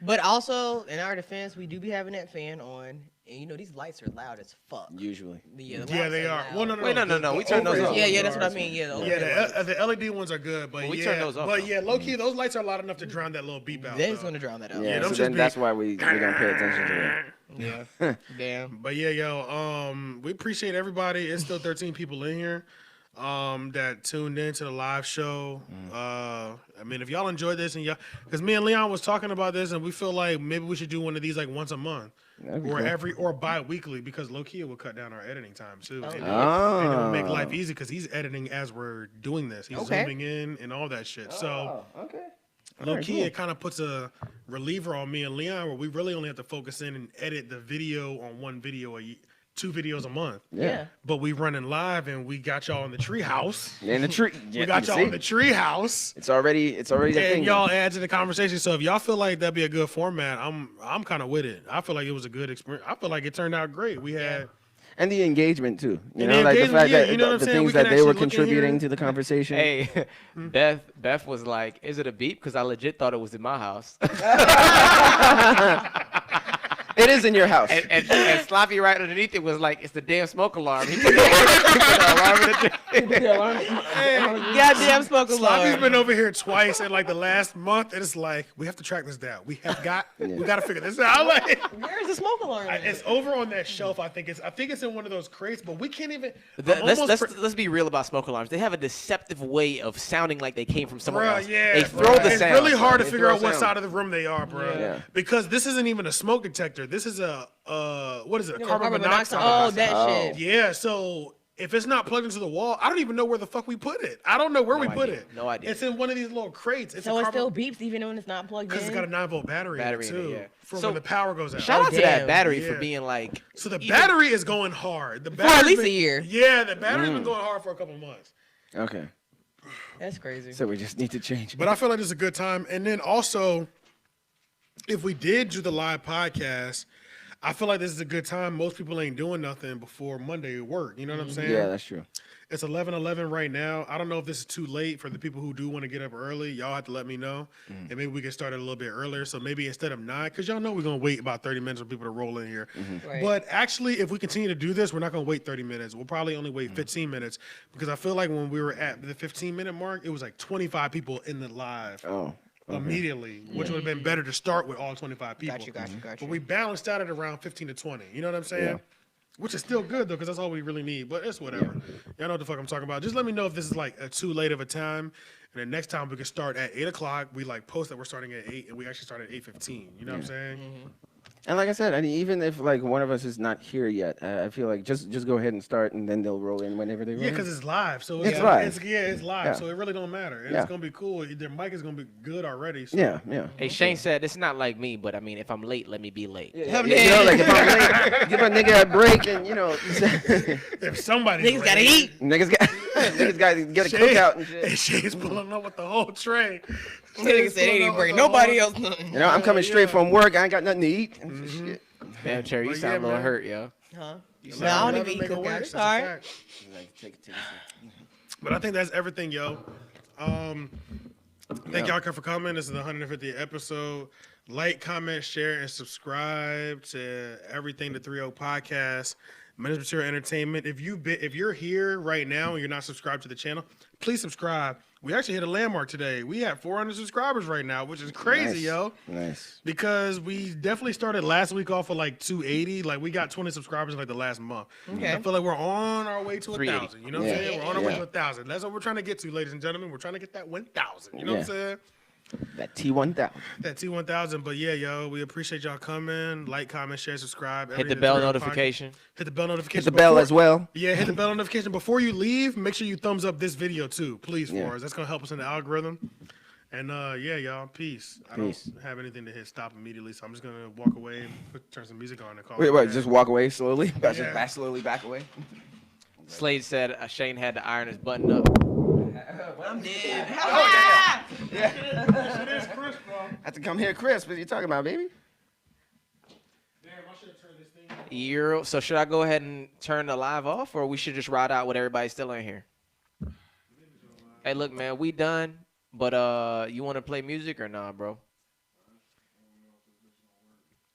S3: But also, in our defense, we do be having that fan on, and you know these lights are loud as fuck.
S4: Usually.
S3: Yeah, the
S2: Yeah,
S3: lights
S2: they are.
S3: loud.
S2: Well, no.
S5: Wait, no. We turned those
S2: overhead
S5: off.
S3: Yeah,
S2: ones
S3: that's what I
S2: are.
S3: mean. Yeah, the
S2: Yeah,
S3: overhead lights.
S2: the LED ones are good, but
S5: Well, we
S2: yeah,
S5: turned those off,
S2: but
S5: though.
S2: yeah, low key, those lights are loud enough to drown that little beep out.
S3: That's
S2: though.
S3: gonna drown that out.
S4: Yeah,
S2: them
S4: so
S2: shits
S4: then
S2: be-
S4: that's why we don't pay attention to it.
S3: Yeah. Damn.
S2: But yeah, yo, we appreciate everybody. It's still 13 people in here that tuned in to the live show. I mean, if y'all enjoyed this and y'all, because me and Leon was talking about this, and we feel like maybe we should do one of these like once a month.
S4: That'd be
S2: Or
S4: cool.
S2: or bi-weekly, because low-key it will cut down our editing time too. And,
S4: Oh.
S2: and it will make life easy because he's editing as we're doing this. He's
S3: Okay.
S2: zooming in and all that shit. So
S4: Oh, okay.
S2: low-key
S4: cool.
S2: it kind of puts a reliever on me and Leon, where we really only have to focus in and edit the video on one video 2 videos a month.
S4: Yeah.
S2: But we running live and we got y'all in the tree house.
S4: In the tree.
S2: We got y'all in the tree house.
S4: It's already the
S2: And
S4: thing.
S2: y'all add to the conversation. So if y'all feel like that'd be a good format, I'm kind of with it. I feel like it was a good experience. I feel like it turned out great. We had
S4: And the engagement too. You
S2: And
S4: know,
S2: the
S4: like the
S2: engagement,
S4: fact
S2: yeah,
S4: that
S2: you know what I'm
S4: the
S2: saying? We
S4: things
S2: can
S4: that they were
S2: actually look in
S4: contributing
S2: here.
S4: to the conversation.
S5: Hey, Beth was like, "Is it a beep?" Because I legit thought it was in my house.
S4: It is in your house.
S5: and Sloppy right underneath it was like, "It's the damn smoke alarm." He put the alarm in the
S3: Goddamn smoke
S2: Sloppy's
S3: alarm.
S2: been over here twice in like the last month, and it's like we have to track this down. We got to figure this out. Like,
S3: Where's the smoke alarm?
S2: it's over on that shelf. I think it's in one of those crates, but we can't even.
S5: Let's be real about smoke alarms. They have a deceptive way of sounding like they came from somewhere
S2: Bruh,
S5: else.
S2: yeah,
S5: They
S2: bro.
S5: throw the
S2: It's
S5: sound.
S2: really hard to
S4: They
S2: figure
S4: throw
S2: out what
S4: sound.
S2: side of the room they are, bro.
S4: Yeah.
S2: Because this isn't even a smoke detector. This is a what is it? A carbon monoxide.
S3: Oh, that
S4: Oh.
S3: shit.
S2: Yeah, so if it's not plugged into the wall, I don't even know where the fuck we put it. I don't know where we put
S5: idea.
S2: it.
S5: No idea.
S2: It's in one of these little crates. It's
S3: So
S2: a
S3: it
S2: carbon,
S3: still beeps even when it's not plugged in.
S2: because it's got a 9-volt battery in it
S5: Battery in it,
S2: too,
S5: yeah.
S2: for
S5: So,
S2: when the power goes out.
S5: Shout out to
S3: damn.
S5: that battery for
S2: Yeah.
S5: being like.
S2: So the
S5: even-
S2: battery is going hard. The
S3: at
S2: battery's
S3: least
S2: been-
S3: a year.
S2: Yeah, the battery's been going hard for a couple months.
S4: Okay.
S3: That's crazy.
S4: So we just need to change.
S2: But I feel like it's a good time. And then also, if we did do the live podcast, I feel like this is a good time. Most people ain't doing nothing before Monday at work. You know what I'm saying?
S4: Yeah, that's true.
S2: It's 11:11 right now. I don't know if this is too late for the people who do want to get up early. Y'all have to let me know. And maybe we can start it a little bit earlier. So maybe instead of 9, because y'all know we're going to wait about 30 minutes for people to roll in here.
S3: Right.
S2: But actually, if we continue to do this, we're not going to wait 30 minutes. We'll probably only wait 15 minutes, because I feel like when we were at the 15-minute mark, it was like 25 people in the live.
S4: Oh.
S2: Immediately, which would have been better to start with all 25 people.
S3: Got you.
S2: But we balanced out at around 15 to 20. You know what I'm saying?
S4: Yeah.
S2: Which is still good, though, because that's all we really need. But it's whatever. Y'all know what the fuck I'm talking about. Just let me know if this is like a too late of a time. And then next time we can start at 8 o'clock. We like post that we're starting at 8, and we actually start at 8:15. You know what I'm saying?
S4: And like I said, I mean, even if like one of us is not here yet, I feel like just go ahead and start, and then they'll roll in whenever they roll
S2: Yeah,
S4: in.
S2: because it's live. So
S4: It's live.
S2: It's live.
S4: Yeah.
S2: So it really don't matter. And
S4: Yeah.
S2: it's going to be cool. Their mic is going to be good already. So.
S4: Yeah.
S5: Hey, Shane said it's not like me, but I mean, if I'm late, let me be late.
S4: You know, like if I'm late, give a nigga a break, and you know,
S2: If somebody
S3: Niggas gotta eat.
S4: niggas got to get a cookout and shit.
S2: Hey, Shane's pulling up with the whole tray.
S3: Nigga said they didn't bring nobody else nothing.
S4: You know, I'm coming straight from work. I ain't got nothing to eat. And shit.
S5: Damn, Cherry, you
S2: But
S5: sound
S2: yeah,
S5: a little
S2: man.
S5: hurt, yo.
S3: Huh?
S2: You
S3: No, I don't
S2: never
S3: even eat
S2: make a
S3: cookout.
S2: wish,
S3: It's
S2: that's a
S3: alright.
S2: fact.
S4: Like, take it.
S2: But I think that's everything, yo. Thank y'all for coming. This is the 150th episode. Like, comment, share, and subscribe to everything the 3O podcast. Menace Material Entertainment. If you're here right now and you're not subscribed to the channel, please subscribe. We actually hit a landmark today. We have 400 subscribers right now, which is crazy,
S4: Nice.
S2: yo.
S4: Nice.
S2: Because we definitely started last week off with like 280. Like we got 20 subscribers in like the last month.
S3: Okay.
S2: I feel like we're on our way to
S5: 380.
S2: 1,000. You know what I'm
S4: Yeah.
S2: saying? We're on our way
S4: Yeah.
S2: to 1,000. That's what we're trying to get to, ladies and gentlemen. We're trying to get that 1,000. You know what I'm saying?
S4: That T1000.
S2: That T1000. But yeah, yo, we appreciate y'all coming. Like, comment, share, subscribe.
S5: Hit the
S2: Everything
S5: bell
S2: 3O podcast.
S5: notification.
S2: Hit the bell notification.
S4: Hit the bell as well.
S2: Yeah, hit the bell notification. Before you leave, make sure you thumbs up this video too, please, for
S4: Yeah.
S2: us. That's going to help us in the algorithm. And yeah, y'all, peace. I
S4: Peace.
S2: don't have anything to hit stop immediately, so I'm just going to walk away and turn some music on and call
S4: Wait,
S2: it
S4: what?
S2: a
S4: Just
S2: day.
S4: walk away slowly?
S2: Yeah.
S4: Slowly back away?
S5: Slade said Shane had to iron his button up.
S3: I'm dead.
S2: It is crisp, bro.
S4: I have to come here, Chris. What are you talking about, baby?
S2: Damn, I should have turned this thing off.
S5: So should I go ahead and turn the live off, or we should just ride out with everybody still in here? Hey, look, man, we done. But you want to play music or nah, bro?